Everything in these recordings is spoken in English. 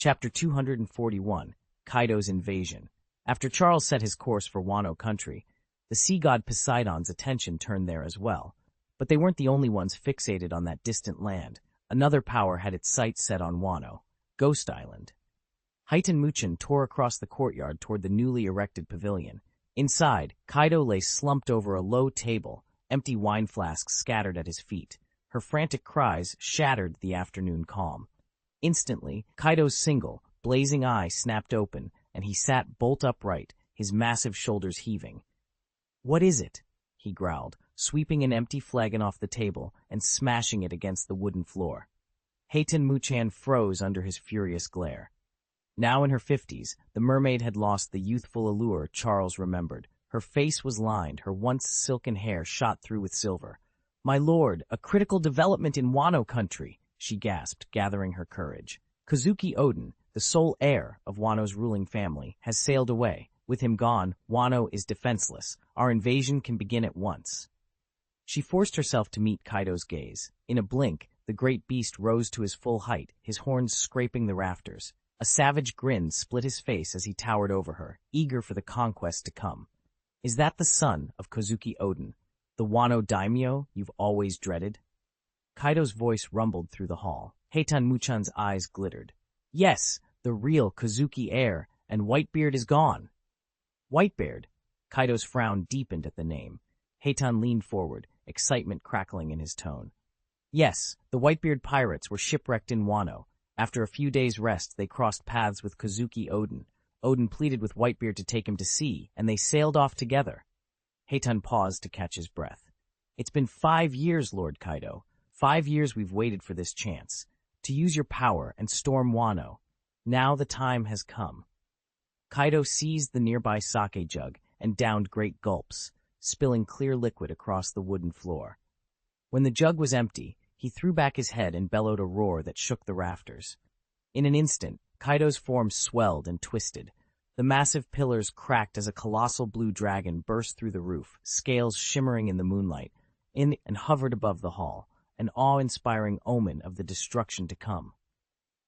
Chapter 241, Kaido's Invasion. After Charles set his course for Wano country, the sea god Poseidon's attention turned there as well. But they weren't the only ones fixated on that distant land. Another power had its sights set on Wano, Ghost Island. Heitan Muchin tore across the courtyard toward the newly erected pavilion. Inside, Kaido lay slumped over a low table, empty wine flasks scattered at his feet. Her frantic cries shattered the afternoon calm. Instantly, Kaido's single, blazing eye snapped open, and he sat bolt upright, his massive shoulders heaving. "What is it?" he growled, sweeping an empty flagon off the table and smashing it against the wooden floor. Heitan Muchin froze under his furious glare. Now in her 50s, the mermaid had lost the youthful allure Charles remembered. Her face was lined, her once silken hair shot through with silver. "My lord, a critical development in Wano country," she gasped, gathering her courage. "Kozuki Oden, the sole heir of Wano's ruling family, has sailed away. With him gone, Wano is defenseless. Our invasion can begin at once." She forced herself to meet Kaido's gaze. In a blink, the great beast rose to his full height, his horns scraping the rafters. A savage grin split his face as he towered over her, eager for the conquest to come. "Is that the son of Kozuki Oden, the Wano daimyo you've always dreaded?" Kaido's voice rumbled through the hall. Heitan Muchin's eyes glittered. "Yes, the real Kozuki heir, and Whitebeard is gone." "Whitebeard?" Kaido's frown deepened at the name. Heitan leaned forward, excitement crackling in his tone. "Yes, the Whitebeard pirates were shipwrecked in Wano. After a few days' rest, they crossed paths with Kozuki Oden. Oden pleaded with Whitebeard to take him to sea, and they sailed off together." Heitan paused to catch his breath. "It's been 5 years, Lord Kaido. 5 years we've waited for this chance, to use your power and storm Wano. Now the time has come." Kaido seized the nearby sake jug and downed great gulps, spilling clear liquid across the wooden floor. When the jug was empty, he threw back his head and bellowed a roar that shook the rafters. In an instant, Kaido's form swelled and twisted. The massive pillars cracked as a colossal blue dragon burst through the roof, scales shimmering in the moonlight, and hovered above the hall, an awe-inspiring omen of the destruction to come.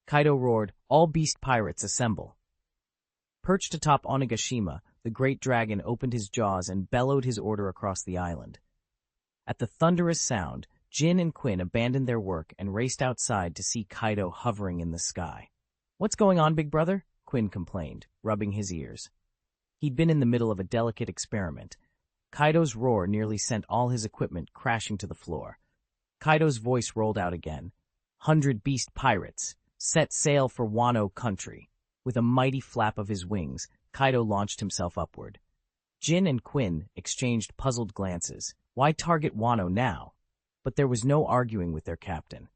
Kaido roared, "All beast pirates assemble!" Perched atop Onigashima, the great dragon opened his jaws and bellowed his order across the island. At the thunderous sound, Jin and Quinn abandoned their work and raced outside to see Kaido hovering in the sky. "What's going on, big brother?" Quinn complained, rubbing his ears. He'd been in the middle of a delicate experiment. Kaido's roar nearly sent all his equipment crashing to the floor. Kaido's voice rolled out again. "100 beast pirates, set sail for Wano country." With a mighty flap of his wings, Kaido launched himself upward. Jin and Quinn exchanged puzzled glances. Why target Wano now? But there was no arguing with their captain.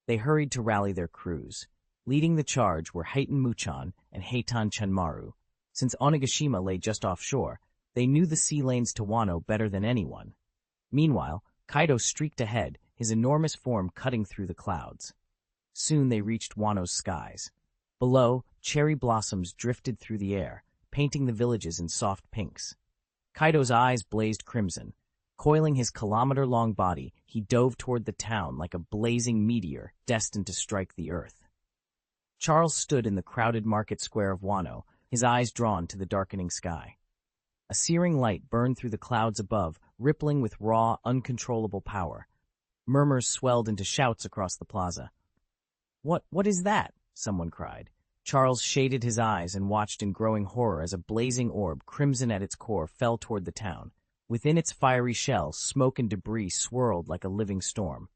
They hurried to rally their crews. Leading the charge were Heitan Muchin and Heitan Chanmaru. Since Onigashima lay just offshore, they knew the sea lanes to Wano better than anyone. Meanwhile, Kaido streaked ahead, his enormous form cutting through the clouds. Soon they reached Wano's skies. Below, cherry blossoms drifted through the air, painting the villages in soft pinks. Kaido's eyes blazed crimson. Coiling his kilometer-long body, he dove toward the town like a blazing meteor destined to strike the earth. Charles stood in the crowded market square of Wano, his eyes drawn to the darkening sky. A searing light burned through the clouds above, rippling with raw, uncontrollable power. Murmurs swelled into shouts across the plaza. What is that?" someone cried. Charles shaded his eyes and watched in growing horror as a blazing orb, crimson at its core, fell toward the town. Within its fiery shell, smoke and debris swirled like a living storm.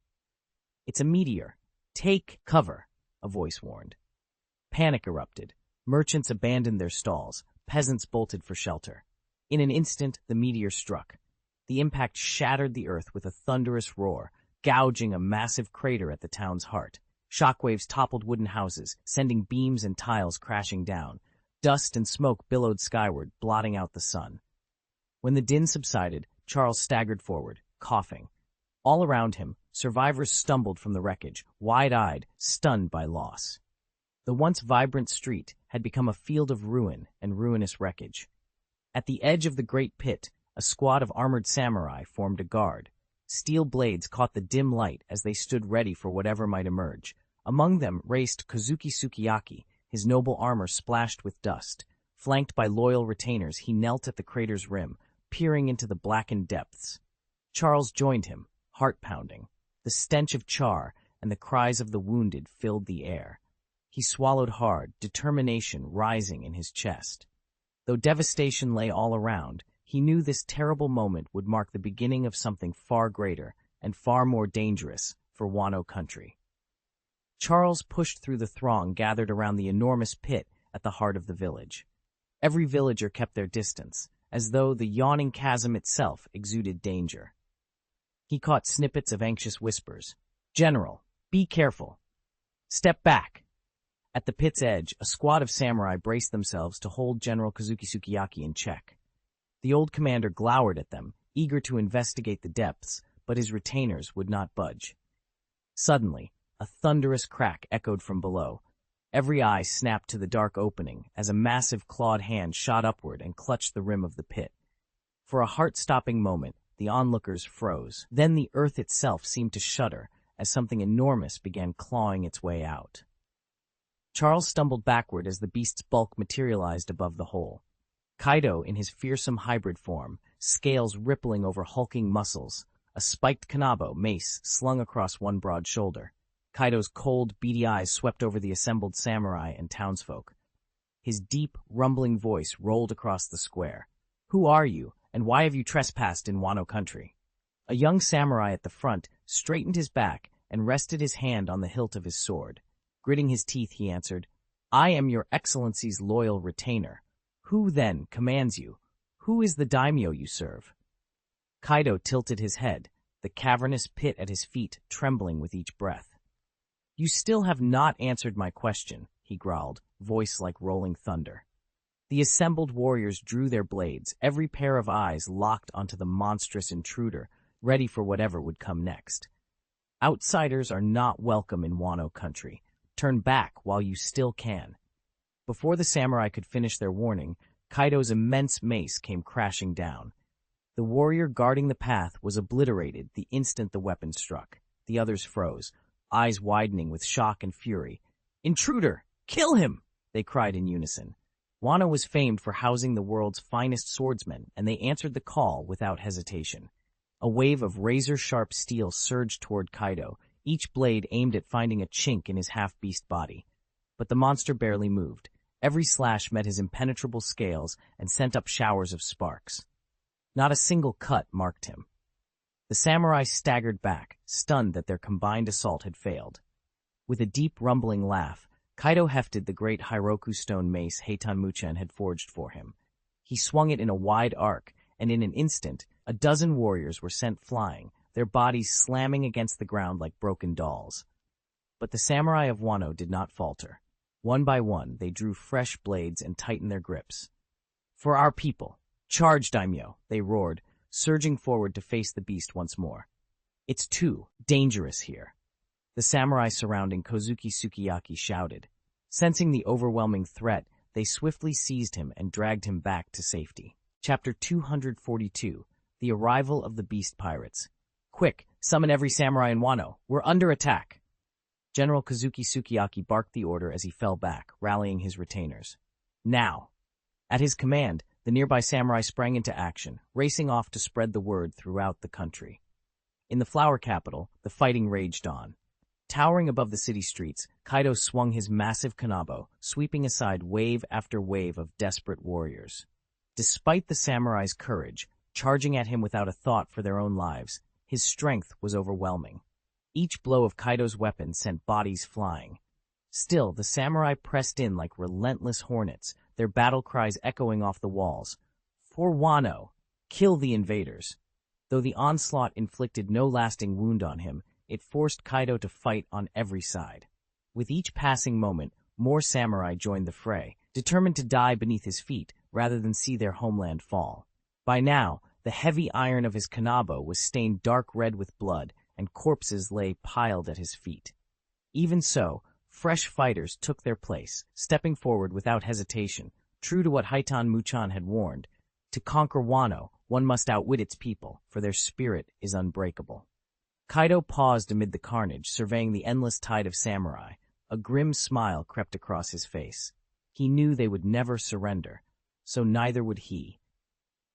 "It's a meteor. Take cover," a voice warned. Panic erupted. Merchants abandoned their stalls. Peasants bolted for shelter. In an instant, the meteor struck. The impact shattered the earth with a thunderous roar, gouging a massive crater at the town's heart. Shockwaves toppled wooden houses, sending beams and tiles crashing down. Dust and smoke billowed skyward, blotting out the sun. When the din subsided, Charles staggered forward, coughing. All around him, survivors stumbled from the wreckage, wide-eyed, stunned by loss. The once vibrant street had become a field of ruin and ruinous wreckage. At the edge of the great pit, a squad of armored samurai formed a guard. Steel blades caught the dim light as they stood ready for whatever might emerge. Among them raced Kozuki Sukiyaki, his noble armor splashed with dust. Flanked by loyal retainers, he knelt at the crater's rim, peering into the blackened depths. Charles joined him, heart pounding. The stench of char and the cries of the wounded filled the air. He swallowed hard, determination rising in his chest. Though devastation lay all around, he knew this terrible moment would mark the beginning of something far greater and far more dangerous for Wano country. Charles pushed through the throng gathered around the enormous pit at the heart of the village. Every villager kept their distance, as though the yawning chasm itself exuded danger. He caught snippets of anxious whispers. "General, be careful. Step back." At the pit's edge, a squad of samurai braced themselves to hold General Kazuki Sukiyaki in check. The old commander glowered at them, eager to investigate the depths, but his retainers would not budge. Suddenly, a thunderous crack echoed from below. Every eye snapped to the dark opening as a massive clawed hand shot upward and clutched the rim of the pit. For a heart-stopping moment, the onlookers froze. Then the earth itself seemed to shudder as something enormous began clawing its way out. Charles stumbled backward as the beast's bulk materialized above the hole. Kaido in his fearsome hybrid form, scales rippling over hulking muscles, a spiked kanabo mace slung across one broad shoulder. Kaido's cold, beady eyes swept over the assembled samurai and townsfolk. His deep, rumbling voice rolled across the square. "Who are you, and why have you trespassed in Wano country?" A young samurai at the front straightened his back and rested his hand on the hilt of his sword. Gritting his teeth, he answered, "I am your excellency's loyal retainer. Who, then, commands you? Who is the daimyo you serve?" Kaido tilted his head, the cavernous pit at his feet trembling with each breath. "You still have not answered my question," he growled, voice like rolling thunder. The assembled warriors drew their blades, every pair of eyes locked onto the monstrous intruder, ready for whatever would come next. Outsiders are not welcome in Wano country. Turn back while you still can. Before the samurai could finish their warning, Kaido's immense mace came crashing down. The warrior guarding the path was obliterated the instant the weapon struck. The others froze, eyes widening with shock and fury. "Intruder! Kill him!" they cried in unison. Wano was famed for housing the world's finest swordsmen, and they answered the call without hesitation. A wave of razor-sharp steel surged toward Kaido, each blade aimed at finding a chink in his half-beast body. But the monster barely moved. Every slash met his impenetrable scales and sent up showers of sparks. Not a single cut marked him. The samurai staggered back, stunned that their combined assault had failed. With a deep rumbling laugh, Kaido hefted the great Hiroku stone mace Heitan Muchen had forged for him. He swung it in a wide arc, and in an instant, a dozen warriors were sent flying, their bodies slamming against the ground like broken dolls. But the samurai of Wano did not falter. One by one, they drew fresh blades and tightened their grips. "For our people! Charge, daimyo!" they roared, surging forward to face the beast once more. "It's too dangerous here." The samurai surrounding Kozuki Sukiyaki shouted. Sensing the overwhelming threat, they swiftly seized him and dragged him back to safety. Chapter 242, The Arrival of the Beast Pirates. "Quick, summon every samurai in Wano. We're under attack." General Kazuki Sukiyaki barked the order as he fell back, rallying his retainers. "Now!" At his command, the nearby samurai sprang into action, racing off to spread the word throughout the country. In the flower capital, the fighting raged on. Towering above the city streets, Kaido swung his massive kanabo, sweeping aside wave after wave of desperate warriors. Despite the samurai's courage, charging at him without a thought for their own lives, his strength was overwhelming. Each blow of Kaido's weapon sent bodies flying. Still, the samurai pressed in like relentless hornets, their battle cries echoing off the walls. "For Wano! Kill the invaders!" Though the onslaught inflicted no lasting wound on him, it forced Kaido to fight on every side. With each passing moment, more samurai joined the fray, determined to die beneath his feet rather than see their homeland fall. By now, the heavy iron of his kanabo was stained dark red with blood, and corpses lay piled at his feet. Even so, fresh fighters took their place, stepping forward without hesitation, true to what Heitan Muchen had warned. To conquer Wano, one must outwit its people, for their spirit is unbreakable. Kaido paused amid the carnage, surveying the endless tide of samurai. A grim smile crept across his face. He knew they would never surrender, so neither would he.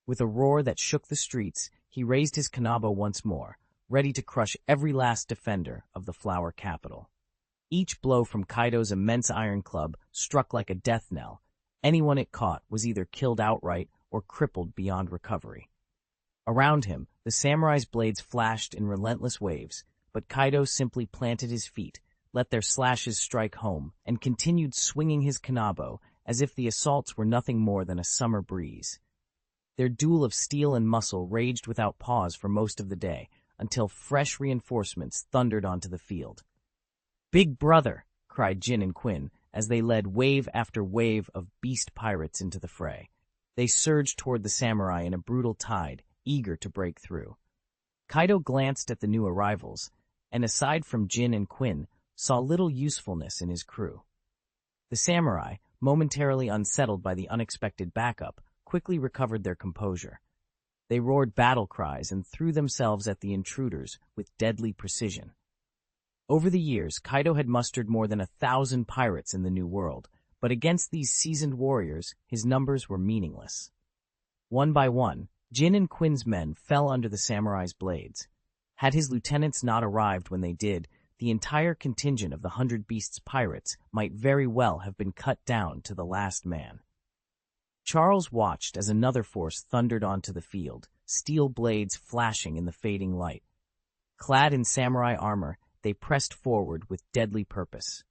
With a roar that shook the streets, he raised his kanabo once more, ready to crush every last defender of the flower capital. Each blow from Kaido's immense iron club struck like a death knell. Anyone it caught was either killed outright or crippled beyond recovery. Around him, the samurai's blades flashed in relentless waves, but Kaido simply planted his feet, let their slashes strike home, and continued swinging his kanabo as if the assaults were nothing more than a summer breeze. Their duel of steel and muscle raged without pause for most of the day, until fresh reinforcements thundered onto the field. "Big brother!" cried Jin and Quinn as they led wave after wave of beast pirates into the fray. They surged toward the samurai in a brutal tide, eager to break through. Kaido glanced at the new arrivals, and aside from Jin and Quinn, saw little usefulness in his crew. The samurai, momentarily unsettled by the unexpected backup, quickly recovered their composure. They roared battle cries and threw themselves at the intruders with deadly precision. Over the years, Kaido had mustered more than 1,000 pirates in the New World, but against these seasoned warriors, his numbers were meaningless. One by one, Jin and Quinn's men fell under the samurai's blades. Had his lieutenants not arrived when they did, the entire contingent of the 100 Beasts pirates might very well have been cut down to the last man. Charles watched as another force thundered onto the field, steel blades flashing in the fading light. Clad in samurai armor, they pressed forward with deadly purpose.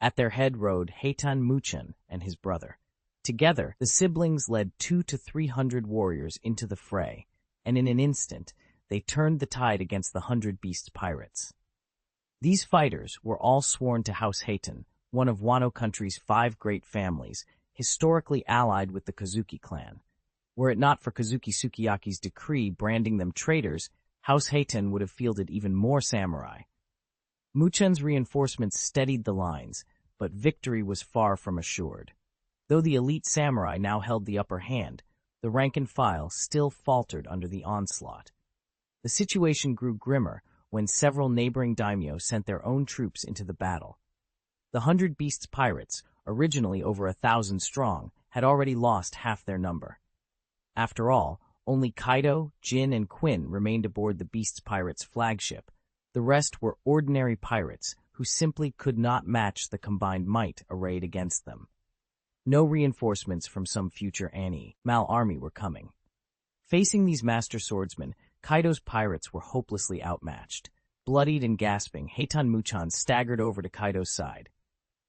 At their head rode Heitan Muchan and his brother. Together, the siblings led 200 to 300 warriors into the fray, and in an instant, they turned the tide against the 100 Beasts pirates. These fighters were all sworn to House Heitan, one of Wano country's 5 great families, historically allied with the Kozuki clan. Were it not for Kozuki Sukiyaki's decree branding them traitors, House Heitan would have fielded even more samurai. Muchan's reinforcements steadied the lines, but victory was far from assured. Though the elite samurai now held the upper hand, the rank and file still faltered under the onslaught. The situation grew grimmer when several neighboring daimyo sent their own troops into the battle. The 100 Beasts pirates, originally over 1,000 strong, had already lost half their number. After all, only Kaido, Jin, and Quinn remained aboard the Beasts pirates' flagship. The rest were ordinary pirates who simply could not match the combined might arrayed against them. No reinforcements from some future Mal army were coming. Facing these master swordsmen, Kaido's pirates were hopelessly outmatched. Bloodied and gasping, Heitan Muchan staggered over to Kaido's side.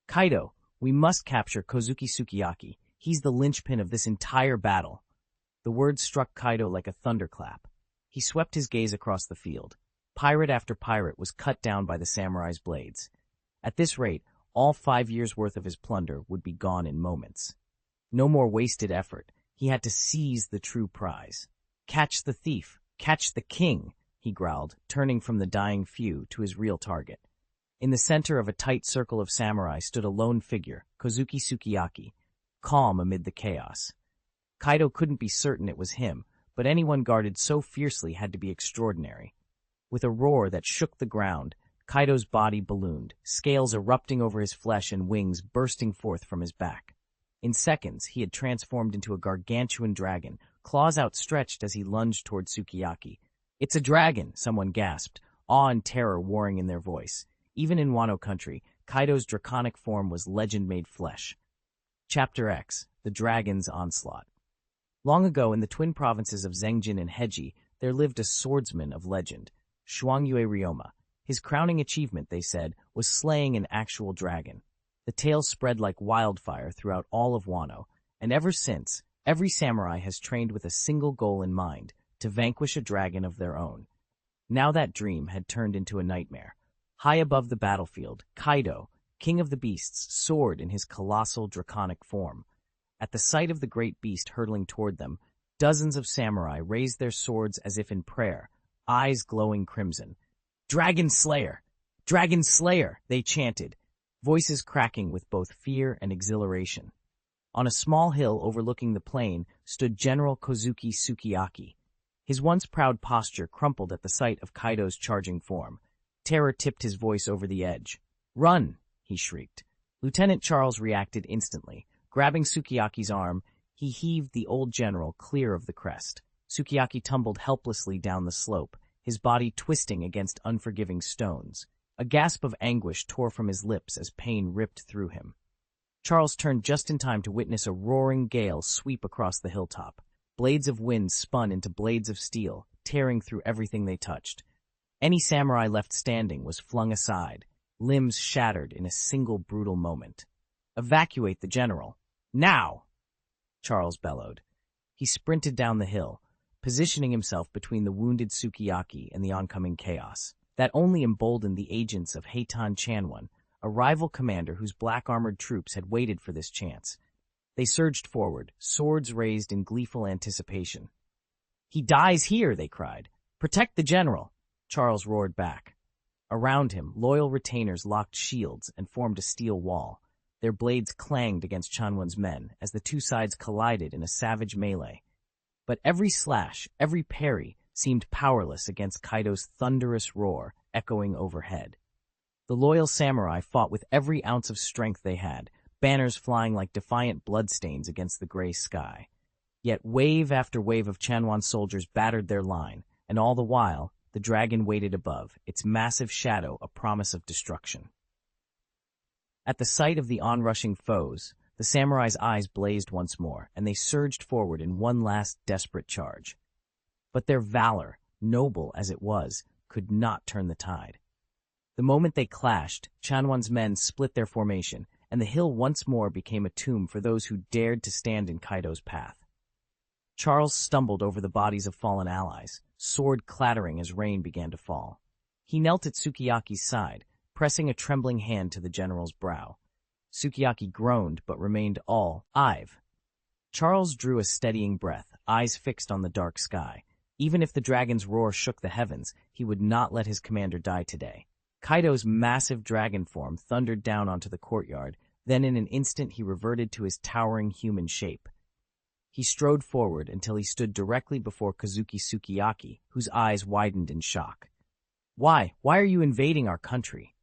"Kaido, we must capture Kozuki Sukiyaki. He's the linchpin of this entire battle." The words struck Kaido like a thunderclap. He swept his gaze across the field. Pirate after pirate was cut down by the samurai's blades. At this rate, all 5 years' worth of his plunder would be gone in moments. No more wasted effort. He had to seize the true prize. "Catch the thief! Catch the king!" he growled, turning from the dying few to his real target. In the center of a tight circle of samurai stood a lone figure, Kozuki Sukiyaki, calm amid the chaos. Kaido couldn't be certain it was him, but anyone guarded so fiercely had to be extraordinary. With a roar that shook the ground, Kaido's body ballooned, scales erupting over his flesh and wings bursting forth from his back. In seconds, he had transformed into a gargantuan dragon, claws outstretched as he lunged toward Sukiyaki. "It's a dragon!" someone gasped, awe and terror warring in their voice. Even in Wano country, Kaido's draconic form was legend-made flesh. Chapter X, The Dragon's Onslaught. Long ago, in the twin provinces of Zengjin and Heiji, there lived a swordsman of legend, Shuangyue Ryoma. His crowning achievement, they said, was slaying an actual dragon. The tale spread like wildfire throughout all of Wano, and ever since, every samurai has trained with a single goal in mind, to vanquish a dragon of their own. Now that dream had turned into a nightmare. High above the battlefield, Kaido, king of the beasts, soared in his colossal draconic form. At the sight of the great beast hurtling toward them, dozens of samurai raised their swords as if in prayer, eyes glowing crimson. "Dragon Slayer! Dragon Slayer!" they chanted, voices cracking with both fear and exhilaration. On a small hill overlooking the plain stood General Kozuki Sukiyaki. His once proud posture crumpled at the sight of Kaido's charging form. Terror tipped his voice over the edge. "Run!" he shrieked. Lieutenant Charles reacted instantly. Grabbing Sukiyaki's arm, he heaved the old general clear of the crest. Sukiyaki tumbled helplessly down the slope, his body twisting against unforgiving stones. A gasp of anguish tore from his lips as pain ripped through him. Charles turned just in time to witness a roaring gale sweep across the hilltop. Blades of wind spun into blades of steel, tearing through everything they touched. Any samurai left standing was flung aside, limbs shattered in a single brutal moment. "Evacuate the general. Now!" Charles bellowed. He sprinted down the hill, positioning himself between the wounded Sukiyaki and the oncoming chaos. That only emboldened the agents of Heitan Chanwon, a rival commander whose black-armored troops had waited for this chance. They surged forward, swords raised in gleeful anticipation. "He dies here," they cried. "Protect the general!" Charles roared back. Around him, loyal retainers locked shields and formed a steel wall. Their blades clanged against Chanwon's men as the two sides collided in a savage melee. But every slash, every parry, seemed powerless against Kaido's thunderous roar echoing overhead. The loyal samurai fought with every ounce of strength they had, banners flying like defiant bloodstains against the gray sky. Yet wave after wave of Chanwon soldiers battered their line, and all the while, the dragon waited above, its massive shadow a promise of destruction. At the sight of the onrushing foes, the samurai's eyes blazed once more, and they surged forward in one last desperate charge. But their valor, noble as it was, could not turn the tide. The moment they clashed, Chanwon's men split their formation, and the hill once more became a tomb for those who dared to stand in Kaido's path. Charles stumbled over the bodies of fallen allies, sword clattering as rain began to fall. He knelt at Sukiyaki's side, pressing a trembling hand to the general's brow. Sukiyaki groaned but remained all "I've." Charles drew a steadying breath, eyes fixed on the dark sky. Even if the dragon's roar shook the heavens, he would not let his commander die today. Kaido's massive dragon form thundered down onto the courtyard, then in an instant he reverted to his towering human shape. He strode forward until he stood directly before Kazuki Sukiyaki, whose eyes widened in shock. Why are you invading our country?"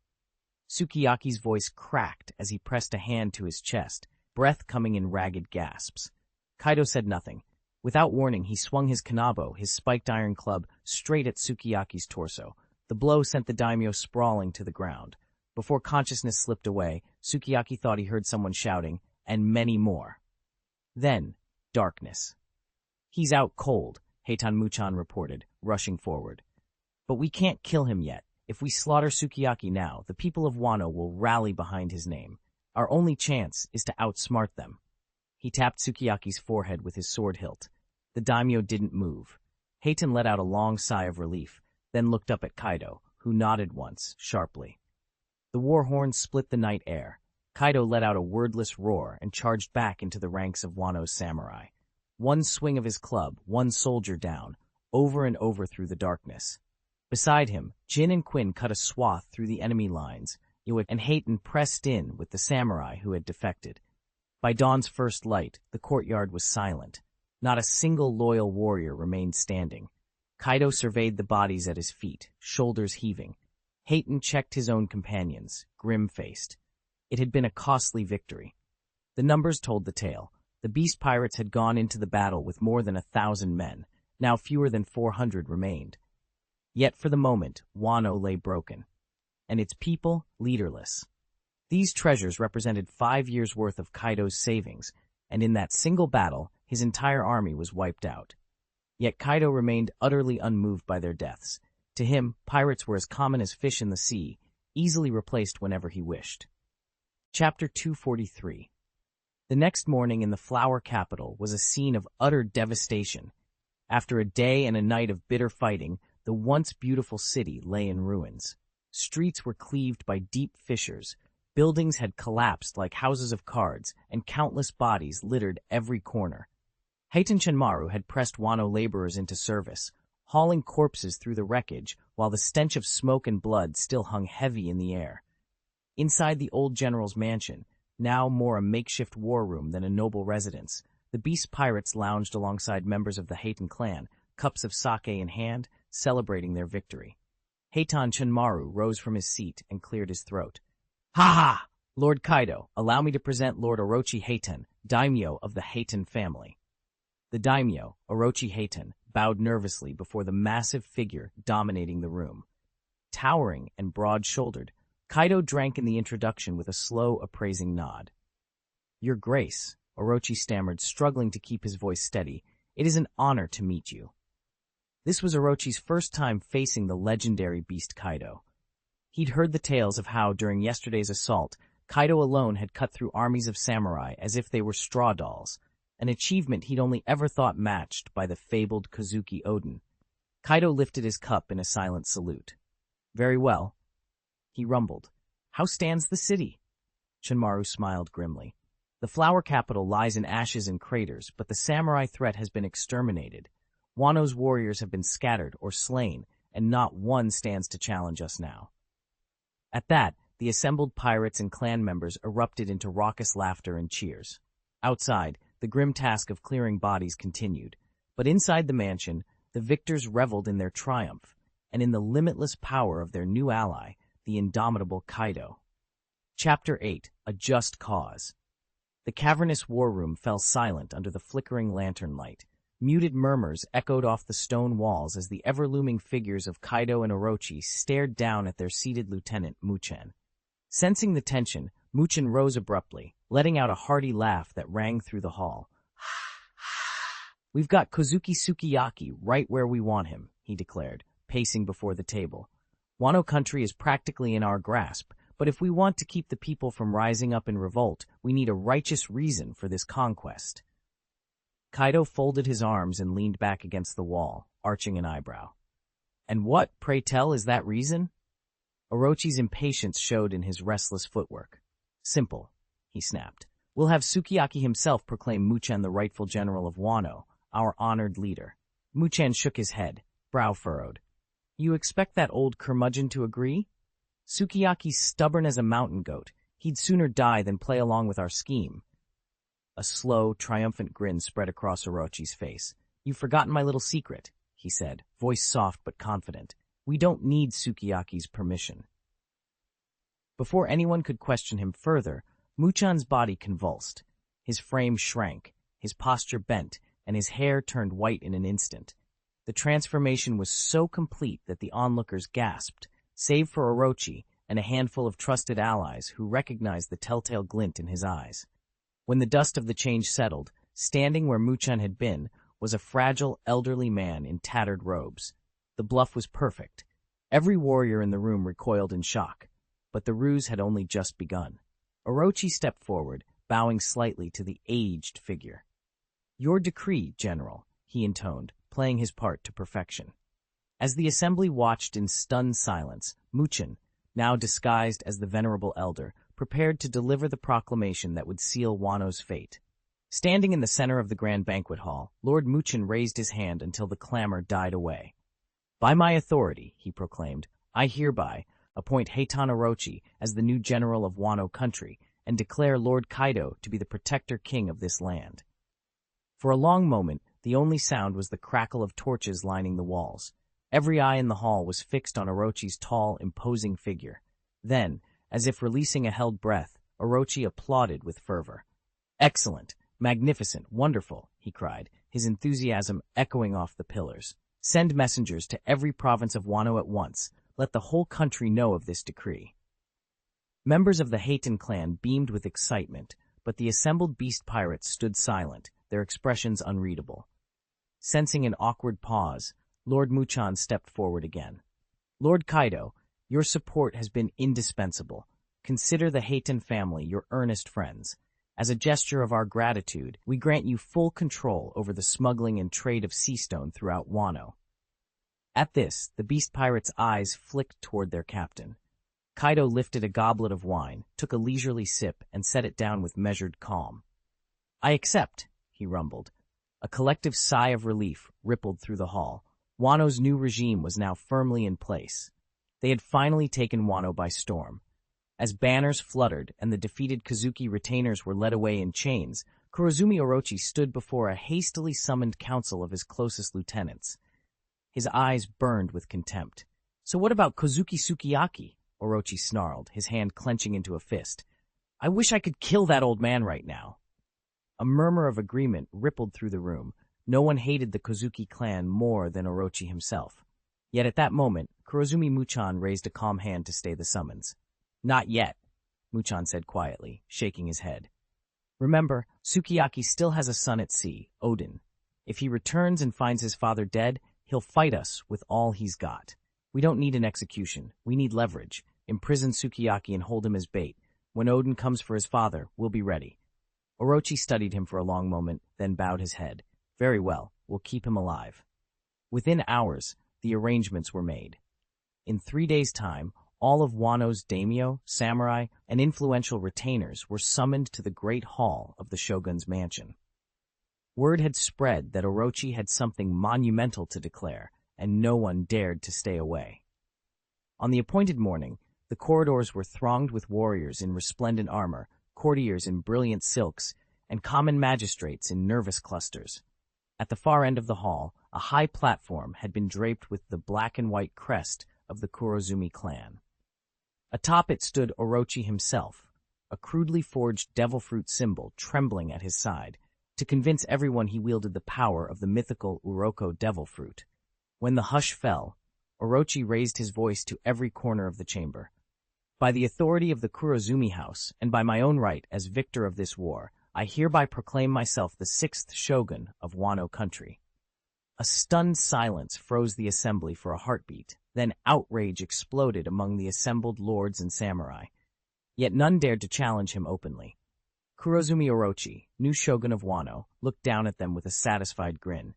Sukiyaki's voice cracked as he pressed a hand to his chest, breath coming in ragged gasps. Kaido said nothing. Without warning, he swung his kanabo, his spiked iron club, straight at Sukiyaki's torso. The blow sent the daimyo sprawling to the ground. Before consciousness slipped away, Sukiyaki thought he heard someone shouting, "And many more." Then, darkness. "He's out cold," Heitan Muchan reported, rushing forward. "But we can't kill him yet. If we slaughter Sukiyaki now, the people of Wano will rally behind his name. Our only chance is to outsmart them." He tapped Sukiyaki's forehead with his sword hilt. The daimyo didn't move. Heitan let out a long sigh of relief, then looked up at Kaido, who nodded once, sharply. The war horn split the night air. Kaido let out a wordless roar and charged back into the ranks of Wano's samurai. One swing of his club, one soldier down, over and over through the darkness. Beside him, Jin and Quinn cut a swath through the enemy lines, and Heitan pressed in with the samurai who had defected. By dawn's first light, the courtyard was silent. Not a single loyal warrior remained standing. Kaido surveyed the bodies at his feet, shoulders heaving. Heitan checked his own companions, grim-faced. It had been a costly victory. The numbers told the tale. The beast pirates had gone into the battle with more than 1,000 men. Now fewer than 400 remained. Yet for the moment, Wano lay broken, and its people leaderless. These treasures represented 5 years' worth of Kaido's savings, and in that single battle, his entire army was wiped out. Yet Kaido remained utterly unmoved by their deaths. To him, pirates were as common as fish in the sea, easily replaced whenever he wished. Chapter 243. The next morning in the flower capital was a scene of utter devastation. After a day and a night of bitter fighting, the once beautiful city lay in ruins. Streets were cleaved by deep fissures, buildings had collapsed like houses of cards, and countless bodies littered every corner. Heitan Shenmaru had pressed Wano laborers into service, hauling corpses through the wreckage while the stench of smoke and blood still hung heavy in the air. Inside the old general's mansion, now more a makeshift war room than a noble residence, the beast pirates lounged alongside members of the Heitan clan, cups of sake in hand, celebrating their victory. Heitan Shenmaru rose from his seat and cleared his throat. "Ha ha! Lord Kaido, allow me to present Lord Orochi Heitan, daimyo of the Heitan family. The daimyo, Orochi Heitan, bowed nervously before the massive figure dominating the room. Towering and broad-shouldered, Kaido drank in the introduction with a slow, appraising nod. Your Grace, Orochi stammered, struggling to keep his voice steady, it is an honor to meet you. This was Orochi's first time facing the legendary beast Kaido. He'd heard the tales of how, during yesterday's assault, Kaido alone had cut through armies of samurai as if they were straw dolls, an achievement he'd only ever thought matched by the fabled Kozuki Oden. Kaido lifted his cup in a silent salute. Very well, he rumbled. How stands the city? Shinmaru smiled grimly. The flower capital lies in ashes and craters, but the samurai threat has been exterminated. Wano's warriors have been scattered or slain, and not one stands to challenge us now. At that, the assembled pirates and clan members erupted into raucous laughter and cheers. Outside, the grim task of clearing bodies continued, but inside the mansion, the victors reveled in their triumph, and in the limitless power of their new ally, the indomitable Kaido. Chapter 8: A Just Cause. The cavernous war room fell silent under the flickering lantern light. Muted murmurs echoed off the stone walls as the ever-looming figures of Kaido and Orochi stared down at their seated lieutenant, Muchen. Sensing the tension, Muchen rose abruptly, letting out a hearty laugh that rang through the hall. We've got Kozuki Sukiyaki right where we want him, he declared, pacing before the table. Wano country is practically in our grasp, but if we want to keep the people from rising up in revolt, we need a righteous reason for this conquest. Kaido folded his arms and leaned back against the wall, arching an eyebrow. And what, pray tell, is that reason? Orochi's impatience showed in his restless footwork. Simple, he snapped. We'll have Sukiyaki himself proclaim Muchen the rightful general of Wano, our honored leader. Muchen shook his head, brow furrowed. You expect that old curmudgeon to agree? Sukiyaki's stubborn as a mountain goat. He'd sooner die than play along with our scheme. A slow, triumphant grin spread across Orochi's face. You've forgotten my little secret, he said, voice soft but confident. We don't need Sukiyaki's permission. Before anyone could question him further, Muchen's body convulsed. His frame shrank, his posture bent, and his hair turned white in an instant. The transformation was so complete that the onlookers gasped, save for Orochi and a handful of trusted allies who recognized the telltale glint in his eyes. When the dust of the change settled, standing where Muchen had been was a fragile, elderly man in tattered robes. The bluff was perfect. Every warrior in the room recoiled in shock, but the ruse had only just begun. Orochi stepped forward, bowing slightly to the aged figure. Your decree, General, he intoned, playing his part to perfection. As the assembly watched in stunned silence, Muchen, now disguised as the venerable elder, prepared to deliver the proclamation that would seal Wano's fate. Standing in the center of the grand banquet hall, Lord Muchen raised his hand until the clamor died away. By my authority, he proclaimed, I hereby appoint Heitan Orochi as the new general of Wano country and declare Lord Kaido to be the protector king of this land. For a long moment, the only sound was the crackle of torches lining the walls. Every eye in the hall was fixed on Orochi's tall, imposing figure. Then, as if releasing a held breath, Orochi applauded with fervor. Excellent, magnificent, wonderful, he cried, his enthusiasm echoing off the pillars. Send messengers to every province of Wano at once. Let the whole country know of this decree. Members of the Heitan clan beamed with excitement, but the assembled beast pirates stood silent, their expressions unreadable. Sensing an awkward pause, Lord Muchen stepped forward again. Lord Kaido, your support has been indispensable. Consider the Heitan family your earnest friends. As a gesture of our gratitude, we grant you full control over the smuggling and trade of Seastone throughout Wano. At this, the beast pirates' eyes flicked toward their captain. Kaido lifted a goblet of wine, took a leisurely sip, and set it down with measured calm. I accept, he rumbled. A collective sigh of relief rippled through the hall. Wano's new regime was now firmly in place. They had finally taken Wano by storm. As banners fluttered and the defeated Kozuki retainers were led away in chains, Kurozumi Orochi stood before a hastily summoned council of his closest lieutenants. His eyes burned with contempt. So what about Kozuki Sukiyaki? Orochi snarled, his hand clenching into a fist. I wish I could kill that old man right now. A murmur of agreement rippled through the room. No one hated the Kozuki clan more than Orochi himself. Yet at that moment, Kurozumi Muchan raised a calm hand to stay the summons. Not yet, Muchan said quietly, shaking his head. Remember, Sukiyaki still has a son at sea, Odin. If he returns and finds his father dead, he'll fight us with all he's got. We don't need an execution. We need leverage. Imprison Sukiyaki and hold him as bait. When Odin comes for his father, we'll be ready. Orochi studied him for a long moment, then bowed his head. Very well, we'll keep him alive. Within hours, the arrangements were made. In 3 days' time, all of Wano's daimyo, samurai, and influential retainers were summoned to the great hall of the shogun's mansion. Word had spread that Orochi had something monumental to declare, and no one dared to stay away. On the appointed morning, the corridors were thronged with warriors in resplendent armor, courtiers in brilliant silks, and common magistrates in nervous clusters. At the far end of the hall, a high platform had been draped with the black and white crest of the Kurozumi clan. Atop it stood Orochi himself, a crudely forged devil fruit symbol trembling at his side, to convince everyone he wielded the power of the mythical Uroko devil fruit. When the hush fell, Orochi raised his voice to every corner of the chamber. By the authority of the Kurozumi house, and by my own right as victor of this war, I hereby proclaim myself the 6th shogun of Wano country. A stunned silence froze the assembly for a heartbeat, then outrage exploded among the assembled lords and samurai. Yet none dared to challenge him openly. Kurozumi Orochi, new shogun of Wano, looked down at them with a satisfied grin.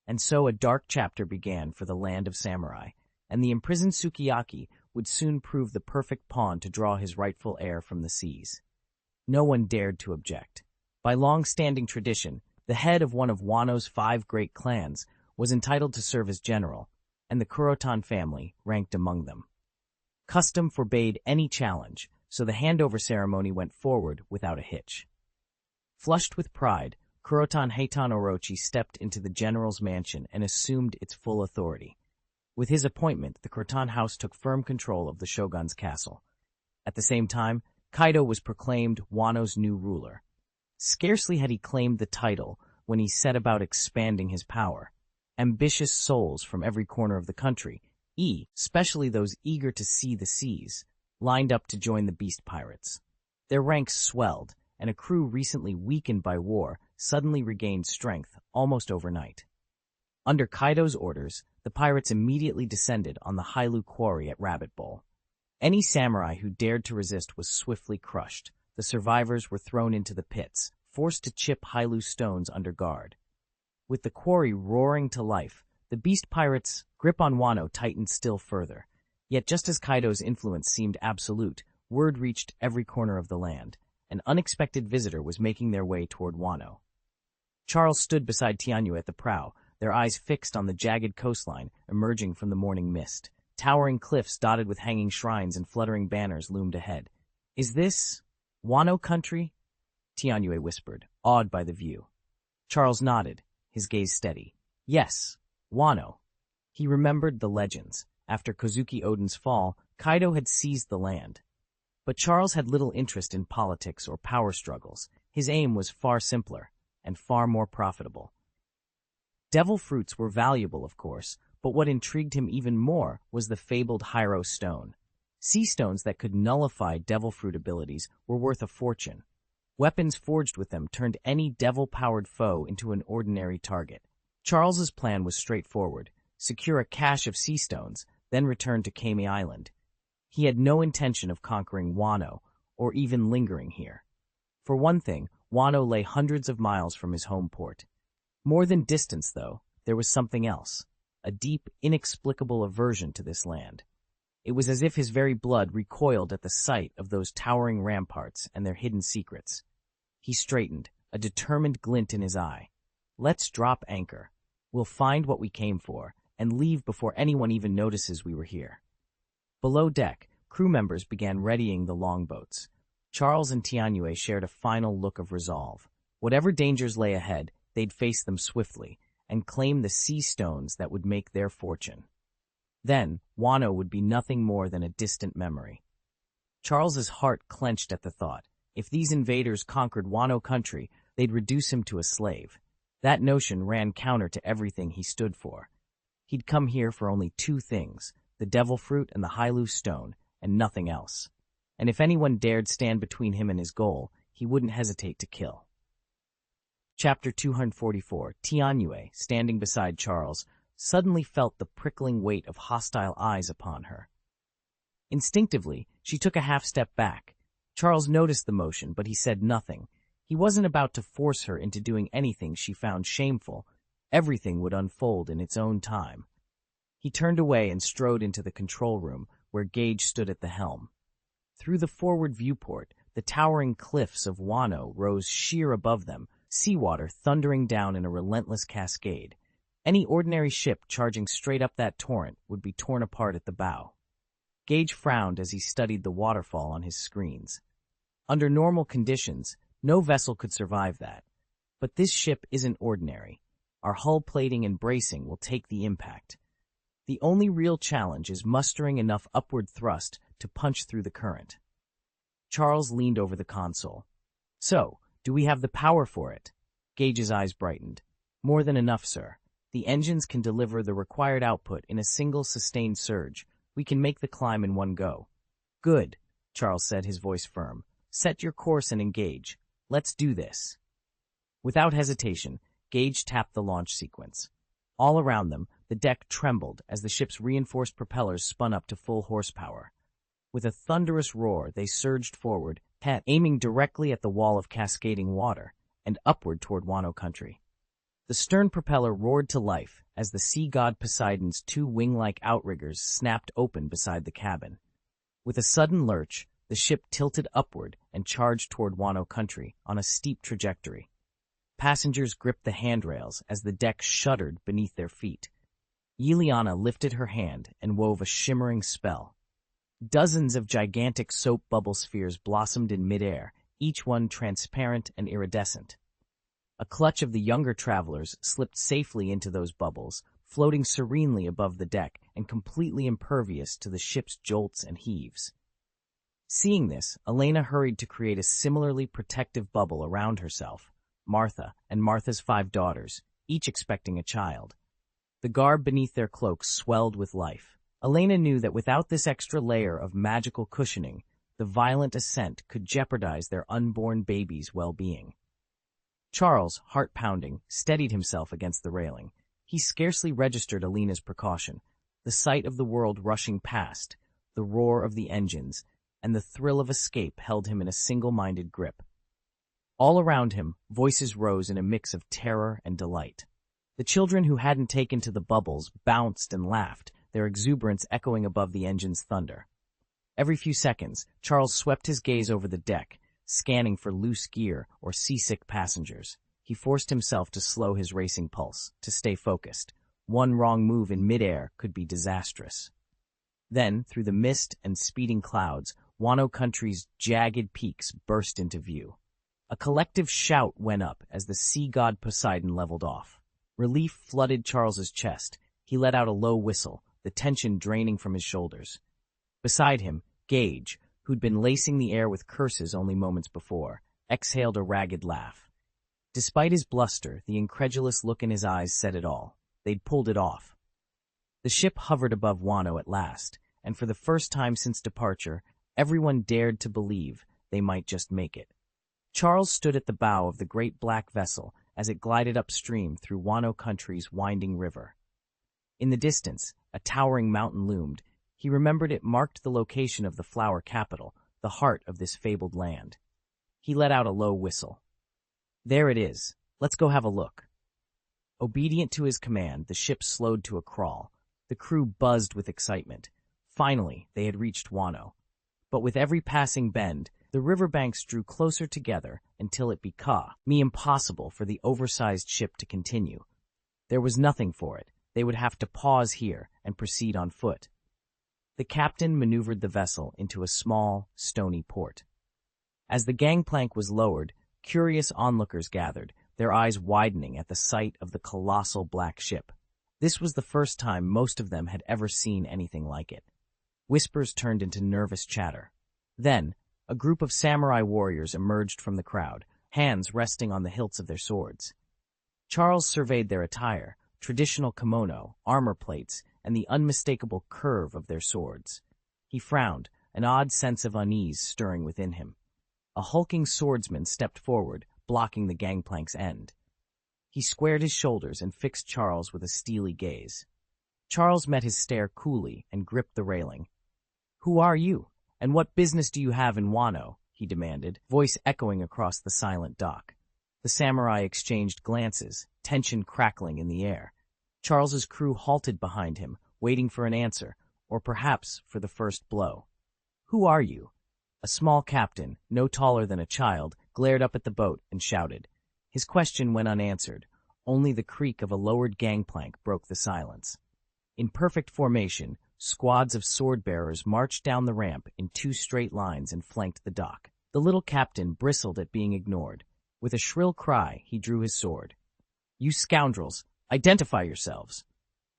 And so a dark chapter began for the land of samurai, and the imprisoned Sukiyaki would soon prove the perfect pawn to draw his rightful heir from the seas. No one dared to object. By long-standing tradition, the head of one of Wano's 5 great clans was entitled to serve as general, and the Kurotan family ranked among them. Custom forbade any challenge, so the handover ceremony went forward without a hitch. Flushed with pride, Kurotan Heitan Orochi stepped into the general's mansion and assumed its full authority. With his appointment, the Kurotan house took firm control of the shogun's castle. At the same time, Kaido was proclaimed Wano's new ruler. Scarcely had he claimed the title when he set about expanding his power. Ambitious souls from every corner of the country, especially those eager to see the seas, lined up to join the beast pirates. Their ranks swelled, and a crew recently weakened by war suddenly regained strength almost overnight. Under Kaido's orders, the pirates immediately descended on the Hailu quarry at Rabbit Bowl. Any samurai who dared to resist was swiftly crushed. The survivors were thrown into the pits, forced to chip Hailu stones under guard. With the quarry roaring to life, the beast pirates' grip on Wano tightened still further. Yet just as Kaido's influence seemed absolute, word reached every corner of the land. An unexpected visitor was making their way toward Wano. Charles stood beside Tianyu at the prow, their eyes fixed on the jagged coastline emerging from the morning mist. Towering cliffs dotted with hanging shrines and fluttering banners loomed ahead. "Is this Wano country?" Tianyu whispered, awed by the view. Charles nodded, his gaze steady. "Yes, Wano." He remembered the legends. After Kozuki Odin's fall, Kaido had seized the land. But Charles had little interest in politics or power struggles. His aim was far simpler and far more profitable. Devil fruits were valuable, of course, but what intrigued him even more was the fabled Hyro stone. Sea stones that could nullify devil fruit abilities were worth a fortune. Weapons forged with them turned any devil-powered foe into an ordinary target. Charles's plan was straightforward: secure a cache of sea stones, then return to Kami Island. He had no intention of conquering Wano, or even lingering here. For one thing, Wano lay hundreds of miles from his home port. More than distance, though, there was something else, a deep, inexplicable aversion to this land. It was as if his very blood recoiled at the sight of those towering ramparts and their hidden secrets. He straightened, a determined glint in his eye. "Let's drop anchor. We'll find what we came for, and leave before anyone even notices we were here." Below deck, crew members began readying the longboats. Charles and Tianyu shared a final look of resolve. Whatever dangers lay ahead, they'd face them swiftly, and claim the sea stones that would make their fortune. Then, Wano would be nothing more than a distant memory. Charles's heart clenched at the thought. If these invaders conquered Wano country, they'd reduce him to a slave. That notion ran counter to everything he stood for. He'd come here for only two things, the devil fruit and the Hailu stone, and nothing else. And if anyone dared stand between him and his goal, he wouldn't hesitate to kill. Chapter 244. Tianyue, standing beside Charles, suddenly felt the prickling weight of hostile eyes upon her. Instinctively, she took a half step back. Charles noticed the motion, but he said nothing. He wasn't about to force her into doing anything she found shameful. Everything would unfold in its own time. He turned away and strode into the control room, where Gage stood at the helm. Through the forward viewport, the towering cliffs of Wano rose sheer above them, seawater thundering down in a relentless cascade. Any ordinary ship charging straight up that torrent would be torn apart at the bow. Gage frowned as he studied the waterfall on his screens. Under normal conditions, no vessel could survive that. But this ship isn't ordinary. Our hull plating and bracing will take the impact. The only real challenge is mustering enough upward thrust to punch through the current. Charles leaned over the console. So, do we have the power for it? Gage's eyes brightened. More than enough, sir. The engines can deliver the required output in a single sustained surge. We can make the climb in one go. Good, Charles said, his voice firm. Set your course and engage. Let's do this. Without hesitation, Gage tapped the launch sequence. All around them, the deck trembled as the ship's reinforced propellers spun up to full horsepower. With a thunderous roar, they surged forward, aiming directly at the wall of cascading water, and upward toward Wano country. The stern propeller roared to life as the sea god Poseidon's two wing-like outriggers snapped open beside the cabin. With a sudden lurch, the ship tilted upward and charged toward Wano country on a steep trajectory. Passengers gripped the handrails as the deck shuddered beneath their feet. Yiliana lifted her hand and wove a shimmering spell. Dozens of gigantic soap bubble spheres blossomed in midair, each one transparent and iridescent. A clutch of the younger travelers slipped safely into those bubbles, floating serenely above the deck and completely impervious to the ship's jolts and heaves. Seeing this, Elena hurried to create a similarly protective bubble around herself, Martha, and Martha's 5 daughters, each expecting a child. The garb beneath their cloaks swelled with life. Elena knew that without this extra layer of magical cushioning, the violent ascent could jeopardize their unborn baby's well-being. Charles, heart-pounding, steadied himself against the railing. He scarcely registered Elena's precaution. The sight of the world rushing past, the roar of the engines, and the thrill of escape held him in a single-minded grip. All around him, voices rose in a mix of terror and delight. The children who hadn't taken to the bubbles bounced and laughed, their exuberance echoing above the engine's thunder. Every few seconds, Charles swept his gaze over the deck, scanning for loose gear or seasick passengers. He forced himself to slow his racing pulse, to stay focused. One wrong move in midair could be disastrous. Then, through the mist and speeding clouds, Wano country's jagged peaks burst into view. A collective shout went up as the sea god Poseidon leveled off. Relief flooded Charles's chest. He let out a low whistle, the tension draining from his shoulders. Beside him, Gage, who'd been lacing the air with curses only moments before, exhaled a ragged laugh. Despite his bluster, the incredulous look in his eyes said it all. They'd pulled it off. The ship hovered above Wano at last, and for the first time since departure, everyone dared to believe they might just make it. Charles stood at the bow of the great black vessel as it glided upstream through Wano country's winding river. In the distance, a towering mountain loomed. He remembered it marked the location of the flower capital, the heart of this fabled land. He let out a low whistle. There it is. Let's go have a look. Obedient to his command, the ship slowed to a crawl. The crew buzzed with excitement. Finally, they had reached Wano. But with every passing bend, the riverbanks drew closer together until it became impossible for the oversized ship to continue. There was nothing for it. They would have to pause here and proceed on foot. The captain maneuvered the vessel into a small, stony port. As the gangplank was lowered, curious onlookers gathered, their eyes widening at the sight of the colossal black ship. This was the first time most of them had ever seen anything like it. Whispers turned into nervous chatter. Then, A group of samurai warriors emerged from the crowd, hands resting on the hilts of their swords. Charles surveyed their attire, traditional kimono, armor plates, and the unmistakable curve of their swords. He frowned, an odd sense of unease stirring within him. A hulking swordsman stepped forward, blocking the gangplank's end. He squared his shoulders and fixed Charles with a steely gaze. Charles met his stare coolly and gripped the railing. "Who are you, and what business do you have in Wano?" he demanded, voice echoing across the silent dock. The samurai exchanged glances, tension crackling in the air. Charles's crew halted behind him, waiting for an answer, or perhaps for the first blow. "Who are you?" A small captain, no taller than a child, glared up at the boat and shouted. His question went unanswered. Only the creak of a lowered gangplank broke the silence. In perfect formation, squads of sword-bearers marched down the ramp in 2 straight lines and flanked the dock. The little captain bristled at being ignored. With a shrill cry, he drew his sword. "You scoundrels, identify yourselves!"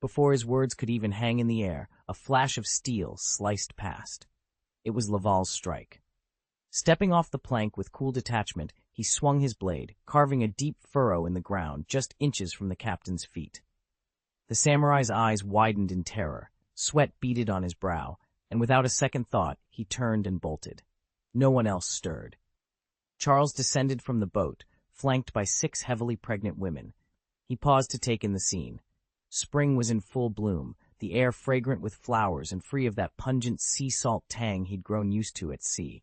Before his words could even hang in the air, a flash of steel sliced past. It was Laval's strike. Stepping off the plank with cool detachment, he swung his blade, carving a deep furrow in the ground just inches from the captain's feet. The samurai's eyes widened in terror, sweat beaded on his brow, and without a second thought, he turned and bolted. No one else stirred. Charles descended from the boat, flanked by 6 heavily pregnant women. He paused to take in the scene. Spring was in full bloom, the air fragrant with flowers and free of that pungent sea salt tang he'd grown used to at sea.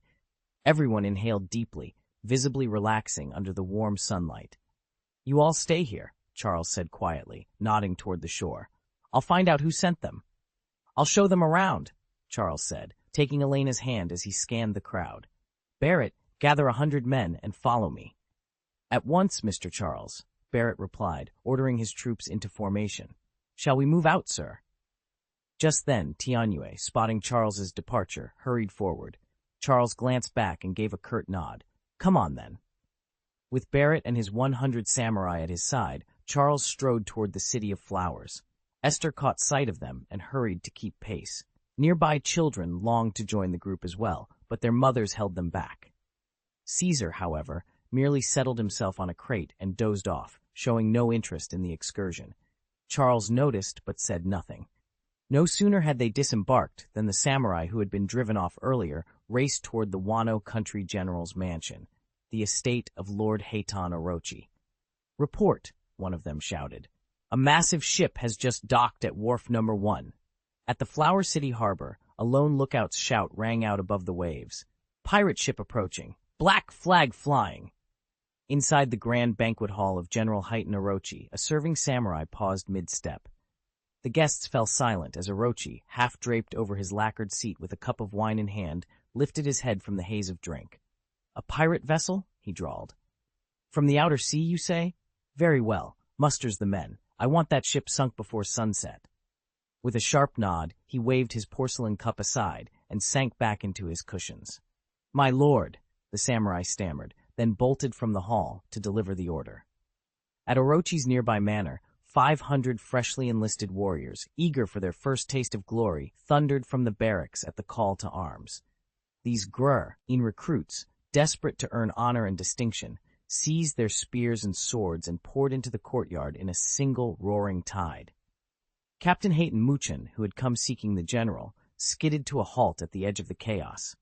Everyone inhaled deeply, visibly relaxing under the warm sunlight. "You all stay here," Charles said quietly, nodding toward the shore. "I'll find out who sent them." "I'll show them around," Charles said, taking Elena's hand as he scanned the crowd. "Barrett, gather 100 men and follow me." "At once, Mr. Charles," Barrett replied, ordering his troops into formation. "Shall we move out, sir?" Just then, Tianue, spotting Charles's departure, hurried forward. Charles glanced back and gave a curt nod. "Come on, then." With Barrett and his 100 samurai at his side, Charles strode toward the City of Flowers. Esther caught sight of them and hurried to keep pace. Nearby children longed to join the group as well, but their mothers held them back. Caesar, however, merely settled himself on a crate and dozed off, showing no interest in the excursion. Charles noticed but said nothing. No sooner had they disembarked than the samurai who had been driven off earlier raced toward the Wano country general's mansion, the estate of Lord Heitan Orochi. "Report," one of them shouted. "A massive ship has just docked at wharf number 1. At the Flower City harbor, a lone lookout's shout rang out above the waves. "Pirate ship approaching! Black flag flying!" Inside the grand banquet hall of General Heitan Orochi, a serving samurai paused mid-step. The guests fell silent as Orochi, half-draped over his lacquered seat with a cup of wine in hand, lifted his head from the haze of drink. "A pirate vessel?" he drawled. "From the outer sea, you say? Very well. Musters the men. I want that ship sunk before sunset." With a sharp nod, he waved his porcelain cup aside and sank back into his cushions. "My lord," the samurai stammered, then bolted from the hall to deliver the order. At Orochi's nearby manor, 500 freshly enlisted warriors, eager for their first taste of glory, thundered from the barracks at the call to arms. These recruits, desperate to earn honor and distinction, seized their spears and swords and poured into the courtyard in a single roaring tide. Captain Heitan Muchen, who had come seeking the general, skidded to a halt at the edge of the chaos.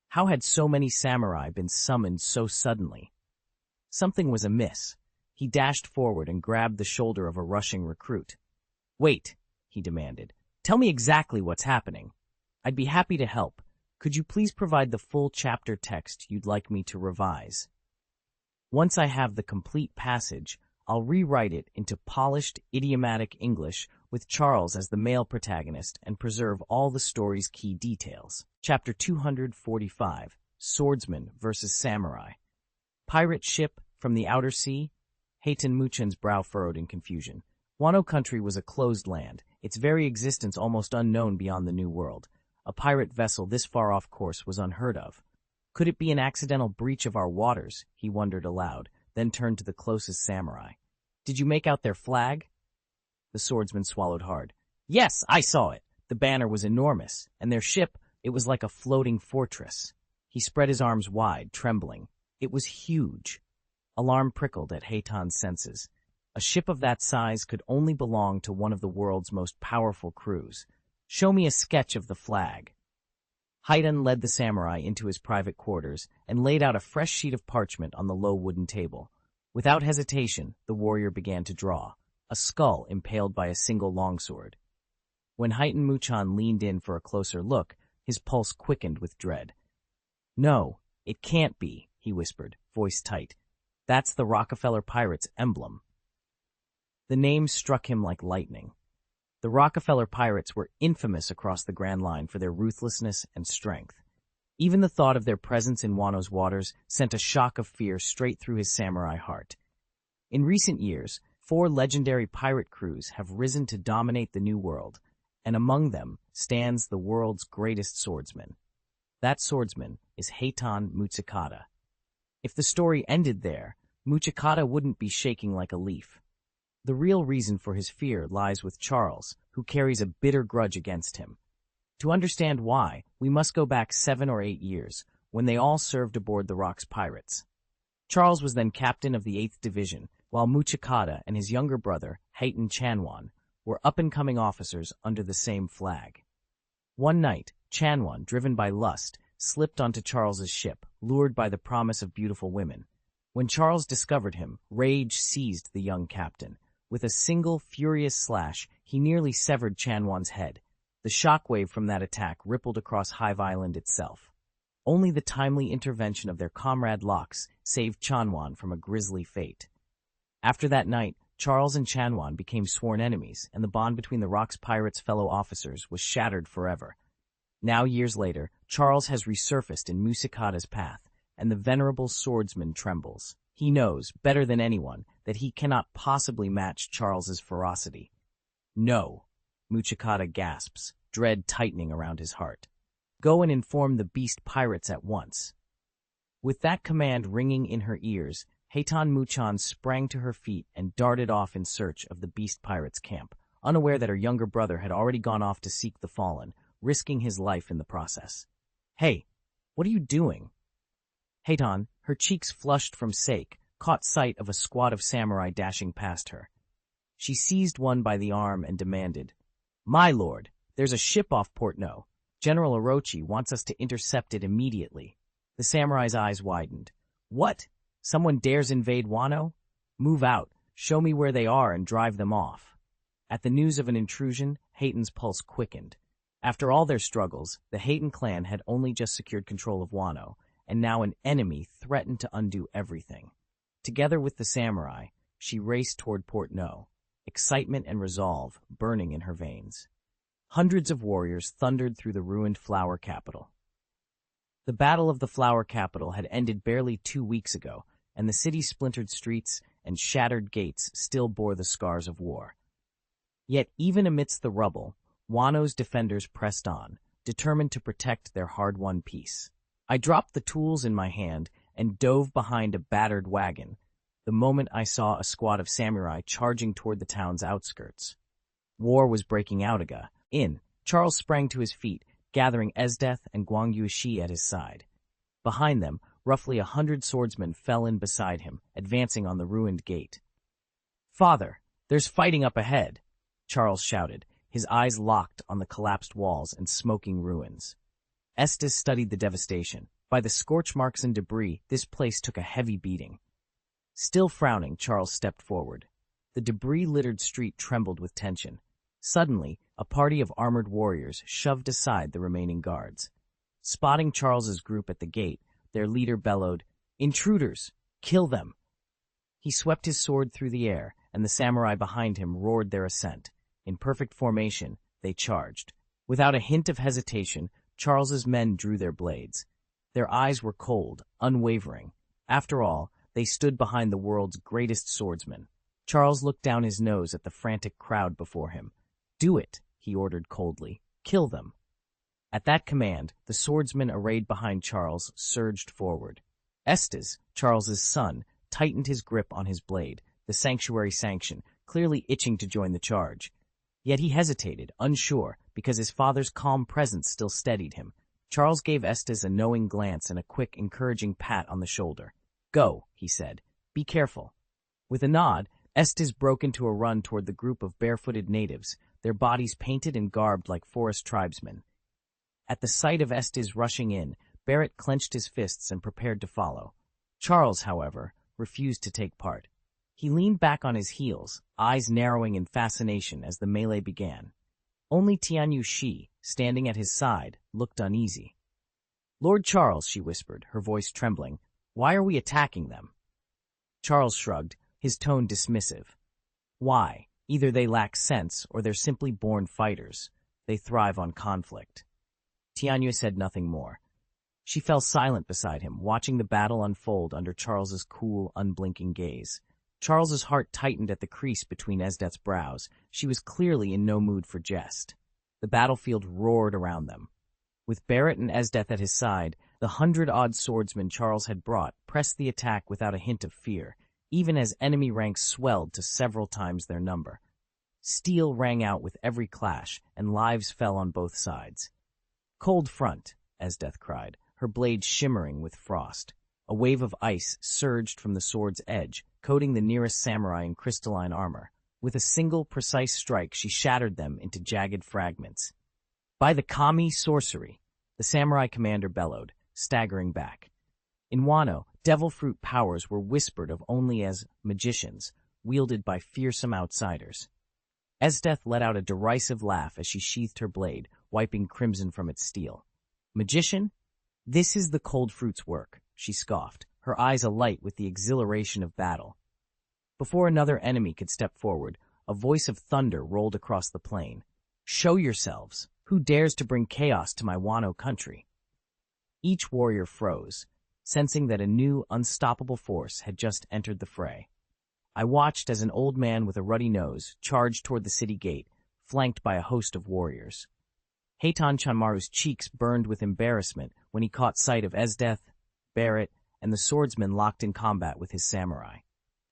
How had so many samurai been summoned so suddenly? Something was amiss. He dashed forward and grabbed the shoulder of a rushing recruit. "Wait," he demanded. "Tell me exactly what's happening. I'd be happy to help. Could you please provide the full chapter text you'd like me to revise? Once I have the complete passage, I'll rewrite it into polished, idiomatic English with Charles as the male protagonist and preserve all the story's key details." Chapter 245, Swordsman versus Samurai. Pirate ship from the outer sea? Heitan Muchen's brow furrowed in confusion. Wano country was a closed land, its very existence almost unknown beyond the New World. A pirate vessel this far off course was unheard of. Could it be an accidental breach of our waters? He wondered aloud, then turned to the closest samurai. "Did you make out their flag?" The swordsman swallowed hard. "Yes, I saw it. The banner was enormous, and their ship, it was like a floating fortress." He spread his arms wide, trembling. It was huge. Alarm prickled at Heitan's senses. A ship of that size could only belong to one of the world's most powerful crews. "Show me a sketch of the flag." Heitan led the samurai into his private quarters and laid out a fresh sheet of parchment on the low wooden table. Without hesitation, the warrior began to draw, a skull impaled by a single longsword. When Heitan Muchan leaned in for a closer look, his pulse quickened with dread. "No, it can't be," he whispered, voice tight. "That's the Rockefeller Pirates' emblem." The name struck him like lightning. The Rockefeller Pirates were infamous across the Grand Line for their ruthlessness and strength. Even the thought of their presence in Wano's waters sent a shock of fear straight through his samurai heart. In recent years, 4 legendary pirate crews have risen to dominate the New World, and among them stands the world's greatest swordsman. That swordsman is Heitan Mutsukata. If the story ended there, Mutsukata wouldn't be shaking like a leaf. The real reason for his fear lies with Charles, who carries a bitter grudge against him. To understand why, we must go back 7 or 8 years, when they all served aboard the Rock's pirates. Charles was then captain of the 8th Division, while Mutsukata and his younger brother, Heitan Chanwan, were up-and-coming officers under the same flag. One night, Chanwan, driven by lust, slipped onto Charles's ship, lured by the promise of beautiful women. When Charles discovered him, rage seized the young captain. With a single, furious slash, he nearly severed Chanwan's head. The shockwave from that attack rippled across Hive Island itself. Only the timely intervention of their comrade Lox saved Chanwan from a grisly fate. After that night, Charles and Chanwan became sworn enemies, and the bond between the Rock's pirates' fellow officers was shattered forever. Now, years later, Charles has resurfaced in Mutsukata's path, and the venerable swordsman trembles. He knows, better than anyone, that he cannot possibly match Charles's ferocity. "No," Mutsukata gasps, dread tightening around his heart. "Go and inform the beast pirates at once." With that command ringing in her ears, Heitan Muchan sprang to her feet and darted off in search of the beast pirates' camp, unaware that her younger brother had already gone off to seek the fallen, risking his life in the process. "Hey, what are you doing?" Heitan, her cheeks flushed from sake, caught sight of a squad of samurai dashing past her. She seized one by the arm and demanded, "My lord, there's a ship off Port No. General Orochi wants us to intercept it immediately." The samurai's eyes widened. "What? Someone dares invade Wano? Move out, show me where they are, and drive them off." At the news of an intrusion, Heitan's pulse quickened. After all their struggles, the Heitan clan had only just secured control of Wano, and now an enemy threatened to undo everything. Together with the samurai, she raced toward Port No, excitement and resolve burning in her veins. Hundreds of warriors thundered through the ruined flower capital. The Battle of the Flower Capital had ended barely 2 weeks ago, and the city's splintered streets and shattered gates still bore the scars of war. Yet even amidst the rubble, Wano's defenders pressed on, determined to protect their hard-won peace. I dropped the tools in my hand and dove behind a battered wagon the moment I saw a squad of samurai charging toward the town's outskirts. War was breaking out again. Charles sprang to his feet, gathering Esdeath and Guang Yueshi at his side. Behind them, roughly 100 swordsmen fell in beside him, advancing on the ruined gate. "Father, there's fighting up ahead," Charles shouted, his eyes locked on the collapsed walls and smoking ruins. Estes studied the devastation. By the scorch marks and debris, this place took a heavy beating. Still frowning, Charles stepped forward. The debris-littered street trembled with tension. Suddenly, a party of armored warriors shoved aside the remaining guards. Spotting Charles's group at the gate, their leader bellowed, "Intruders! Kill them!" He swept his sword through the air, and the samurai behind him roared their assent. In perfect formation, they charged. Without a hint of hesitation, Charles's men drew their blades. Their eyes were cold, unwavering. After all, they stood behind the world's greatest swordsman. Charles looked down his nose at the frantic crowd before him. "Do it," he ordered coldly. "Kill them." At that command, the swordsman arrayed behind Charles surged forward. Estes, Charles's son, tightened his grip on his blade, the sanctuary sanction, clearly itching to join the charge. Yet he hesitated, unsure, because his father's calm presence still steadied him. Charles gave Estes a knowing glance and a quick, encouraging pat on the shoulder. "Go," he said. "Be careful." With a nod, Estes broke into a run toward the group of barefooted natives, their bodies painted and garbed like forest tribesmen. At the sight of Estes rushing in, Barrett clenched his fists and prepared to follow. Charles, however, refused to take part. He leaned back on his heels, eyes narrowing in fascination as the melee began. Only Tianyu Shi, standing at his side, looked uneasy. "Lord Charles," she whispered, her voice trembling, "why are we attacking them?" Charles shrugged, his tone dismissive. "Why? Either they lack sense or they're simply born fighters. They thrive on conflict." Tianyu said nothing more. She fell silent beside him, watching the battle unfold under Charles's cool, unblinking gaze. Charles's heart tightened at the crease between Esdeth's brows. She was clearly in no mood for jest. The battlefield roared around them. With Barrett and Esdeth at his side, the 100-odd swordsmen Charles had brought pressed the attack without a hint of fear, even as enemy ranks swelled to several times their number. Steel rang out with every clash, and lives fell on both sides. "Cold front," Esdeth cried, her blade shimmering with frost. A wave of ice surged from the sword's edge, coating the nearest samurai in crystalline armor. With a single, precise strike, she shattered them into jagged fragments. "By the kami sorcery!" the samurai commander bellowed, staggering back. In Wano, devil fruit powers were whispered of only as magicians, wielded by fearsome outsiders. Esdeth let out a derisive laugh as she sheathed her blade, wiping crimson from its steel. "Magician? This is the cold fruit's work," she scoffed, her eyes alight with the exhilaration of battle. Before another enemy could step forward, a voice of thunder rolled across the plain. "Show yourselves! Who dares to bring chaos to my Wano country?" Each warrior froze, sensing that a new, unstoppable force had just entered the fray. I watched as an old man with a ruddy nose charged toward the city gate, flanked by a host of warriors. Heitan Chanmaru's cheeks burned with embarrassment when he caught sight of Esdeth, Barrett, and the swordsman locked in combat with his samurai.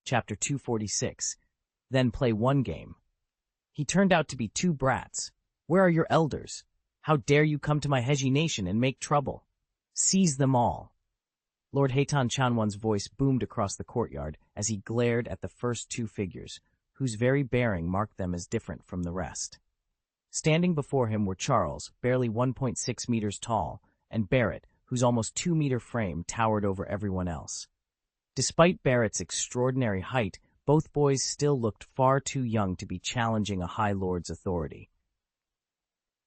Chapter 246. Then play one game. He turned out to be two brats. "Where are your elders? How dare you come to my Heiji nation and make trouble? Seize them all." Lord Heitan Chanwan's voice boomed across the courtyard as he glared at the first two figures, whose very bearing marked them as different from the rest. Standing before him were Charles, barely 1.6 meters tall, and Barrett, whose almost 2-meter frame towered over everyone else. Despite Barrett's extraordinary height, both boys still looked far too young to be challenging a High Lord's authority.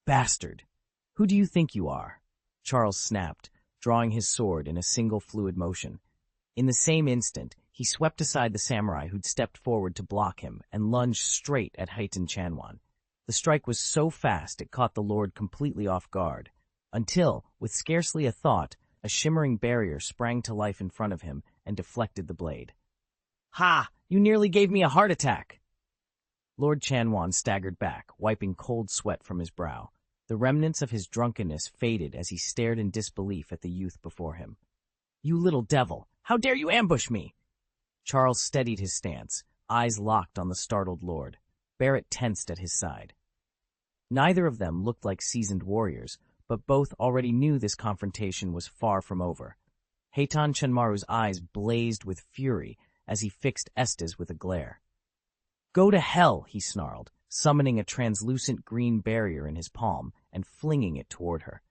"Bastard! Who do you think you are?" Charles snapped, drawing his sword in a single fluid motion. In the same instant, he swept aside the samurai who'd stepped forward to block him and lunged straight at Heitan Chanwan. The strike was so fast it caught the Lord completely off guard, until, with scarcely a thought, a shimmering barrier sprang to life in front of him and deflected the blade. "Ha! You nearly gave me a heart attack!" Lord Chanwan staggered back, wiping cold sweat from his brow. The remnants of his drunkenness faded as he stared in disbelief at the youth before him. "You little devil! How dare you ambush me?" Charles steadied his stance, eyes locked on the startled lord. Barrett tensed at his side. Neither of them looked like seasoned warriors, but both already knew this confrontation was far from over. Heitan Chanmaru's eyes blazed with fury as he fixed Estes with a glare. "Go to hell," he snarled, summoning a translucent green barrier in his palm and flinging it toward her.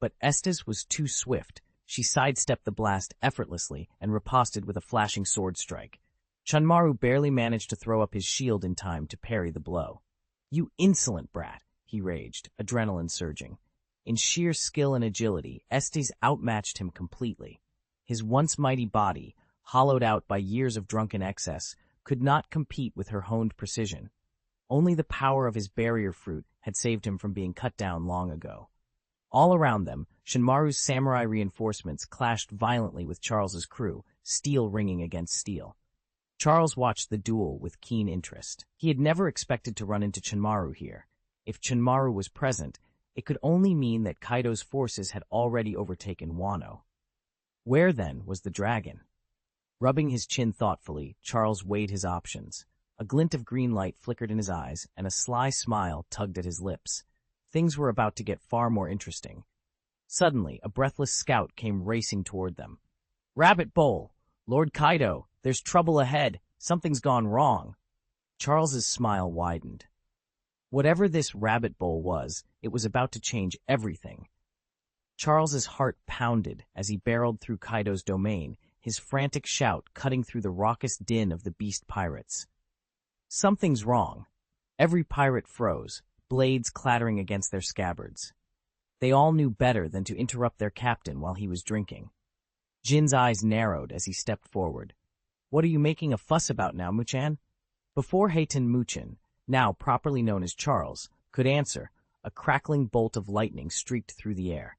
But Estes was too swift. She sidestepped the blast effortlessly and riposted with a flashing sword strike. Chanmaru barely managed to throw up his shield in time to parry the blow. "You insolent brat," he raged, adrenaline surging. In sheer skill and agility, Estes outmatched him completely. His once mighty body, hollowed out by years of drunken excess, could not compete with her honed precision. Only the power of his barrier fruit had saved him from being cut down long ago. All around them, Shinmaru's samurai reinforcements clashed violently with Charles's crew, steel ringing against steel. Charles watched the duel with keen interest. He had never expected to run into Shinmaru here. If Shinmaru was present, it could only mean that Kaido's forces had already overtaken Wano. Where, then, was the dragon? Rubbing his chin thoughtfully, Charles weighed his options. A glint of green light flickered in his eyes, and a sly smile tugged at his lips. Things were about to get far more interesting. Suddenly, a breathless scout came racing toward them. "Rabbit Bowl! Lord Kaido! There's trouble ahead! Something's gone wrong!" Charles's smile widened. Whatever this rabbit bowl was, it was about to change everything. Charles's heart pounded as he barreled through Kaido's domain, his frantic shout cutting through the raucous din of the beast pirates. Something's wrong. Every pirate froze, blades clattering against their scabbards. They all knew better than to interrupt their captain while he was drinking. Jin's eyes narrowed as he stepped forward. "What are you making a fuss about now, Muchan?" Before Heitan Muchan, now properly known as Charles, could answer, a crackling bolt of lightning streaked through the air.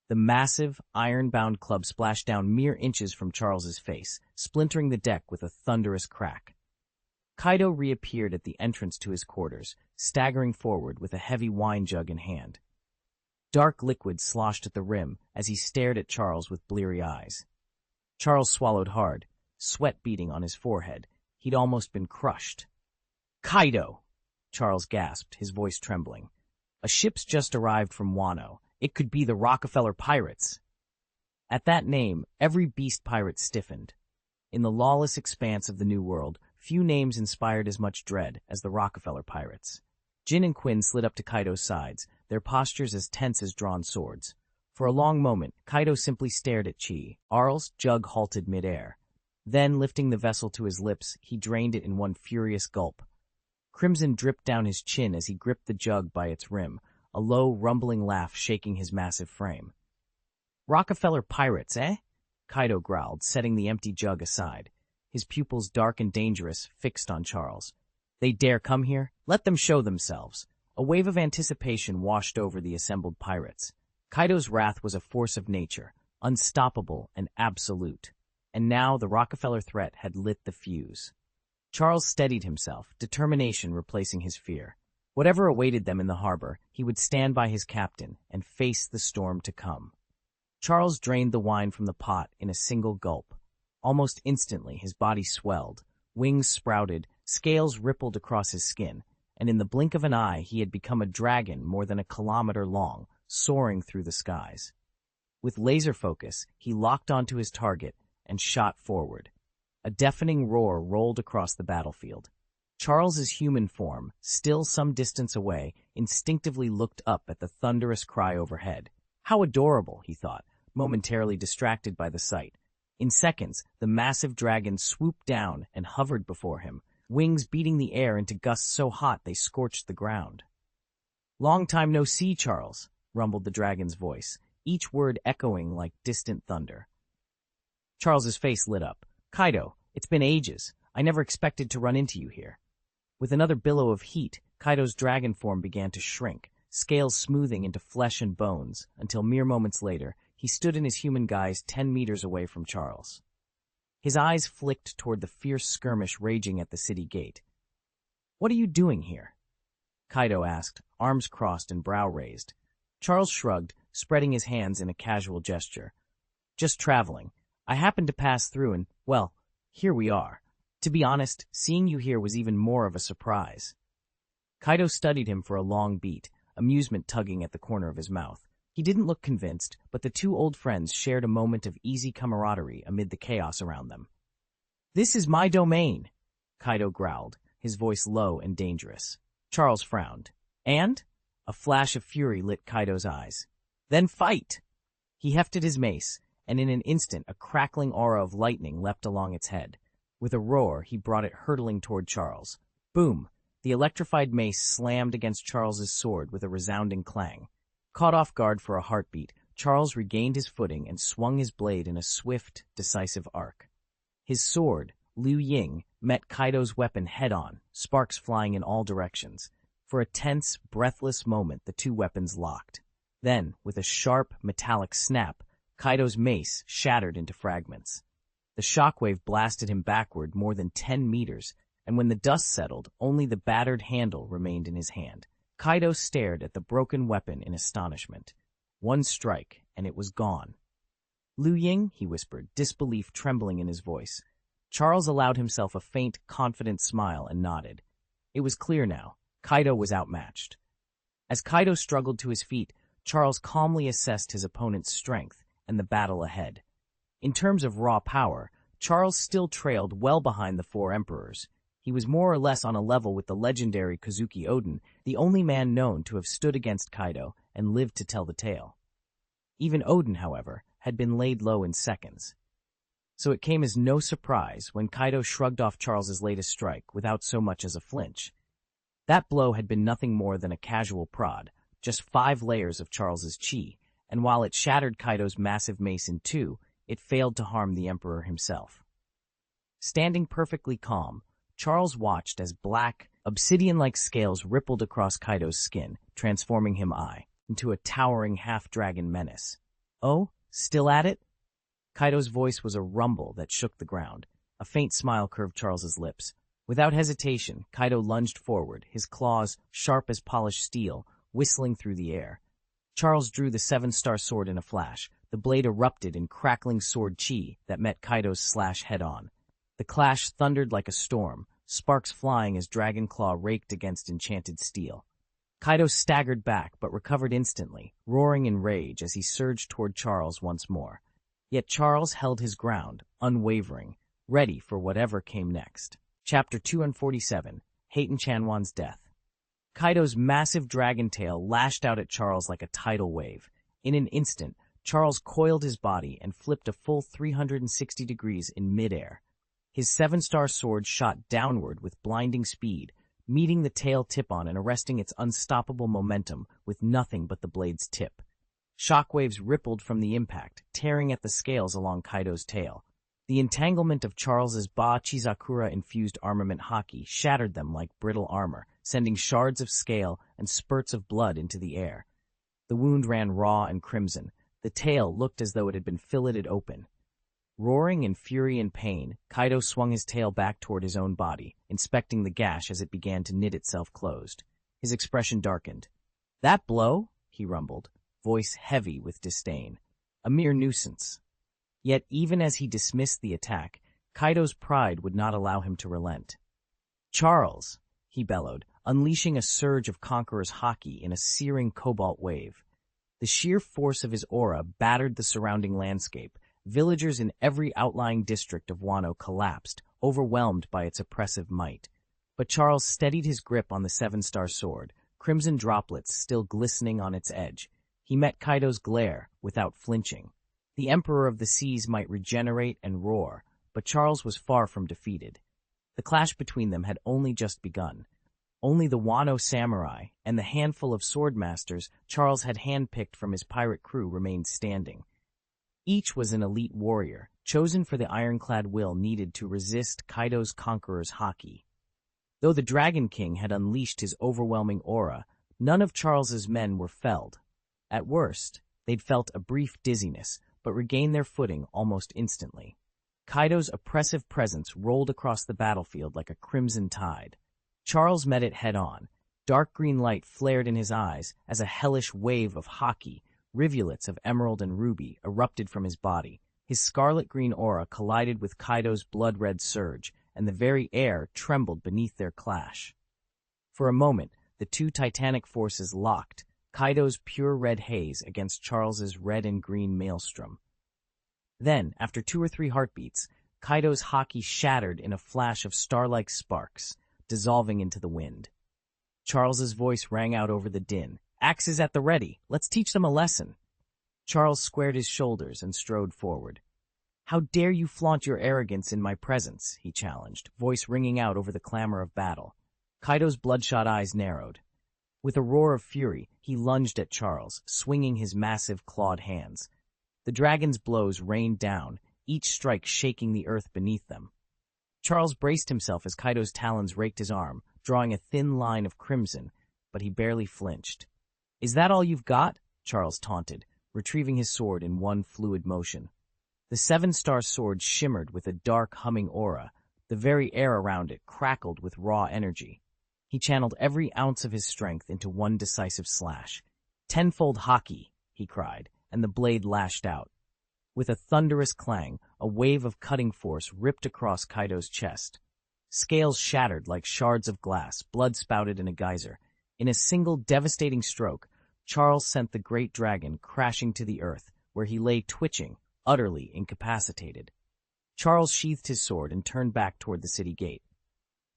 The massive, iron-bound club splashed down mere inches from Charles's face, splintering the deck with a thunderous crack. Kaido reappeared at the entrance to his quarters, staggering forward with a heavy wine jug in hand. Dark liquid sloshed at the rim as he stared at Charles with bleary eyes. Charles swallowed hard, sweat beading on his forehead. He'd almost been crushed. "Kaido!" Charles gasped, his voice trembling. "A ship's just arrived from Wano. It could be the Rockefeller Pirates." At that name, every beast pirate stiffened. In the lawless expanse of the New World, few names inspired as much dread as the Rockefeller Pirates. Jin and Quinn slid up to Kaido's sides, their postures as tense as drawn swords. For a long moment, Kaido simply stared at Chi. Arl's jug halted midair. Then, lifting the vessel to his lips, he drained it in one furious gulp. Crimson dripped down his chin as he gripped the jug by its rim, a low, rumbling laugh shaking his massive frame. "Rockefeller Pirates, eh?" Kaido growled, setting the empty jug aside. His pupils, dark and dangerous, fixed on Charles. "They dare come here? Let them show themselves." A wave of anticipation washed over the assembled pirates. Kaido's wrath was a force of nature, unstoppable and absolute. And now the Rockefeller threat had lit the fuse. Charles steadied himself, determination replacing his fear. Whatever awaited them in the harbor, he would stand by his captain and face the storm to come. Charles drained the wine from the pot in a single gulp. Almost instantly, his body swelled, wings sprouted, scales rippled across his skin, and in the blink of an eye he had become a dragon more than a kilometer long, soaring through the skies. With laser focus, he locked onto his target and shot forward. A deafening roar rolled across the battlefield. Charles's human form, still some distance away, instinctively looked up at the thunderous cry overhead. How adorable, he thought, momentarily distracted by the sight. In seconds, the massive dragon swooped down and hovered before him, wings beating the air into gusts so hot they scorched the ground. "Long time no see, Charles," rumbled the dragon's voice, each word echoing like distant thunder. Charles's face lit up. "Kaido, it's been ages. I never expected to run into you here." With another billow of heat, Kaido's dragon form began to shrink, scales smoothing into flesh and bones, until mere moments later, he stood in his human guise 10 meters away from Charles. His eyes flicked toward the fierce skirmish raging at the city gate. "What are you doing here?" Kaido asked, arms crossed and brow raised. Charles shrugged, spreading his hands in a casual gesture. "Just traveling. I happened to pass through and, well, here we are. To be honest, seeing you here was even more of a surprise." Kaido studied him for a long beat, amusement tugging at the corner of his mouth. He didn't look convinced, but the two old friends shared a moment of easy camaraderie amid the chaos around them. "This is my domain," Kaido growled, his voice low and dangerous. Charles frowned. "And?" A flash of fury lit Kaido's eyes. "Then fight!" He hefted his mace, and in an instant a crackling aura of lightning leapt along its head. With a roar, he brought it hurtling toward Charles. Boom! The electrified mace slammed against Charles's sword with a resounding clang. Caught off guard for a heartbeat, Charles regained his footing and swung his blade in a swift, decisive arc. His sword, Liu Ying, met Kaido's weapon head-on, sparks flying in all directions. For a tense, breathless moment, the two weapons locked. Then, with a sharp, metallic snap, Kaido's mace shattered into fragments. The shockwave blasted him backward more than 10 meters, and when the dust settled, only the battered handle remained in his hand. Kaido stared at the broken weapon in astonishment. One strike, and it was gone. "Liu Ying," he whispered, disbelief trembling in his voice. Charles allowed himself a faint, confident smile and nodded. It was clear now. Kaido was outmatched. As Kaido struggled to his feet, Charles calmly assessed his opponent's strength and the battle ahead. In terms of raw power, Charles still trailed well behind the four emperors. He was more or less on a level with the legendary Kozuki Oden, the only man known to have stood against Kaido and lived to tell the tale. Even Oden, however, had been laid low in seconds. So it came as no surprise when Kaido shrugged off Charles's latest strike without so much as a flinch. That blow had been nothing more than a casual prod, just 5 layers of Charles's chi, and while it shattered Kaido's massive mace in 2, it failed to harm the emperor himself. Standing perfectly calm, Charles watched as black, obsidian-like scales rippled across Kaido's skin, transforming him into a towering half-dragon menace. "Oh, still at it?" Kaido's voice was a rumble that shook the ground. A faint smile curved Charles's lips. Without hesitation, Kaido lunged forward, his claws, sharp as polished steel, whistling through the air. Charles drew the 7-star sword in a flash. The blade erupted in crackling sword chi that met Kaido's slash head-on. The clash thundered like a storm, sparks flying as Dragon Claw raked against enchanted steel. Kaido staggered back but recovered instantly, roaring in rage as he surged toward Charles once more. Yet Charles held his ground, unwavering, ready for whatever came next. Chapter 247, Heitan Chanwan's Death. Kaido's massive dragon tail lashed out at Charles like a tidal wave. In an instant, Charles coiled his body and flipped a full 360 degrees in midair. His 7-star sword shot downward with blinding speed, meeting the tail tip-on and arresting its unstoppable momentum with nothing but the blade's tip. Shockwaves rippled from the impact, tearing at the scales along Kaido's tail. The entanglement of Charles's Ba Chizakura-infused armament Haki shattered them like brittle armor, sending shards of scale and spurts of blood into the air. The wound ran raw and crimson. The tail looked as though it had been filleted open. Roaring in fury and pain, Kaido swung his tail back toward his own body, inspecting the gash as it began to knit itself closed. His expression darkened. "That blow?" he rumbled, voice heavy with disdain. "A mere nuisance." Yet even as he dismissed the attack, Kaido's pride would not allow him to relent. "Charles!" he bellowed, unleashing a surge of Conqueror's Haki in a searing cobalt wave. The sheer force of his aura battered the surrounding landscape. Villagers in every outlying district of Wano collapsed, overwhelmed by its oppressive might. But Charles steadied his grip on the 7-star sword, crimson droplets still glistening on its edge. He met Kaido's glare without flinching. The Emperor of the Seas might regenerate and roar, but Charles was far from defeated. The clash between them had only just begun. Only the Wano samurai and the handful of swordmasters Charles had handpicked from his pirate crew remained standing. Each was an elite warrior, chosen for the ironclad will needed to resist Kaido's Conqueror's Haki. Though the Dragon King had unleashed his overwhelming aura, none of Charles's men were felled. At worst, they'd felt a brief dizziness, but regained their footing almost instantly. Kaido's oppressive presence rolled across the battlefield like a crimson tide. Charles met it head-on. Dark green light flared in his eyes as a hellish wave of Haki, rivulets of emerald and ruby, erupted from his body. His scarlet-green aura collided with Kaido's blood-red surge, and the very air trembled beneath their clash. For a moment, the two titanic forces locked, Kaido's pure red haze against Charles's red and green maelstrom. Then, after 2 or 3 heartbeats, Kaido's Haki shattered in a flash of star-like sparks, dissolving into the wind. Charles's voice rang out over the din. "Axes at the ready. Let's teach them a lesson." Charles squared his shoulders and strode forward. "How dare you flaunt your arrogance in my presence?" he challenged, voice ringing out over the clamor of battle. Kaido's bloodshot eyes narrowed. With a roar of fury, he lunged at Charles, swinging his massive clawed hands. The dragon's blows rained down, each strike shaking the earth beneath them. Charles braced himself as Kaido's talons raked his arm, drawing a thin line of crimson, but he barely flinched. "Is that all you've got?" Charles taunted, retrieving his sword in one fluid motion. The 7-star sword shimmered with a dark, humming aura. The very air around it crackled with raw energy. He channeled every ounce of his strength into one decisive slash. "Tenfold Haki!" he cried, and the blade lashed out. With a thunderous clang, a wave of cutting force ripped across Kaido's chest. Scales shattered like shards of glass, blood spouted in a geyser. In a single devastating stroke, Charles sent the great dragon crashing to the earth, where he lay twitching, utterly incapacitated. Charles sheathed his sword and turned back toward the city gate.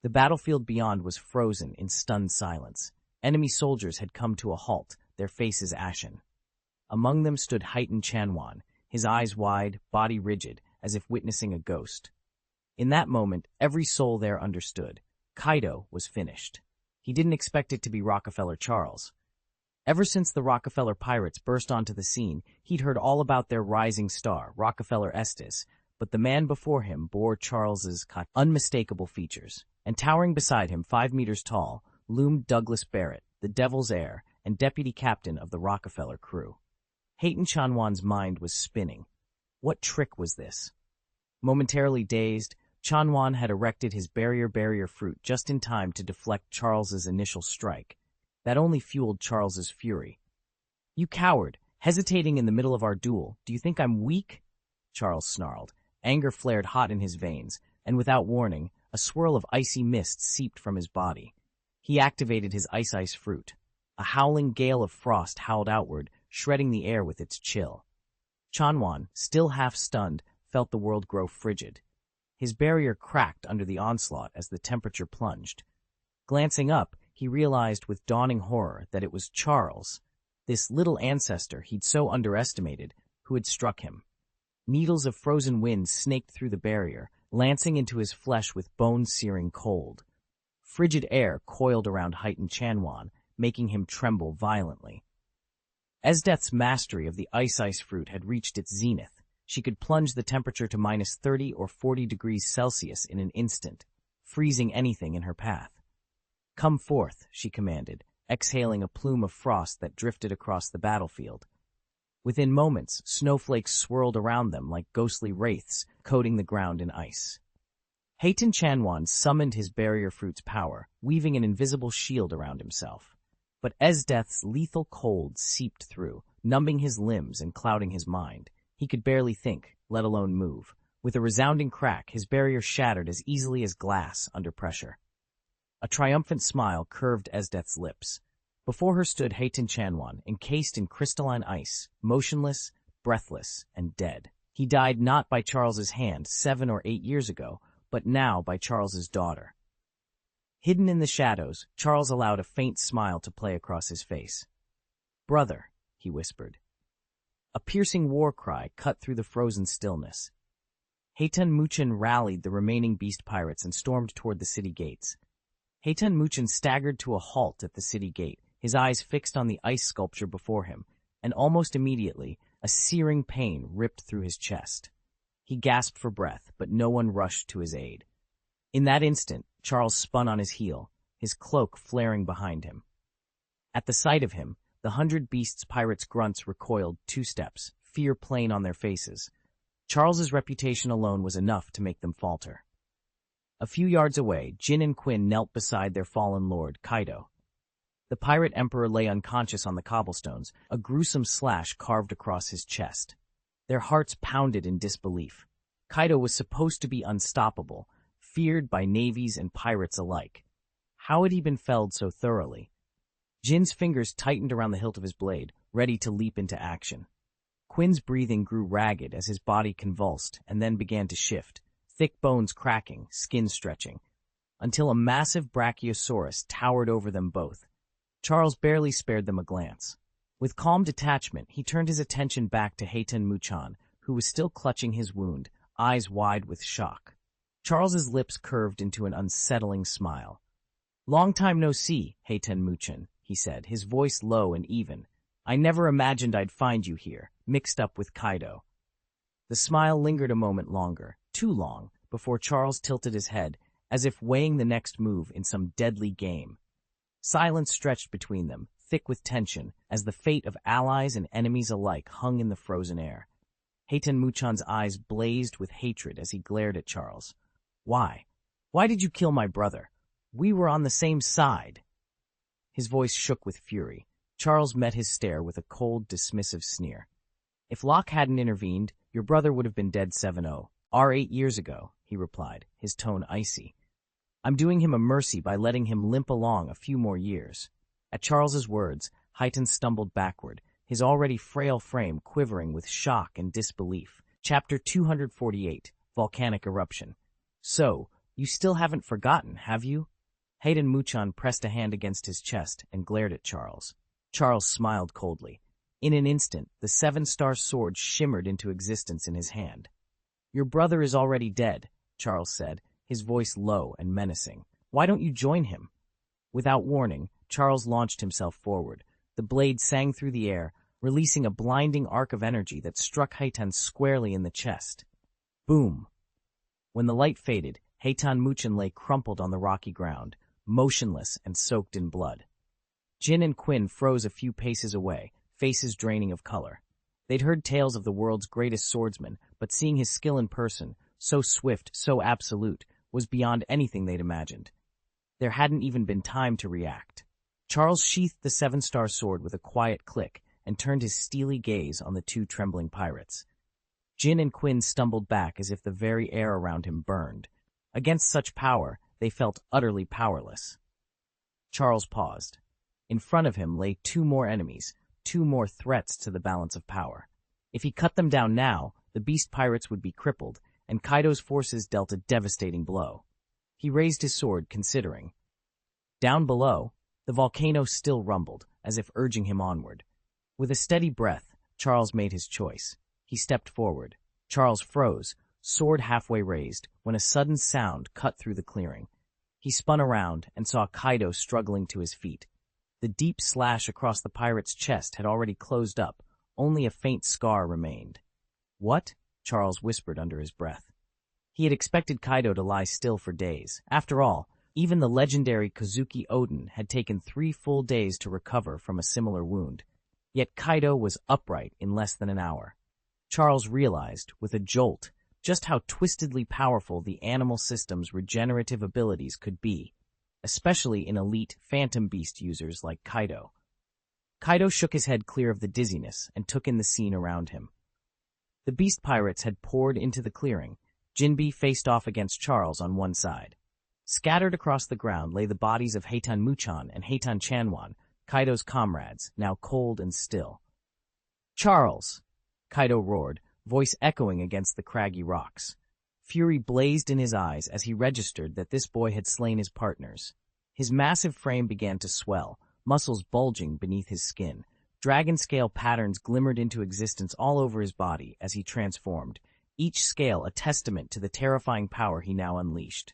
The battlefield beyond was frozen in stunned silence. Enemy soldiers had come to a halt, their faces ashen. Among them stood Haitan Chanwan, his eyes wide, body rigid, as if witnessing a ghost. In that moment, every soul there understood. Kaido was finished. He didn't expect it to be Rockefeller Charles. Ever since the Rockefeller pirates burst onto the scene, he'd heard all about their rising star, Rockefeller Estes, but the man before him bore Charles's unmistakable features. And towering beside him, 5 meters tall, loomed Douglas Barrett, the devil's heir and deputy captain of the Rockefeller crew. Haitan Chanwan's mind was spinning. What trick was this? Momentarily dazed, Chanwan had erected his barrier fruit just in time to deflect Charles's initial strike. That only fueled Charles's fury. "You coward, hesitating in the middle of our duel. Do you think I'm weak?" Charles snarled. Anger flared hot in his veins, and without warning, a swirl of icy mist seeped from his body. He activated his ice fruit. A howling gale of frost howled outward, shredding the air with its chill. Chanwan, still half stunned, felt the world grow frigid. His barrier cracked under the onslaught as the temperature plunged. Glancing up, he realized with dawning horror that it was Charles, this little ancestor he'd so underestimated, who had struck him. Needles of frozen wind snaked through the barrier, lancing into his flesh with bone-searing cold. Frigid air coiled around Haitan Chanwan, making him tremble violently. Esdeath's mastery of the ice fruit had reached its zenith. She could plunge the temperature to minus 30 or 40 degrees Celsius in an instant, freezing anything in her path. "Come forth," she commanded, exhaling a plume of frost that drifted across the battlefield. Within moments, snowflakes swirled around them like ghostly wraiths, coating the ground in ice. Haitan Chanwan summoned his barrier fruit's power, weaving an invisible shield around himself. But Esdeath's lethal cold seeped through, numbing his limbs and clouding his mind. He could barely think, let alone move. With a resounding crack, his barrier shattered as easily as glass under pressure. A triumphant smile curved Esdeath's lips. Before her stood Haitan Chanwan, encased in crystalline ice, motionless, breathless, and dead. He died not by Charles's hand 7 or 8 years ago, but now by Charles's daughter. Hidden in the shadows, Charles allowed a faint smile to play across his face. "Brother," he whispered. A piercing war cry cut through the frozen stillness. Haitan Muchin rallied the remaining beast pirates and stormed toward the city gates. Haitan Muchin staggered to a halt at the city gate, his eyes fixed on the ice sculpture before him, and almost immediately, a searing pain ripped through his chest. He gasped for breath, but no one rushed to his aid. In that instant, Charles spun on his heel, his cloak flaring behind him. At the sight of him, the 100 beasts pirates' grunts recoiled 2 steps, fear plain on their faces. Charles's reputation alone was enough to make them falter. A few yards away, Jin and Quinn knelt beside their fallen lord, Kaido. The pirate emperor lay unconscious on the cobblestones, a gruesome slash carved across his chest. Their hearts pounded in disbelief. Kaido was supposed to be unstoppable, feared by navies and pirates alike. How had he been felled so thoroughly? Jin's fingers tightened around the hilt of his blade, ready to leap into action. Quinn's breathing grew ragged as his body convulsed and then began to shift, thick bones cracking, skin stretching, until a massive brachiosaurus towered over them both. Charles barely spared them a glance. With calm detachment, he turned his attention back to Haitan Muchin, who was still clutching his wound, eyes wide with shock. Charles's lips curved into an unsettling smile. "Long time no see, Haitan Muchin," he said, his voice low and even. "I never imagined I'd find you here, mixed up with Kaido." The smile lingered a moment longer, too long, before Charles tilted his head, as if weighing the next move in some deadly game. Silence stretched between them, thick with tension, as the fate of allies and enemies alike hung in the frozen air. Haitan Muchin's eyes blazed with hatred as he glared at Charles. "Why? Why did you kill my brother? We were on the same side." His voice shook with fury. Charles met his stare with a cold, dismissive sneer. "If Locke hadn't intervened, your brother would have been dead 7-0, or 8 years ago," he replied, his tone icy. "I'm doing him a mercy by letting him limp along a few more years." At Charles's words, Heitan stumbled backward, his already frail frame quivering with shock and disbelief. Chapter 248, Volcanic Eruption. So, you still haven't forgotten, have you? Hayden Muchan pressed a hand against his chest and glared at Charles. Charles smiled coldly. In an instant, the seven-star sword shimmered into existence in his hand. Your brother is already dead, Charles said, his voice low and menacing. Why don't you join him? Without warning, Charles launched himself forward. The blade sang through the air, releasing a blinding arc of energy that struck Heitan squarely in the chest. Boom! When the light faded, Heitan Muchan lay crumpled on the rocky ground, motionless and soaked in blood. Jin and Quinn froze a few paces away, faces draining of color. They'd heard tales of the world's greatest swordsman, but seeing his skill in person, so swift, so absolute, was beyond anything they'd imagined. There hadn't even been time to react. Charles sheathed the seven-star sword with a quiet click and turned his steely gaze on the two trembling pirates. Jin and Quinn stumbled back as if the very air around him burned. Against such power, they felt utterly powerless. Charles paused. In front of him lay two more enemies, two more threats to the balance of power. If he cut them down now, the beast pirates would be crippled, and Kaido's forces dealt a devastating blow. He raised his sword, considering. Down below, the volcano still rumbled, as if urging him onward. With a steady breath, Charles made his choice. He stepped forward. Charles froze, sword halfway raised, when a sudden sound cut through the clearing. He spun around and saw Kaido struggling to his feet. The deep slash across the pirate's chest had already closed up. Only a faint scar remained. What? Charles whispered under his breath. He had expected Kaido to lie still for days. After all, even the legendary Kozuki Oden had taken 3 full days to recover from a similar wound. Yet Kaido was upright in less than an hour. Charles realized, with a jolt, just how twistedly powerful the animal system's regenerative abilities could be, especially in elite phantom beast users like Kaido. Kaido shook his head clear of the dizziness and took in the scene around him. The beast pirates had poured into the clearing. Jinbe faced off against Charles on one side. Scattered across the ground lay the bodies of Heitan Muchan and Heitan Chanwan, Kaido's comrades, now cold and still. Charles! Kaido roared, voice echoing against the craggy rocks. Fury blazed in his eyes as he registered that this boy had slain his partners. His massive frame began to swell, muscles bulging beneath his skin. Dragon-scale patterns glimmered into existence all over his body as he transformed, each scale a testament to the terrifying power he now unleashed.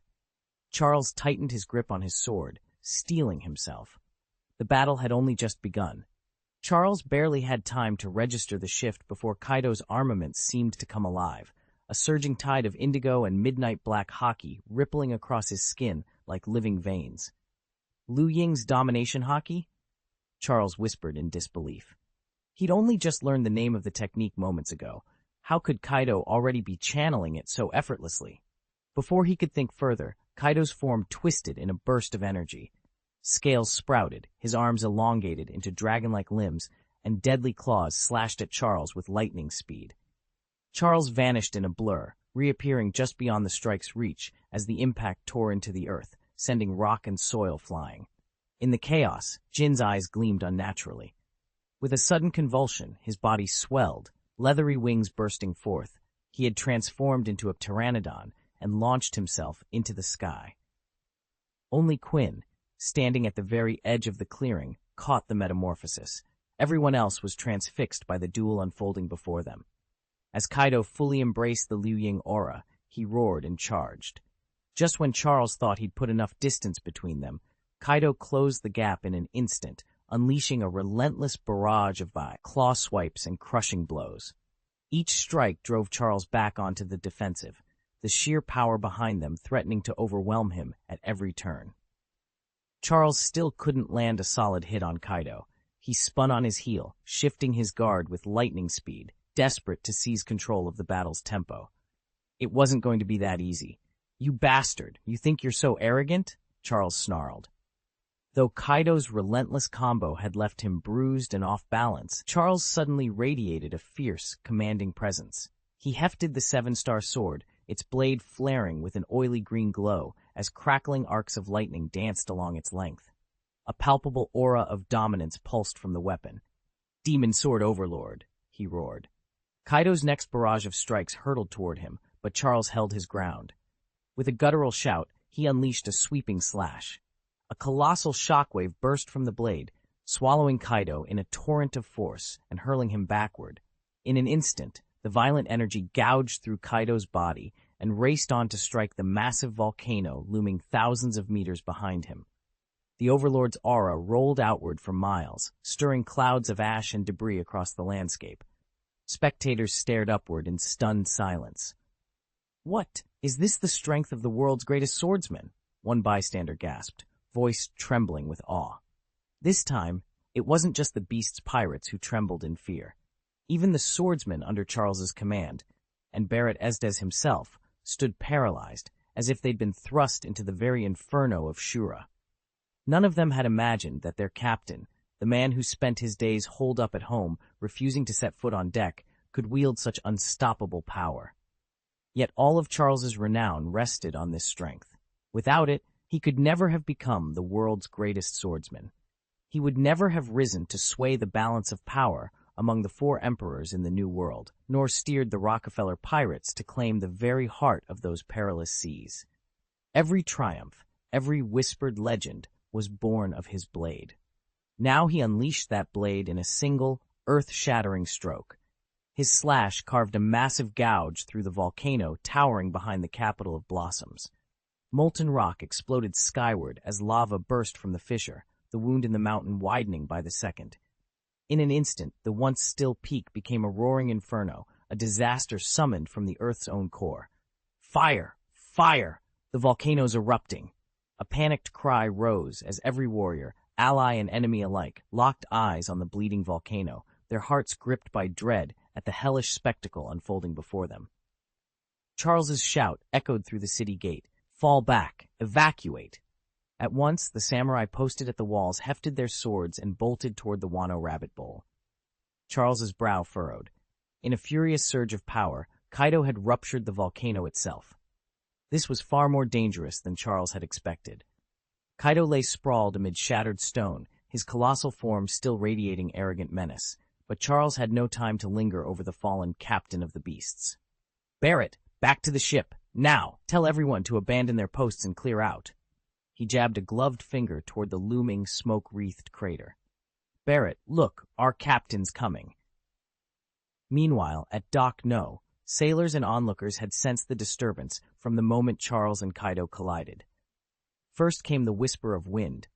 Charles tightened his grip on his sword, steeling himself. The battle had only just begun. Charles barely had time to register the shift before Kaido's armaments seemed to come alive, a surging tide of indigo and midnight black haki rippling across his skin like living veins. Liu Ying's domination haki? Charles whispered in disbelief. He'd only just learned the name of the technique moments ago. How could Kaido already be channeling it so effortlessly? Before he could think further, Kaido's form twisted in a burst of energy. Scales sprouted, his arms elongated into dragon-like limbs, and deadly claws slashed at Charles with lightning speed. Charles vanished in a blur, reappearing just beyond the strike's reach as the impact tore into the earth, sending rock and soil flying. In the chaos, Jin's eyes gleamed unnaturally. With a sudden convulsion, his body swelled, leathery wings bursting forth. He had transformed into a pteranodon and launched himself into the sky. Only Quinn, standing at the very edge of the clearing, caught the metamorphosis. Everyone else was transfixed by the duel unfolding before them. As Kaido fully embraced the Liu Ying aura, he roared and charged. Just when Charles thought he'd put enough distance between them, Kaido closed the gap in an instant, unleashing a relentless barrage of claw swipes and crushing blows. Each strike drove Charles back onto the defensive, the sheer power behind them threatening to overwhelm him at every turn. Charles still couldn't land a solid hit on Kaido. He spun on his heel, shifting his guard with lightning speed, desperate to seize control of the battle's tempo. It wasn't going to be that easy. "You bastard, you think you're so arrogant?" Charles snarled. Though Kaido's relentless combo had left him bruised and off balance, Charles suddenly radiated a fierce, commanding presence. He hefted the seven-star sword, its blade flaring with an oily green glow as crackling arcs of lightning danced along its length. A palpable aura of dominance pulsed from the weapon. "Demon Sword Overlord," he roared. Kaido's next barrage of strikes hurtled toward him, but Charles held his ground. With a guttural shout, he unleashed a sweeping slash. A colossal shockwave burst from the blade, swallowing Kaido in a torrent of force and hurling him backward. In an instant, the violent energy gouged through Kaido's body and raced on to strike the massive volcano looming thousands of meters behind him. The Overlord's aura rolled outward for miles, stirring clouds of ash and debris across the landscape. Spectators stared upward in stunned silence. "What? Is this the strength of the world's greatest swordsman?" one bystander gasped, voice trembling with awe. This time, it wasn't just the beast's pirates who trembled in fear. Even the swordsmen under Charles's command, and Barrett Estes himself, stood paralyzed, as if they'd been thrust into the very inferno of Shura. None of them had imagined that their captain, the man who spent his days holed up at home, refusing to set foot on deck, could wield such unstoppable power. Yet all of Charles's renown rested on this strength. Without it, he could never have become the world's greatest swordsman. He would never have risen to sway the balance of power among the four emperors in the New World, nor steered the Rockefeller pirates to claim the very heart of those perilous seas. Every triumph, every whispered legend, was born of his blade. Now he unleashed that blade in a single, earth-shattering stroke. His slash carved a massive gouge through the volcano towering behind the capital of Blossoms. Molten rock exploded skyward as lava burst from the fissure, the wound in the mountain widening by the second. In an instant, the once still peak became a roaring inferno, a disaster summoned from the Earth's own core. "Fire! Fire! The volcano's erupting!" A panicked cry rose as every warrior, ally and enemy alike, locked eyes on the bleeding volcano, their hearts gripped by dread at the hellish spectacle unfolding before them. Charles's shout echoed through the city gate. "Fall back! Evacuate!" At once, the samurai posted at the walls hefted their swords and bolted toward the Wano rabbit bowl. Charles's brow furrowed. In a furious surge of power, Kaido had ruptured the volcano itself. This was far more dangerous than Charles had expected. Kaido lay sprawled amid shattered stone, his colossal form still radiating arrogant menace, but Charles had no time to linger over the fallen captain of the beasts. "Barrett, back to the ship! Now! Tell everyone to abandon their posts and clear out!" He jabbed a gloved finger toward the looming, smoke-wreathed crater. "Barrett, look, our captain's coming." Meanwhile, at Dock No, sailors and onlookers had sensed the disturbance from the moment Charles and Kaido collided. First came the whisper of wind,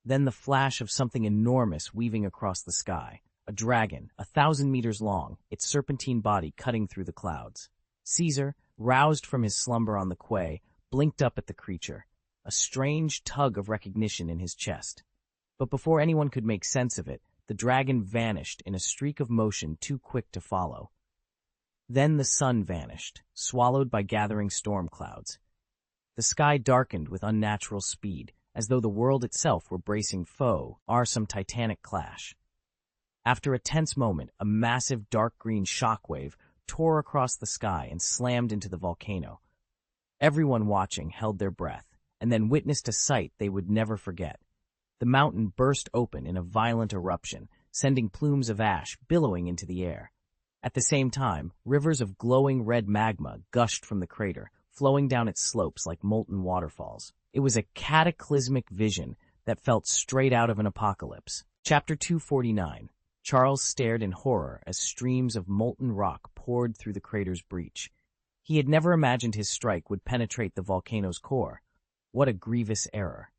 then the flash of something enormous weaving across the sky, a dragon, 1,000 meters long, its serpentine body cutting through the clouds. Caesar, roused from his slumber on the quay, blinked up at the creature, a strange tug of recognition in his chest. But before anyone could make sense of it, the dragon vanished in a streak of motion too quick to follow. Then the sun vanished, swallowed by gathering storm clouds. The sky darkened with unnatural speed, as though the world itself were bracing for some titanic clash. After a tense moment, a massive dark green shockwave tore across the sky and slammed into the volcano. Everyone watching held their breath, and then witnessed a sight they would never forget. The mountain burst open in a violent eruption, sending plumes of ash billowing into the air. At the same time, rivers of glowing red magma gushed from the crater, flowing down its slopes like molten waterfalls. It was a cataclysmic vision that felt straight out of an apocalypse. Chapter 249. Charles stared in horror as streams of molten rock poured through the crater's breach. He had never imagined his strike would penetrate the volcano's core. What a grievous error.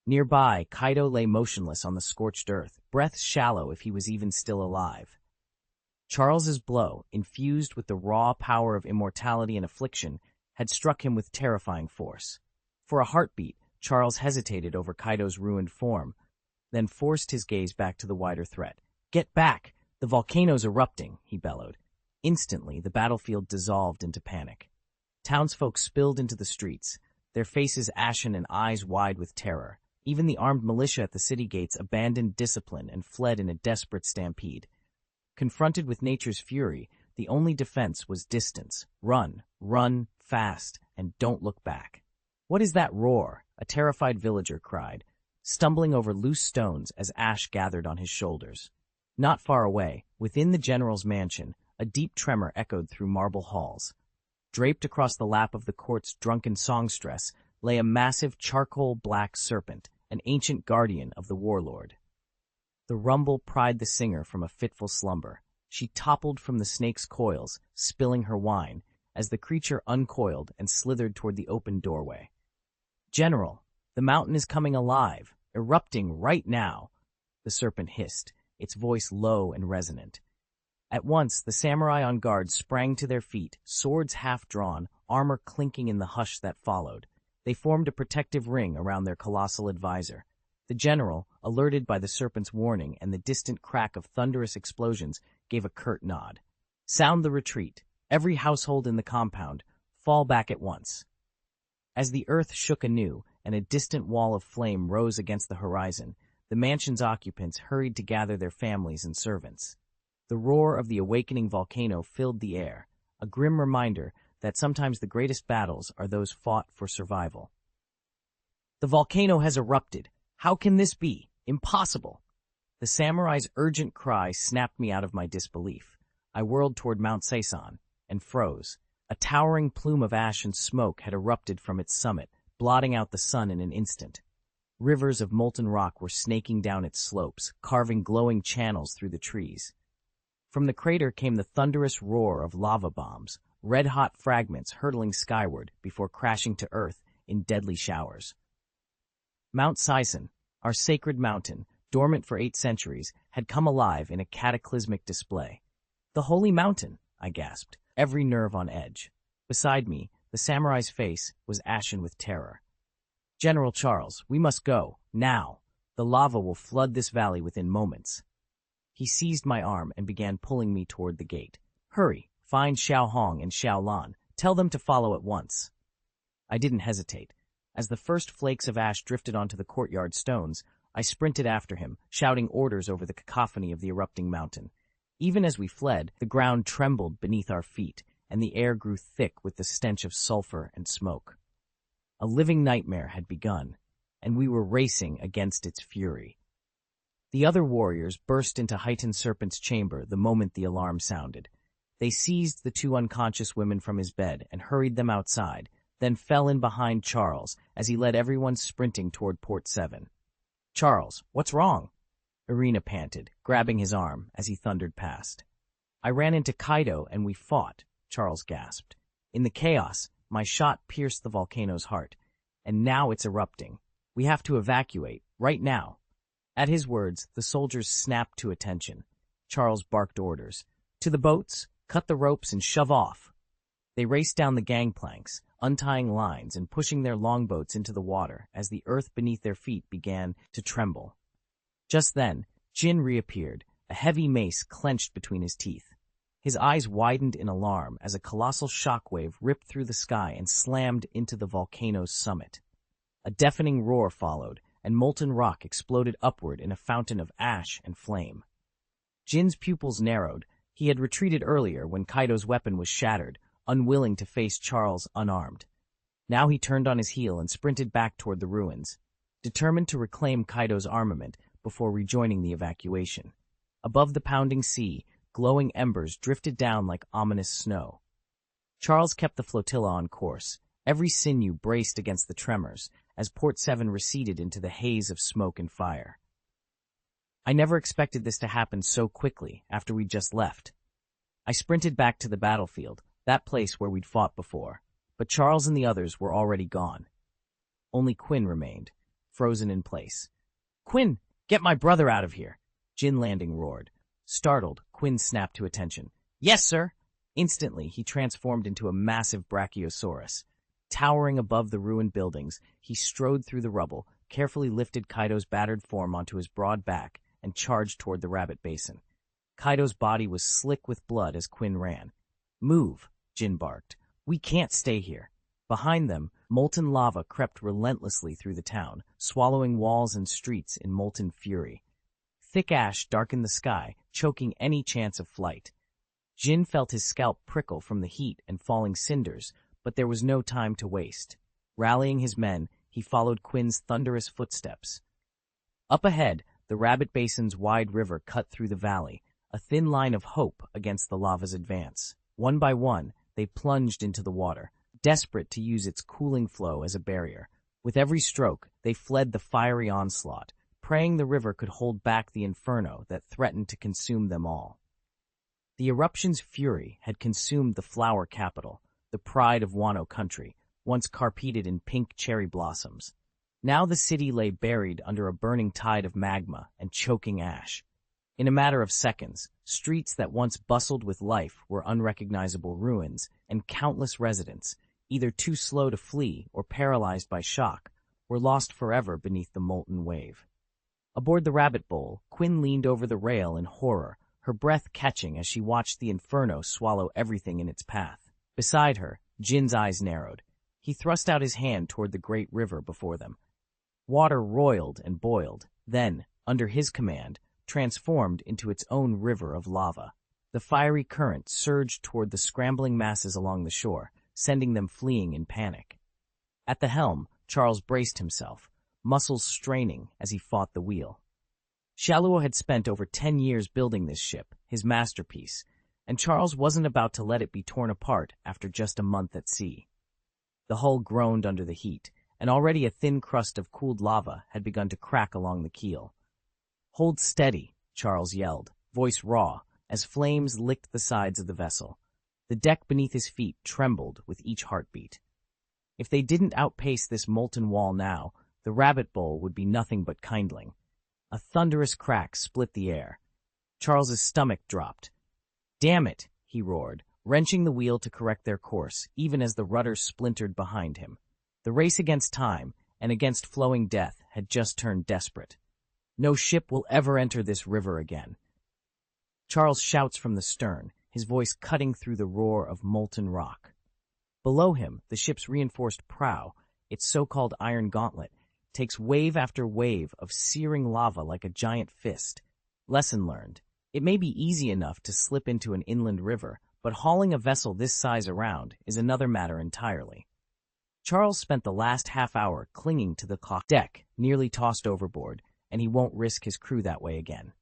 Nearby, Kaido lay motionless on the scorched earth, breath shallow if he was even still alive. Charles's blow, infused with the raw power of immortality and affliction, had struck him with terrifying force. For a heartbeat, Charles hesitated over Kaido's ruined form, then forced his gaze back to the wider threat. "Get back! The volcano's erupting," he bellowed. Instantly, the battlefield dissolved into panic. Townsfolk spilled into the streets, their faces ashen and eyes wide with terror. Even the armed militia at the city gates abandoned discipline and fled in a desperate stampede. Confronted with nature's fury, the only defense was distance. Run, run, fast, and don't look back. "What is that roar?" a terrified villager cried. stumbling over loose stones as ash gathered on his shoulders. Not far away, within the general's mansion, a deep tremor echoed through marble halls. Draped across the lap of the court's drunken songstress lay a massive charcoal-black serpent, an ancient guardian of the warlord. The rumble pried the singer from a fitful slumber. She toppled from the snake's coils, spilling her wine, as the creature uncoiled and slithered toward the open doorway. "General, the mountain is coming alive, erupting right now," the serpent hissed, its voice low and resonant. At once, the samurai on guard sprang to their feet, swords half-drawn, armor clinking in the hush that followed. They formed a protective ring around their colossal advisor. The general, alerted by the serpent's warning and the distant crack of thunderous explosions, gave a curt nod. "Sound the retreat. Every household in the compound. Fall back at once." As the earth shook anew and a distant wall of flame rose against the horizon, the mansion's occupants hurried to gather their families and servants. The roar of the awakening volcano filled the air, a grim reminder that sometimes the greatest battles are those fought for survival. "The volcano has erupted. How can this be? Impossible!" The samurai's urgent cry snapped me out of my disbelief. I whirled toward Mount Seisan and froze. A towering plume of ash and smoke had erupted from its summit, blotting out the sun in an instant. Rivers of molten rock were snaking down its slopes, carving glowing channels through the trees. From the crater came the thunderous roar of lava bombs, red-hot fragments hurtling skyward before crashing to earth in deadly showers. Mount Seisan, our sacred mountain, dormant for 8 centuries, had come alive in a cataclysmic display. "The holy mountain," I gasped, every nerve on edge. Beside me, the samurai's face was ashen with terror. "General Charles, we must go, now. The lava will flood this valley within moments." He seized my arm and began pulling me toward the gate. "Hurry, find Xiao Hong and Xiao Lan. Tell them to follow at once." I didn't hesitate. As the first flakes of ash drifted onto the courtyard stones, I sprinted after him, shouting orders over the cacophony of the erupting mountain. Even as we fled, the ground trembled beneath our feet, and the air grew thick with the stench of sulfur and smoke. A living nightmare had begun, and we were racing against its fury. The other warriors burst into Heightened Serpent's chamber the moment the alarm sounded. They seized the 2 unconscious women from his bed and hurried them outside, then fell in behind Charles as he led everyone sprinting toward Port 7. "Charles, what's wrong?" Irina panted, grabbing his arm as he thundered past. "I ran into Kaido and we fought," Charles gasped. "In the chaos, my shot pierced the volcano's heart, and now it's erupting. We have to evacuate, right now." At his words, the soldiers snapped to attention. Charles barked orders. "To the boats, cut the ropes and shove off." They raced down the gangplanks, untying lines and pushing their longboats into the water as the earth beneath their feet began to tremble. Just then, Jin reappeared, a heavy mace clenched between his teeth. His eyes widened in alarm as a colossal shockwave ripped through the sky and slammed into the volcano's summit. A deafening roar followed, and molten rock exploded upward in a fountain of ash and flame. Jin's pupils narrowed. He had retreated earlier when Kaido's weapon was shattered, unwilling to face Charles unarmed. Now he turned on his heel and sprinted back toward the ruins, determined to reclaim Kaido's armament before rejoining the evacuation. Above the pounding sea, glowing embers drifted down like ominous snow. Charles kept the flotilla on course, every sinew braced against the tremors, as Port 7 receded into the haze of smoke and fire. I never expected this to happen so quickly after we'd just left. I sprinted back to the battlefield, that place where we'd fought before, but Charles and the others were already gone. Only Quinn remained, frozen in place. "Quinn, get my brother out of here!" Jin Landing roared. Startled, Quinn snapped to attention. "Yes, sir!" Instantly, he transformed into a massive brachiosaurus. Towering above the ruined buildings, he strode through the rubble, carefully lifted Kaido's battered form onto his broad back, and charged toward the rabbit basin. Kaido's body was slick with blood as Quinn ran. "Move!" Jin barked. "We can't stay here." Behind them, molten lava crept relentlessly through the town, swallowing walls and streets in molten fury. Thick ash darkened the sky, choking any chance of flight. Jin felt his scalp prickle from the heat and falling cinders, but there was no time to waste. Rallying his men, he followed Quinn's thunderous footsteps. Up ahead, the Rabbit Basin's wide river cut through the valley, a thin line of hope against the lava's advance. One by one, they plunged into the water, desperate to use its cooling flow as a barrier. With every stroke, they fled the fiery onslaught, praying the river could hold back the inferno that threatened to consume them all. The eruption's fury had consumed the flower capital, the pride of Wano country, once carpeted in pink cherry blossoms. Now the city lay buried under a burning tide of magma and choking ash. In a matter of seconds, streets that once bustled with life were unrecognizable ruins, and countless residents, either too slow to flee or paralyzed by shock, were lost forever beneath the molten wave. Aboard the rabbit bowl, Quinn leaned over the rail in horror, her breath catching as she watched the inferno swallow everything in its path. Beside her, Jin's eyes narrowed. He thrust out his hand toward the great river before them. Water roiled and boiled, then, under his command, transformed into its own river of lava. The fiery current surged toward the scrambling masses along the shore, sending them fleeing in panic. At the helm, Charles braced himself, muscles straining as he fought the wheel. Shaluo had spent over 10 years building this ship, his masterpiece, and Charles wasn't about to let it be torn apart after just a month at sea. The hull groaned under the heat, and already a thin crust of cooled lava had begun to crack along the keel. "Hold steady," Charles yelled, voice raw, as flames licked the sides of the vessel. The deck beneath his feet trembled with each heartbeat. If they didn't outpace this molten wall now, the rabbit bowl would be nothing but kindling. A thunderous crack split the air. Charles's stomach dropped. "Damn it," he roared, wrenching the wheel to correct their course, even as the rudder splintered behind him. The race against time and against flowing death had just turned desperate. No ship will ever enter this river again. Charles shouts from the stern, his voice cutting through the roar of molten rock. Below him, the ship's reinforced prow, its so-called iron gauntlet, takes wave after wave of searing lava like a giant fist. Lesson learned. It may be easy enough to slip into an inland river, but hauling a vessel this size around is another matter entirely. Charles spent the last half hour clinging to the clock deck, nearly tossed overboard, and he won't risk his crew that way again.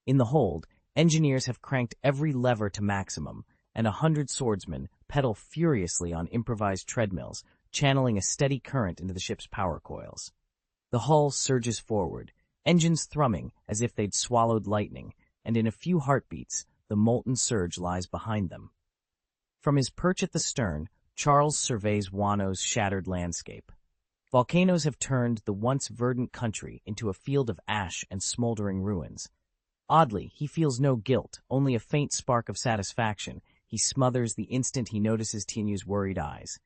In the hold, engineers have cranked every lever to maximum, and 100 swordsmen pedal furiously on improvised treadmills, channeling a steady current into the ship's power coils. The hull surges forward, engines thrumming as if they'd swallowed lightning, and in a few heartbeats, the molten surge lies behind them. From his perch at the stern, Charles surveys Wano's shattered landscape. Volcanoes have turned the once verdant country into a field of ash and smoldering ruins. Oddly, he feels no guilt, only a faint spark of satisfaction he smothers the instant he notices Tianyu's worried eyes.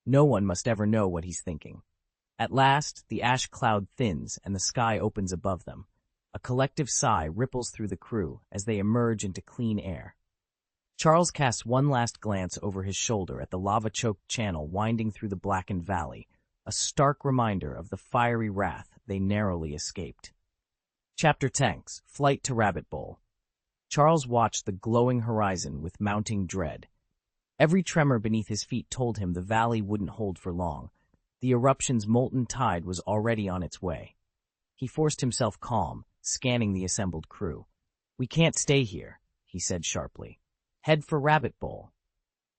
No one must ever know what he's thinking. At last, the ash cloud thins and the sky opens above them. A collective sigh ripples through the crew as they emerge into clean air. Charles casts one last glance over his shoulder at the lava-choked channel winding through the blackened valley, a stark reminder of the fiery wrath they narrowly escaped. Chapter 10: Flight to Rabbit Bowl. Charles watched the glowing horizon with mounting dread. Every tremor beneath his feet told him the valley wouldn't hold for long. The eruption's molten tide was already on its way. He forced himself calm, scanning the assembled crew. "We can't stay here," he said sharply. "Head for Rabbit Bowl."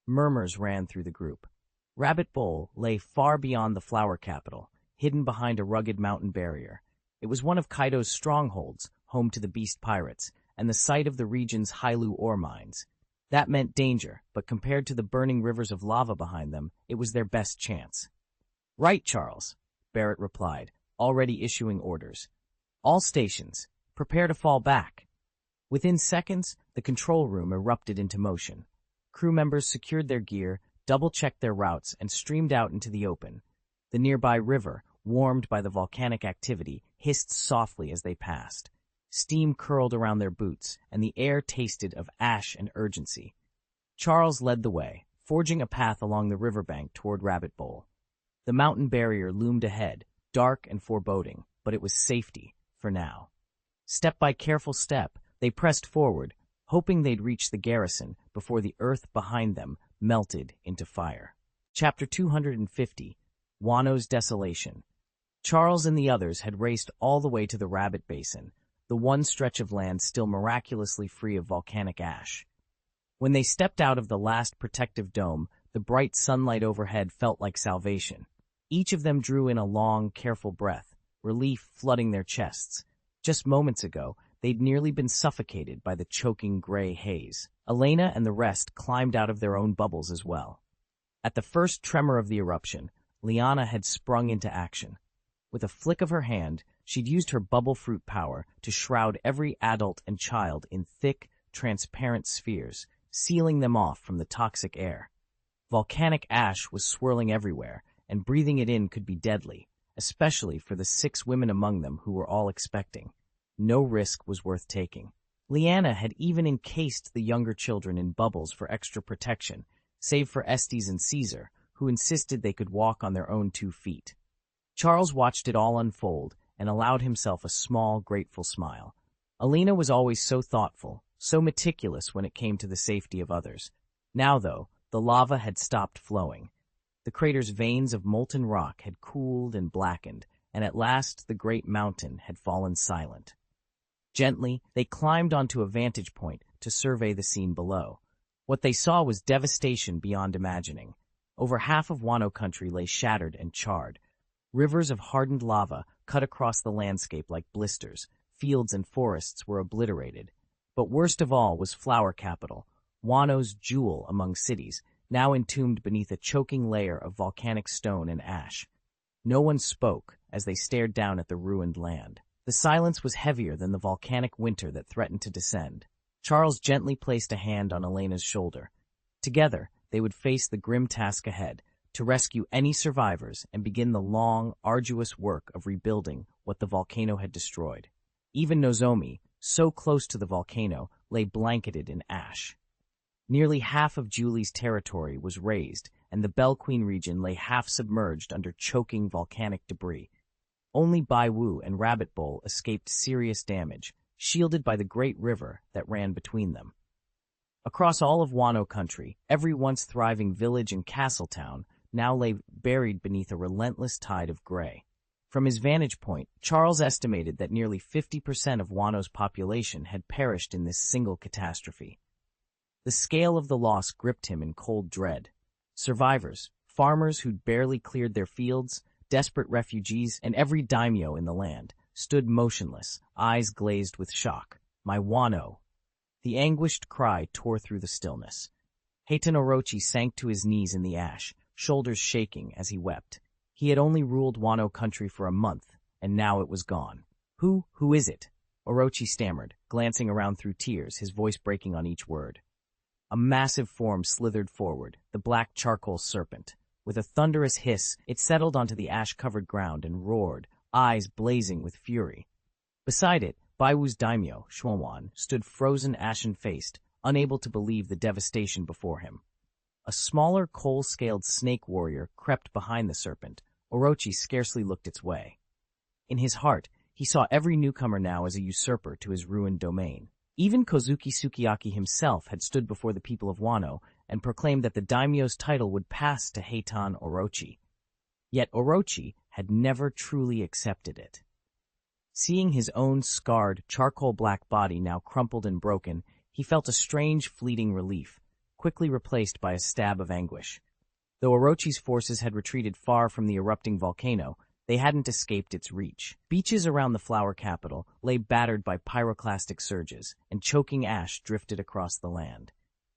Murmurs ran through the group. Rabbit Bowl lay far beyond the flower capital, hidden behind a rugged mountain barrier. It was one of Kaido's strongholds, home to the beast pirates, and the site of the region's Hailu ore mines. That meant danger, but compared to the burning rivers of lava behind them, it was their best chance. "Right, Charles," Barrett replied, already issuing orders. "All stations, prepare to fall back." Within seconds, the control room erupted into motion. Crew members secured their gear, double-checked their routes, and streamed out into the open. The nearby river, warmed by the volcanic activity, hissed softly as they passed. Steam curled around their boots, and the air tasted of ash and urgency. Charles led the way, forging a path along the riverbank toward Rabbit Bowl. The mountain barrier loomed ahead, dark and foreboding, but it was safety, for now. Step by careful step, they pressed forward, hoping they'd reach the garrison before the earth behind them melted into fire. Chapter 250: Wano's Desolation. Charles and the others had raced all the way to the Rabbit Basin, the one stretch of land still miraculously free of volcanic ash. When they stepped out of the last protective dome, the bright sunlight overhead felt like salvation. Each of them drew in a long, careful breath, relief flooding their chests. Just moments ago, they'd nearly been suffocated by the choking gray haze. Elena and the rest climbed out of their own bubbles as well. At the first tremor of the eruption, Liana had sprung into action. With a flick of her hand, she'd used her bubble fruit power to shroud every adult and child in thick, transparent spheres, sealing them off from the toxic air. Volcanic ash was swirling everywhere, and breathing it in could be deadly, especially for the 6 women among them who were all expecting. No risk was worth taking. Liana had even encased the younger children in bubbles for extra protection, save for Estes and Caesar, who insisted they could walk on their own 2 feet. Charles watched it all unfold and allowed himself a small, grateful smile. Alina was always so thoughtful, so meticulous when it came to the safety of others. Now, though, the lava had stopped flowing. The crater's veins of molten rock had cooled and blackened, and at last the great mountain had fallen silent. Gently, they climbed onto a vantage point to survey the scene below. What they saw was devastation beyond imagining. Over half of Wano country lay shattered and charred. Rivers of hardened lava cut across the landscape like blisters. Fields and forests were obliterated. But worst of all was Flower Capital, Wano's jewel among cities, now entombed beneath a choking layer of volcanic stone and ash. No one spoke as they stared down at the ruined land. The silence was heavier than the volcanic winter that threatened to descend. Charles gently placed a hand on Elena's shoulder. Together, they would face the grim task ahead, to rescue any survivors and begin the long, arduous work of rebuilding what the volcano had destroyed. Even Nozomi, so close to the volcano, lay blanketed in ash. Nearly half of Julie's territory was razed, and the Bell Queen region lay half submerged under choking volcanic debris. Only Baiwu and Rabbit Bowl escaped serious damage, shielded by the great river that ran between them. Across all of Wano country, every once thriving village and castle town now lay buried beneath a relentless tide of gray. From his vantage point, Charles estimated that nearly 50% of Wano's population had perished in this single catastrophe. The scale of the loss gripped him in cold dread. Survivors, farmers who'd barely cleared their fields, desperate refugees, and every daimyo in the land, stood motionless, eyes glazed with shock. My Wano! The anguished cry tore through the stillness. Heitan Orochi sank to his knees in the ash, shoulders shaking as he wept. He had only ruled Wano country for a month, and now it was gone. Who is it? Orochi stammered, glancing around through tears, his voice breaking on each word. A massive form slithered forward, the black charcoal serpent. With a thunderous hiss, it settled onto the ash-covered ground and roared, eyes blazing with fury. Beside it, Baiwu's daimyo, Shuowan, stood frozen ashen-faced, unable to believe the devastation before him. A smaller, coal-scaled snake warrior crept behind the serpent. Orochi scarcely looked its way. In his heart, he saw every newcomer now as a usurper to his ruined domain. Even Kozuki Sukiyaki himself had stood before the people of Wano and proclaimed that the daimyo's title would pass to Heitan Orochi. Yet Orochi had never truly accepted it. Seeing his own scarred, charcoal-black body now crumpled and broken, he felt a strange, fleeting relief, quickly replaced by a stab of anguish. Though Orochi's forces had retreated far from the erupting volcano, they hadn't escaped its reach. Beaches around the Flower Capital lay battered by pyroclastic surges, and choking ash drifted across the land.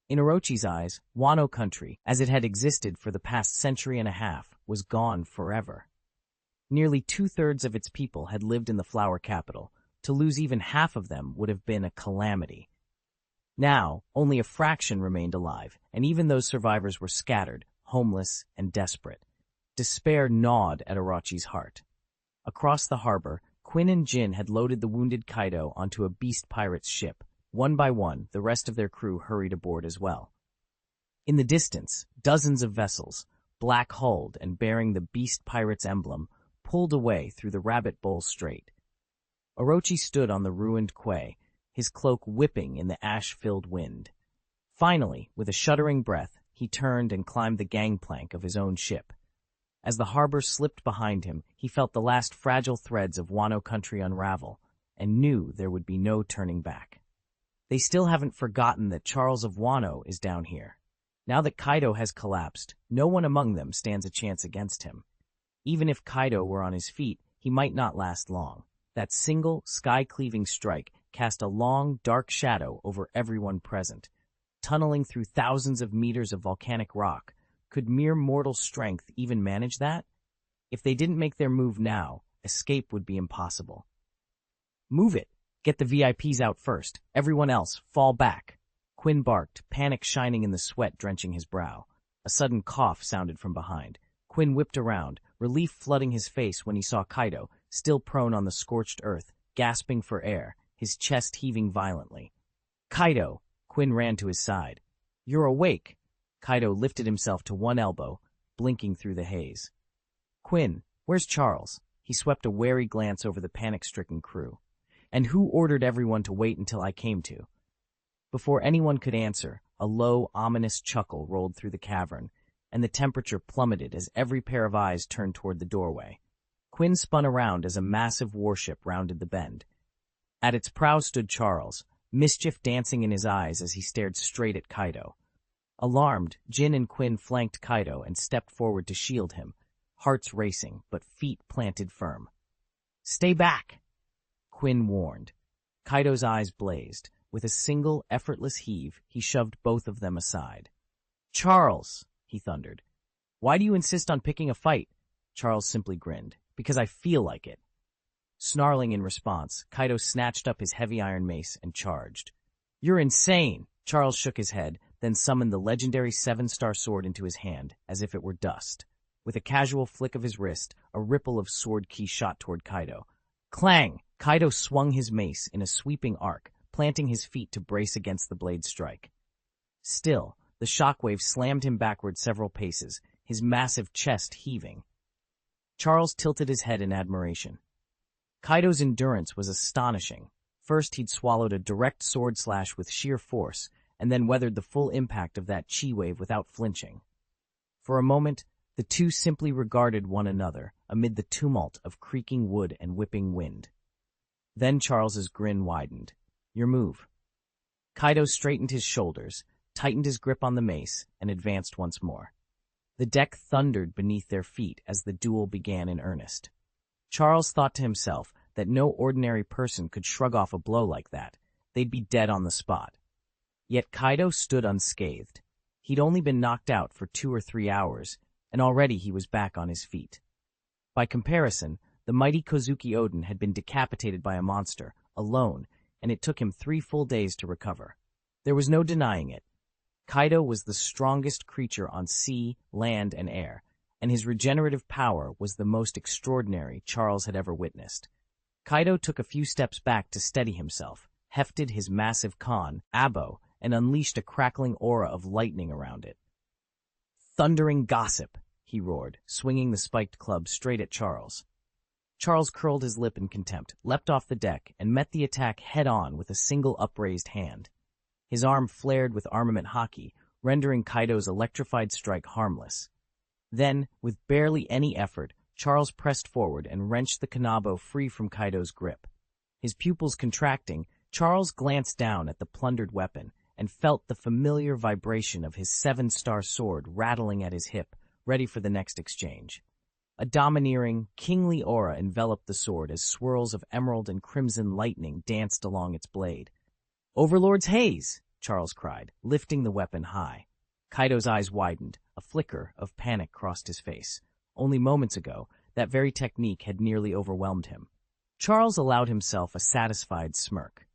In Orochi's eyes, Wano country, as it had existed for the past century and a half, was gone forever. Nearly 2/3 of its people had lived in the Flower Capital. To lose even half of them would have been a calamity. Now, only a fraction remained alive, and even those survivors were scattered, homeless, and desperate. Despair gnawed at Orochi's heart. Across the harbor, Quinn and Jin had loaded the wounded Kaido onto a beast pirate's ship. One by one, the rest of their crew hurried aboard as well. In the distance, dozens of vessels, black-hulled and bearing the beast pirate's emblem, pulled away through the Rabbit Bowl Strait. Orochi stood on the ruined quay, his cloak whipping in the ash-filled wind. Finally, with a shuddering breath, he turned and climbed the gangplank of his own ship. As the harbor slipped behind him, he felt the last fragile threads of Wano country unravel, and knew there would be no turning back. They still haven't forgotten that Charles of Wano is down here. Now that Kaido has collapsed, no one among them stands a chance against him. Even if Kaido were on his feet, he might not last long. That single, sky-cleaving strike cast a long, dark shadow over everyone present. Tunneling through thousands of meters of volcanic rock, could mere mortal strength even manage that? If they didn't make their move now, escape would be impossible. Move it! Get the VIPs out first. Everyone else, fall back. Quinn barked, panic shining in the sweat drenching his brow. A sudden cough sounded from behind. Quinn whipped around, relief flooding his face when he saw Kaido, still prone on the scorched earth, gasping for air, his chest heaving violently. Kaido! Quinn ran to his side. You're awake! Kaido lifted himself to one elbow, blinking through the haze. Quinn, where's Charles? He swept a wary glance over the panic-stricken crew. And who ordered everyone to wait until I came to? Before anyone could answer, a low, ominous chuckle rolled through the cavern, and the temperature plummeted as every pair of eyes turned toward the doorway. Quinn spun around as a massive warship rounded the bend. At its prow stood Charles, mischief dancing in his eyes as he stared straight at Kaido. Alarmed, Jin and Quinn flanked Kaido and stepped forward to shield him, hearts racing but feet planted firm. Stay back! Quinn warned. Kaido's eyes blazed. With a single, effortless heave, he shoved both of them aside. Charles! He thundered. Why do you insist on picking a fight? Charles simply grinned. Because I feel like it. Snarling in response, Kaido snatched up his heavy iron mace and charged. You're insane! Charles shook his head, then summoned the legendary 7-star sword into his hand, as if it were dust. With a casual flick of his wrist, a ripple of sword ki shot toward Kaido. Clang! Kaido swung his mace in a sweeping arc, planting his feet to brace against the blade's strike. Still, the shockwave slammed him backward several paces, his massive chest heaving. Charles tilted his head in admiration. Kaido's endurance was astonishing. First, he'd swallowed a direct sword slash with sheer force, and then weathered the full impact of that chi wave without flinching. For a moment, the two simply regarded one another amid the tumult of creaking wood and whipping wind. Then Charles's grin widened. Your move. Kaido straightened his shoulders, tightened his grip on the mace, and advanced once more. The deck thundered beneath their feet as the duel began in earnest. Charles thought to himself that no ordinary person could shrug off a blow like that. They'd be dead on the spot. Yet Kaido stood unscathed. He'd only been knocked out for 2 or 3 hours, and already he was back on his feet. By comparison, the mighty Kozuki Oden had been decapitated by a monster, alone, and it took him 3 full days to recover. There was no denying it. Kaido was the strongest creature on sea, land, and air, and his regenerative power was the most extraordinary Charles had ever witnessed. Kaido took a few steps back to steady himself, hefted his massive kan, abo, and unleashed a crackling aura of lightning around it. Thundering gossip, he roared, swinging the spiked club straight at Charles. Charles curled his lip in contempt, leapt off the deck, and met the attack head-on with a single upraised hand. His arm flared with armament Haki, rendering Kaido's electrified strike harmless. Then, with barely any effort, Charles pressed forward and wrenched the kanabo free from Kaido's grip. His pupils contracting, Charles glanced down at the plundered weapon and felt the familiar vibration of his 7-star sword rattling at his hip, ready for the next exchange. A domineering, kingly aura enveloped the sword as swirls of emerald and crimson lightning danced along its blade. Overlord's haze! Charles cried, lifting the weapon high. Kaido's eyes widened. A flicker of panic crossed his face. Only moments ago, that very technique had nearly overwhelmed him. Charles allowed himself a satisfied smirk.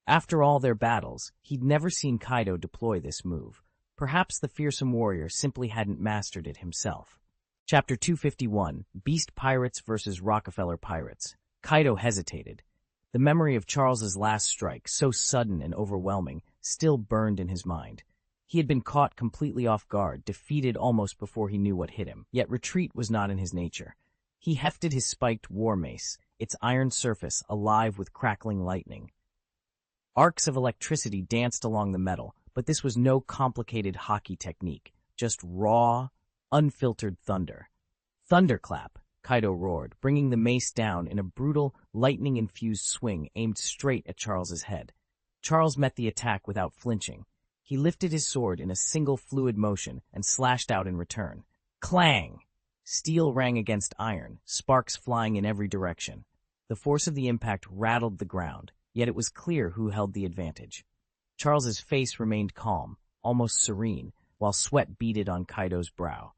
After all their battles, he'd never seen Kaido deploy this move. Perhaps the fearsome warrior simply hadn't mastered it himself. Chapter 251, Beast Pirates vs. Rockefeller Pirates. Kaido hesitated. The memory of Charles's last strike, so sudden and overwhelming, still burned in his mind. He had been caught completely off guard, defeated almost before he knew what hit him. Yet retreat was not in his nature. He hefted his spiked war mace, its iron surface alive with crackling lightning. Arcs of electricity danced along the metal, but this was no complicated Haki technique, just raw, unfiltered thunder. Thunderclap, Kaido roared, bringing the mace down in a brutal, lightning-infused swing aimed straight at Charles's head. Charles met the attack without flinching. He lifted his sword in a single fluid motion and slashed out in return. Clang! Steel rang against iron, sparks flying in every direction. The force of the impact rattled the ground, yet it was clear who held the advantage. Charles's face remained calm, almost serene, while sweat beaded on Kaido's brow.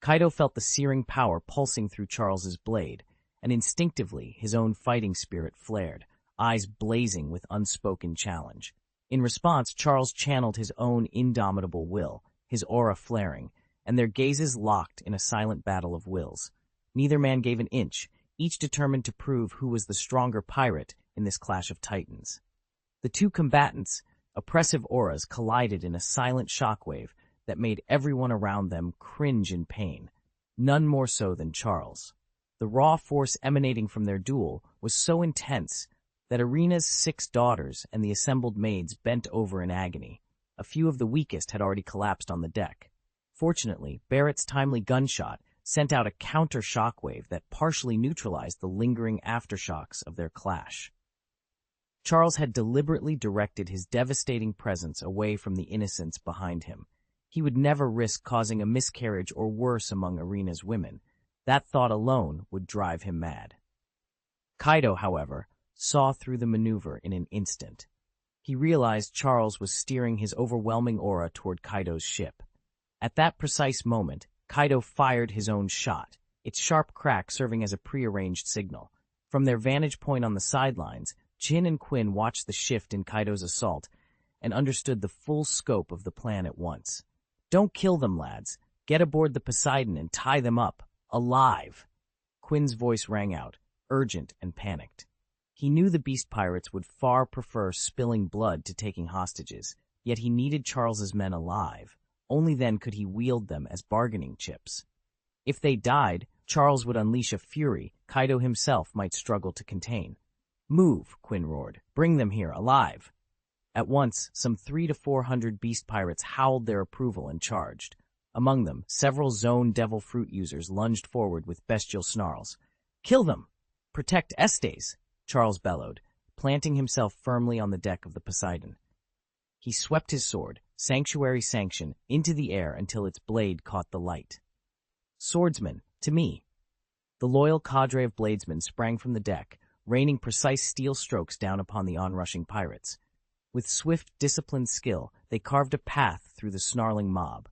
Kaido felt the searing power pulsing through Charles's blade, and instinctively his own fighting spirit flared, eyes blazing with unspoken challenge. In response, Charles channeled his own indomitable will, his aura flaring, and their gazes locked in a silent battle of wills. Neither man gave an inch, each determined to prove who was the stronger pirate in this clash of titans. The two combatants' oppressive auras collided in a silent shockwave that made everyone around them cringe in pain, none more so than Charles. The raw force emanating from their duel was so intense that Arena's 6 daughters and the assembled maids bent over in agony. A few of the weakest had already collapsed on the deck. Fortunately, Barrett's timely gunshot sent out a counter shockwave that partially neutralized the lingering aftershocks of their clash. Charles had deliberately directed his devastating presence away from the innocents behind him. He would never risk causing a miscarriage or worse among Arena's women. That thought alone would drive him mad. Kaido, however, saw through the maneuver in an instant. He realized Charles was steering his overwhelming aura toward Kaido's ship. At that precise moment, Kaido fired his own shot, its sharp crack serving as a prearranged signal. From their vantage point on the sidelines, Jin and Quinn watched the shift in Kaido's assault and understood the full scope of the plan at once. "Don't kill them, lads. Get aboard the Poseidon and tie them up. Alive!" Quinn's voice rang out, urgent and panicked. He knew the beast pirates would far prefer spilling blood to taking hostages, yet he needed Charles's men alive. Only then could he wield them as bargaining chips. If they died, Charles would unleash a fury Kaido himself might struggle to contain. "Move," Quinn roared. "Bring them here, alive." At once, some 300 to 400 beast pirates howled their approval and charged. Among them, several Zone Devil Fruit users lunged forward with bestial snarls. "Kill them! Protect Estes!" Charles bellowed, planting himself firmly on the deck of the Poseidon. He swept his sword, sanctuary sanction, into the air until its blade caught the light. "Swordsman, to me!" The loyal cadre of bladesmen sprang from the deck, raining precise steel strokes down upon the onrushing pirates. With swift, disciplined skill, they carved a path through the snarling mob.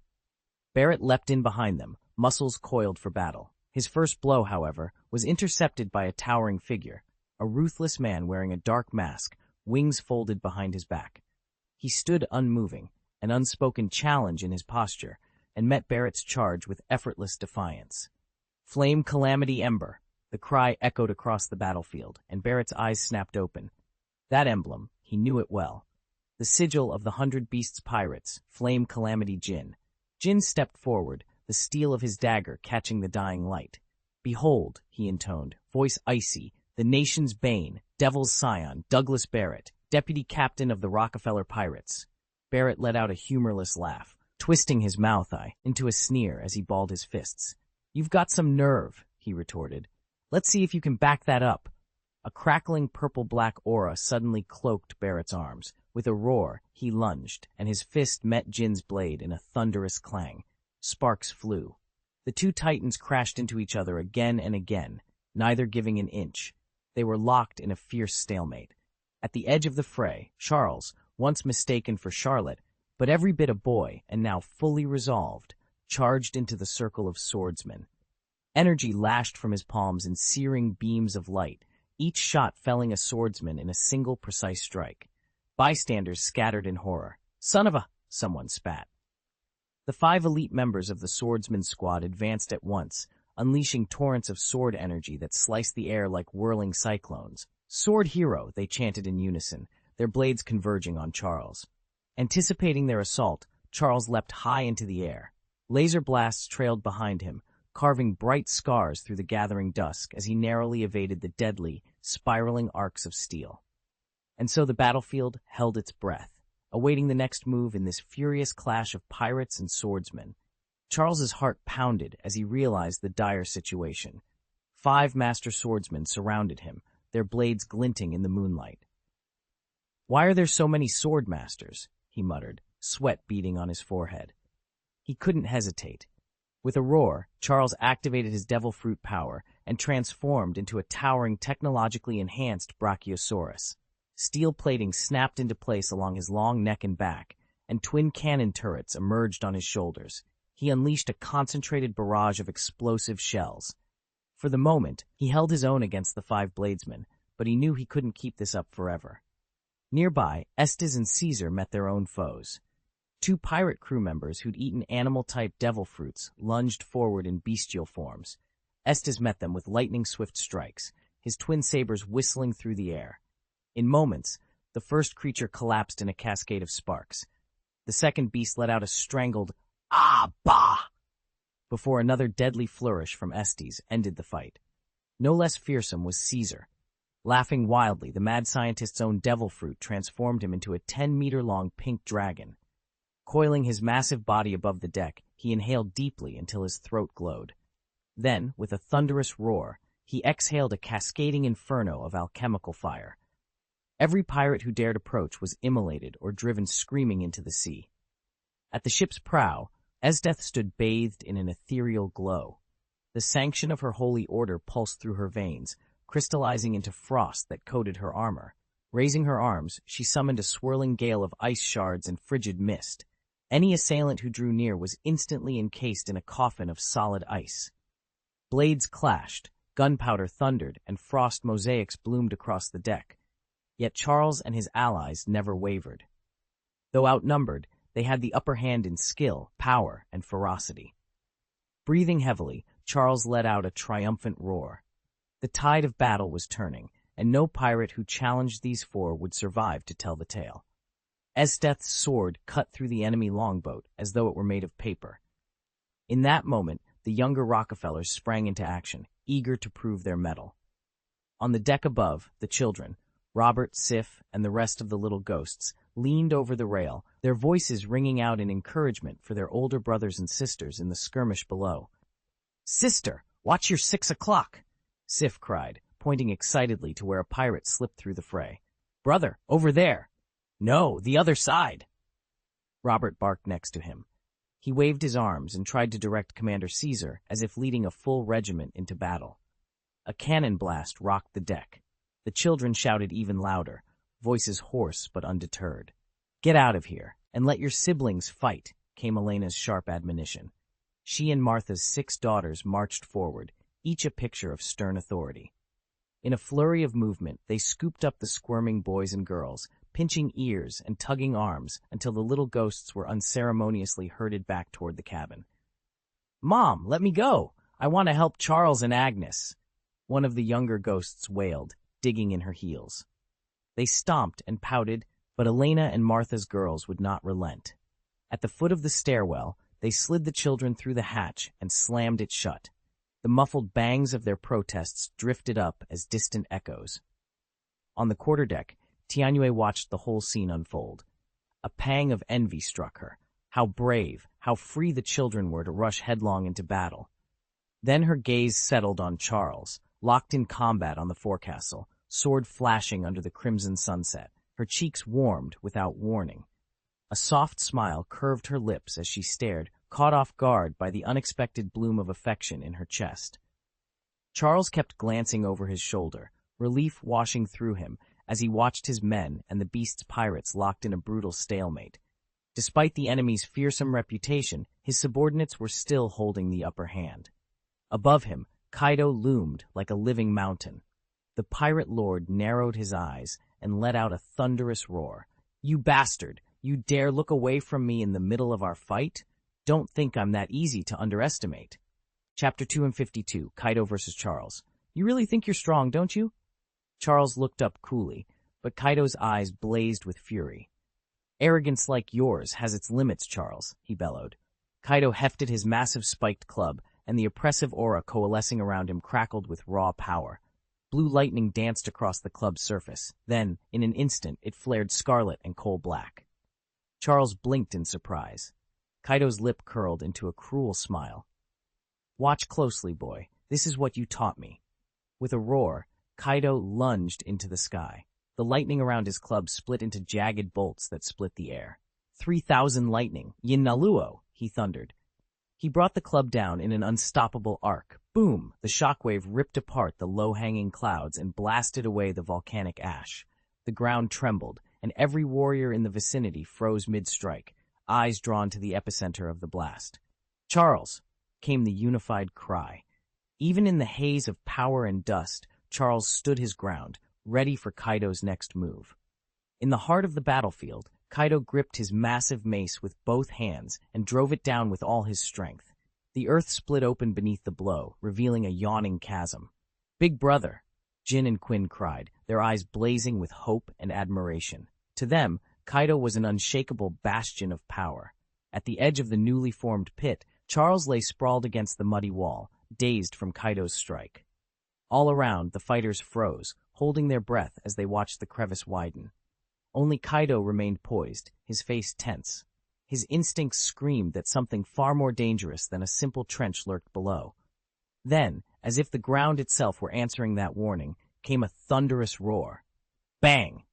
Barrett leapt in behind them, muscles coiled for battle. His first blow, however, was intercepted by a towering figure, a ruthless man wearing a dark mask, wings folded behind his back. He stood unmoving, an unspoken challenge in his posture, and met Barrett's charge with effortless defiance. "Flame Calamity Ember!" The cry echoed across the battlefield, and Barrett's eyes snapped open. That emblem, he knew it well. The sigil of the 100 Beasts pirates, Flame Calamity Jin. Jin stepped forward, the steel of his dagger catching the dying light. "Behold," he intoned, voice icy, "the nation's bane, Devil's Scion, Douglas Barrett, deputy captain of the Rockefeller Pirates." Barrett let out a humorless laugh, twisting his mouth eye into a sneer as he balled his fists. "You've got some nerve," he retorted. "Let's see if you can back that up." A crackling purple-black aura suddenly cloaked Barrett's arms. With a roar, he lunged, and his fist met Jin's blade in a thunderous clang. Sparks flew. The two titans crashed into each other again and again, neither giving an inch. They were locked in a fierce stalemate. At the edge of the fray, Charles, once mistaken for Charlotte, but every bit a boy and now fully resolved, charged into the circle of swordsmen. Energy lashed from his palms in searing beams of light, each shot felling a swordsman in a single precise strike. Bystanders scattered in horror. "Son of a—" someone spat. The 5 elite members of the swordsman squad advanced at once, unleashing torrents of sword energy that sliced the air like whirling cyclones. "Sword hero," they chanted in unison, their blades converging on Charles. Anticipating their assault, Charles leapt high into the air. Laser blasts trailed behind him, carving bright scars through the gathering dusk as he narrowly evaded the deadly, spiraling arcs of steel. And so the battlefield held its breath, awaiting the next move in this furious clash of pirates and swordsmen. Charles's heart pounded as he realized the dire situation. 5 master swordsmen surrounded him, their blades glinting in the moonlight. "Why are there so many sword masters?" he muttered, sweat beading on his forehead. He couldn't hesitate. With a roar, Charles activated his devil fruit power and transformed into a towering, technologically enhanced Brachiosaurus. Steel plating snapped into place along his long neck and back, and twin cannon turrets emerged on his shoulders. He unleashed a concentrated barrage of explosive shells. For the moment, he held his own against the 5 bladesmen, but he knew he couldn't keep this up forever. Nearby, Estes and Caesar met their own foes. 2 pirate crew members who'd eaten animal-type devil fruits lunged forward in bestial forms. Estes met them with lightning-swift strikes, his twin sabers whistling through the air. In moments, the first creature collapsed in a cascade of sparks. The second beast let out a strangled, "Ah, bah!" before another deadly flourish from Estes ended the fight. No less fearsome was Caesar. Laughing wildly, the mad scientist's own devil fruit transformed him into a 10-meter-long pink dragon. Coiling his massive body above the deck, he inhaled deeply until his throat glowed. Then, with a thunderous roar, he exhaled a cascading inferno of alchemical fire. Every pirate who dared approach was immolated or driven screaming into the sea. At the ship's prow, Esdeth stood bathed in an ethereal glow. The sanction of her holy order pulsed through her veins, crystallizing into frost that coated her armor. Raising her arms, she summoned a swirling gale of ice shards and frigid mist. Any assailant who drew near was instantly encased in a coffin of solid ice. Blades clashed, gunpowder thundered, and frost mosaics bloomed across the deck. Yet Charles and his allies never wavered. Though outnumbered, they had the upper hand in skill, power, and ferocity. Breathing heavily, Charles let out a triumphant roar. The tide of battle was turning, and no pirate who challenged these 4 would survive to tell the tale. Esdeth's sword cut through the enemy longboat as though it were made of paper. In that moment, the younger Rockefellers sprang into action, eager to prove their mettle. On the deck above, the children, Robert, Sif, and the rest of the little ghosts, leaned over the rail, their voices ringing out in encouragement for their older brothers and sisters in the skirmish below. "Sister, watch your 6 o'clock!" Sif cried, pointing excitedly to where a pirate slipped through the fray. "Brother, over there!" "No, the other side!" Robert barked next to him. He waved his arms and tried to direct Commander Caesar as if leading a full regiment into battle. A cannon blast rocked the deck. The children shouted even louder, voices hoarse but undeterred. "Get out of here, and let your siblings fight," came Elena's sharp admonition. She and Martha's 6 daughters marched forward, each a picture of stern authority. In a flurry of movement, they scooped up the squirming boys and girls, pinching ears and tugging arms until the little ghosts were unceremoniously herded back toward the cabin. "Mom, let me go! I want to help Charles and Agnes," one of the younger ghosts wailed, digging in her heels. They stomped and pouted, but Elena and Martha's girls would not relent. At the foot of the stairwell, they slid the children through the hatch and slammed it shut. The muffled bangs of their protests drifted up as distant echoes. On the quarterdeck, Tianue watched the whole scene unfold. A pang of envy struck her. How brave, how free the children were to rush headlong into battle. Then her gaze settled on Charles, locked in combat on the forecastle, sword flashing under the crimson sunset. Her cheeks warmed without warning. A soft smile curved her lips as she stared, caught off guard by the unexpected bloom of affection in her chest. Charles kept glancing over his shoulder, relief washing through him as he watched his men and the beast's pirates locked in a brutal stalemate. Despite the enemy's fearsome reputation, his subordinates were still holding the upper hand. Above him, Kaido loomed like a living mountain. The pirate lord narrowed his eyes and let out a thunderous roar. "You bastard! You dare look away from me in the middle of our fight? Don't think I'm that easy to underestimate." Chapter 252, Kaido vs. Charles. "You really think you're strong, don't you?" Charles looked up coolly, but Kaido's eyes blazed with fury. "Arrogance like yours has its limits, Charles," he bellowed. Kaido hefted his massive spiked club, and the oppressive aura coalescing around him crackled with raw power. Blue lightning danced across the club's surface. Then, in an instant, it flared scarlet and coal black. Charles blinked in surprise. Kaido's lip curled into a cruel smile. "Watch closely, boy. This is what you taught me." With a roar, Kaido lunged into the sky. The lightning around his club split into jagged bolts that split the air. 3,000 lightning, Yin Naluo, he thundered. He brought the club down in an unstoppable arc. Boom! The shockwave ripped apart the low-hanging clouds and blasted away the volcanic ash. The ground trembled, and every warrior in the vicinity froze mid-strike, eyes drawn to the epicenter of the blast. "Charles!" came the unified cry. Even in the haze of power and dust, Charles stood his ground, ready for Kaido's next move. In the heart of the battlefield, Kaido gripped his massive mace with both hands and drove it down with all his strength. The earth split open beneath the blow, revealing a yawning chasm. "Big brother!" Jin and Quinn cried, their eyes blazing with hope and admiration. To them, Kaido was an unshakable bastion of power. At the edge of the newly formed pit, Charles lay sprawled against the muddy wall, dazed from Kaido's strike. All around, the fighters froze, holding their breath as they watched the crevice widen. Only Kaido remained poised, his face tense. His instincts screamed that something far more dangerous than a simple trench lurked below. Then, as if the ground itself were answering that warning, came a thunderous roar. Bang!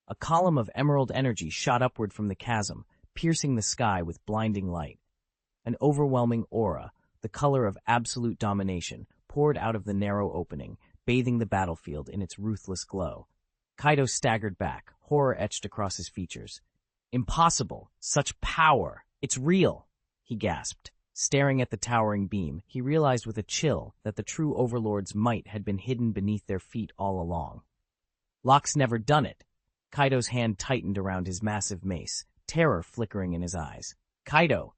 A column of emerald energy shot upward from the chasm, piercing the sky with blinding light. An overwhelming aura, the color of absolute domination, poured out of the narrow opening, bathing the battlefield in its ruthless glow. Kaido staggered back, horror etched across his features. "Impossible! Such power! It's real!" he gasped. Staring at the towering beam, he realized with a chill that the true Overlord's might had been hidden beneath their feet all along. "Locke's never done it!" Kaido's hand tightened around his massive mace, terror flickering in his eyes. "Kaido!"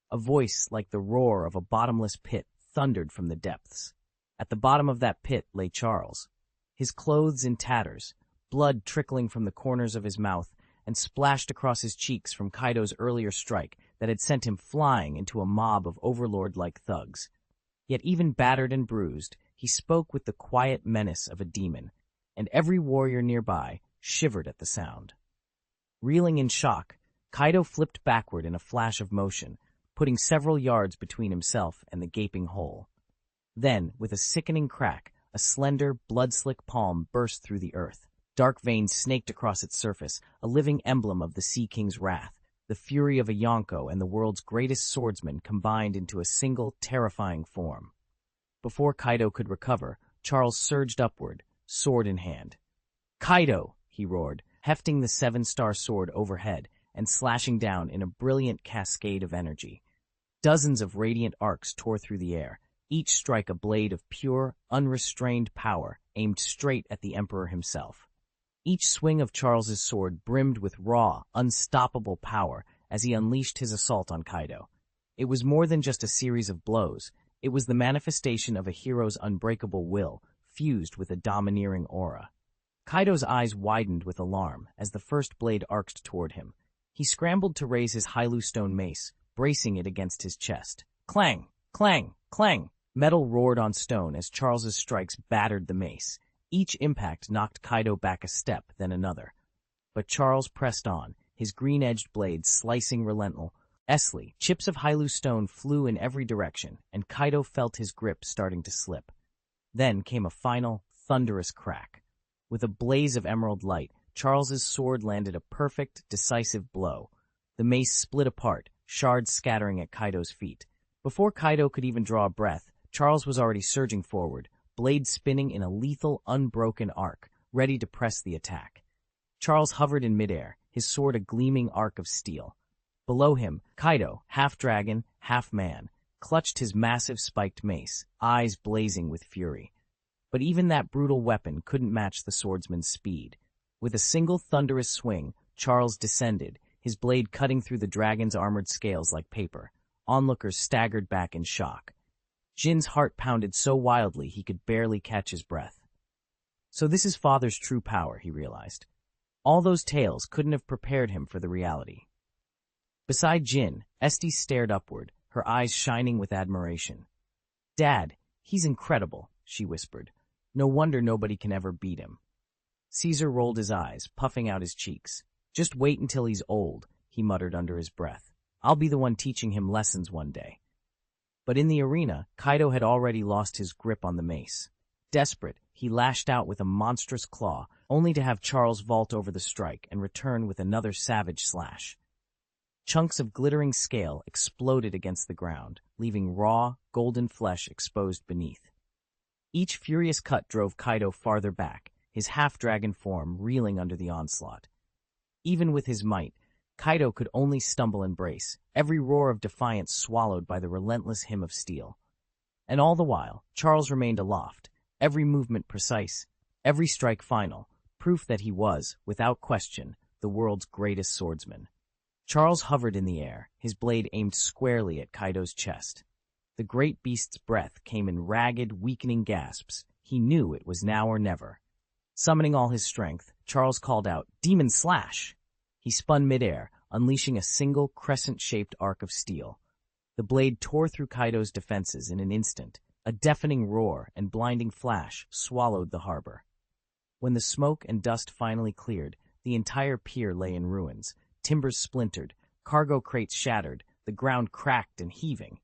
A voice like the roar of a bottomless pit thundered from the depths. At the bottom of that pit lay Charles, his clothes in tatters, blood trickling from the corners of his mouth and splashed across his cheeks from Kaido's earlier strike that had sent him flying into a mob of Overlord-like thugs. Yet even battered and bruised, he spoke with the quiet menace of a demon, and every warrior nearby shivered at the sound. Reeling in shock, Kaido flipped backward in a flash of motion, putting several yards between himself and the gaping hole. Then, with a sickening crack, a slender, blood-slick palm burst through the earth. Dark veins snaked across its surface, a living emblem of the Sea King's wrath, the fury of a Yonko and the world's greatest swordsman combined into a single, terrifying form. Before Kaido could recover, Charles surged upward, sword in hand. "Kaido!" he roared, hefting the seven-star sword overhead and slashing down in a brilliant cascade of energy. Dozens of radiant arcs tore through the air, each strike a blade of pure, unrestrained power aimed straight at the Emperor himself. Each swing of Charles's sword brimmed with raw, unstoppable power as he unleashed his assault on Kaido. It was more than just a series of blows. It was the manifestation of a hero's unbreakable will, fused with a domineering aura. Kaido's eyes widened with alarm as the first blade arced toward him. He scrambled to raise his Stone mace, bracing it against his chest. Clang! Clang! Clang! Metal roared on stone as Charles's strikes battered the mace. Each impact knocked Kaido back a step, then another. But Charles pressed on, his green-edged blades slicing relentlessly. Chips of stone flew in every direction, and Kaido felt his grip starting to slip. Then came a final, thunderous crack. With a blaze of emerald light, Charles's sword landed a perfect, decisive blow. The mace split apart, shards scattering at Kaido's feet. Before Kaido could even draw a breath, Charles was already surging forward, blade spinning in a lethal, unbroken arc, ready to press the attack. Charles hovered in midair, his sword a gleaming arc of steel. Below him, Kaido, half dragon, half man, clutched his massive spiked mace, eyes blazing with fury. But even that brutal weapon couldn't match the swordsman's speed. With a single thunderous swing, Charles descended, his blade cutting through the dragon's armored scales like paper. Onlookers staggered back in shock. Jin's heart pounded so wildly he could barely catch his breath. So this is Father's true power, he realized. All those tales couldn't have prepared him for the reality. Beside Jin, Estes stared upward, her eyes shining with admiration. "Dad, he's incredible," she whispered. "No wonder nobody can ever beat him." Caesar rolled his eyes, puffing out his cheeks. "Just wait until he's old," he muttered under his breath. I'll be the one teaching him lessons one day. But in the arena, Kaido had already lost his grip on the mace. Desperate, he lashed out with a monstrous claw, only to have Charles vault over the strike and return with another savage slash. Chunks of glittering scale exploded against the ground, leaving raw, golden flesh exposed beneath. Each furious cut drove Kaido farther back, his half-dragon form reeling under the onslaught. Even with his might, Kaido could only stumble and brace, every roar of defiance swallowed by the relentless hymn of steel. And all the while, Charles remained aloft, every movement precise, every strike final, proof that he was, without question, the world's greatest swordsman. Charles hovered in the air, his blade aimed squarely at Kaido's chest. The great beast's breath came in ragged, weakening gasps. He knew it was now or never. Summoning all his strength, Charles called out, "Demon Slash!" He spun midair, unleashing a single crescent-shaped arc of steel. The blade tore through Kaido's defenses in an instant. A deafening roar and blinding flash swallowed the harbor. When the smoke and dust finally cleared, the entire pier lay in ruins. Timbers splintered, cargo crates shattered, the ground cracked and heaving.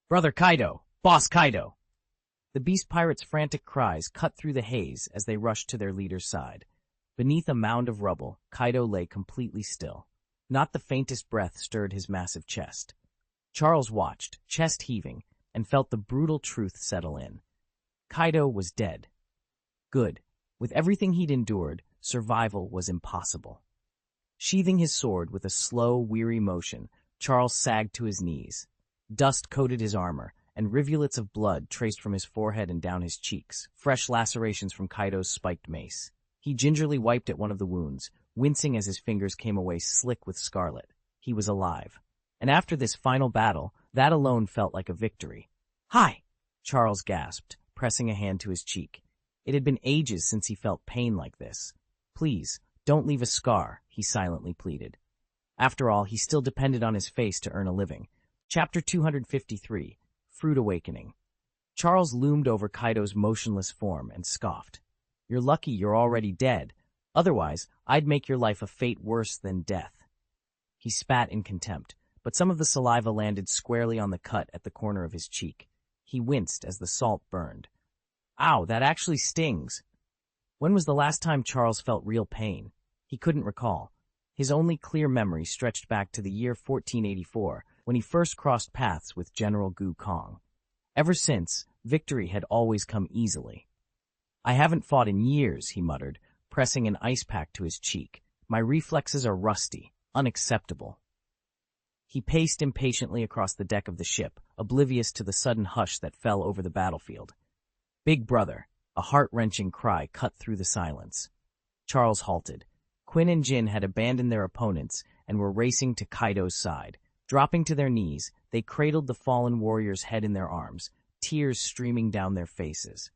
"Brother Kaido! Boss Kaido!" The beast pirates' frantic cries cut through the haze as they rushed to their leader's side. Beneath a mound of rubble, Kaido lay completely still. Not the faintest breath stirred his massive chest. Charles watched, chest heaving, and felt the brutal truth settle in. Kaido was dead. Good. With everything he'd endured, survival was impossible. Sheathing his sword with a slow, weary motion, Charles sagged to his knees. Dust coated his armor, and rivulets of blood traced from his forehead and down his cheeks, fresh lacerations from Kaido's spiked mace. He gingerly wiped at one of the wounds, wincing as his fingers came away slick with scarlet. He was alive. And after this final battle, that alone felt like a victory. "Hi!" Charles gasped, pressing a hand to his cheek. It had been ages since he felt pain like this. "Please, don't leave a scar," he silently pleaded. After all, he still depended on his face to earn a living. Chapter 253, Fruit Awakening. Charles loomed over Kaido's motionless form and scoffed. "You're lucky you're already dead. Otherwise, I'd make your life a fate worse than death." He spat in contempt, but some of the saliva landed squarely on the cut at the corner of his cheek. He winced as the salt burned. "Ow, that actually stings." When was the last time Charles felt real pain? He couldn't recall. His only clear memory stretched back to the year 1484, when he first crossed paths with General Gu Kong. Ever since, victory had always come easily. "I haven't fought in years," he muttered, pressing an ice pack to his cheek. "My reflexes are rusty. Unacceptable." He paced impatiently across the deck of the ship, oblivious to the sudden hush that fell over the battlefield. "Big brother!" A heart-wrenching cry cut through the silence. Charles halted. Quinn and Jin had abandoned their opponents and were racing to Kaido's side. Dropping to their knees, they cradled the fallen warrior's head in their arms, tears streaming down their faces.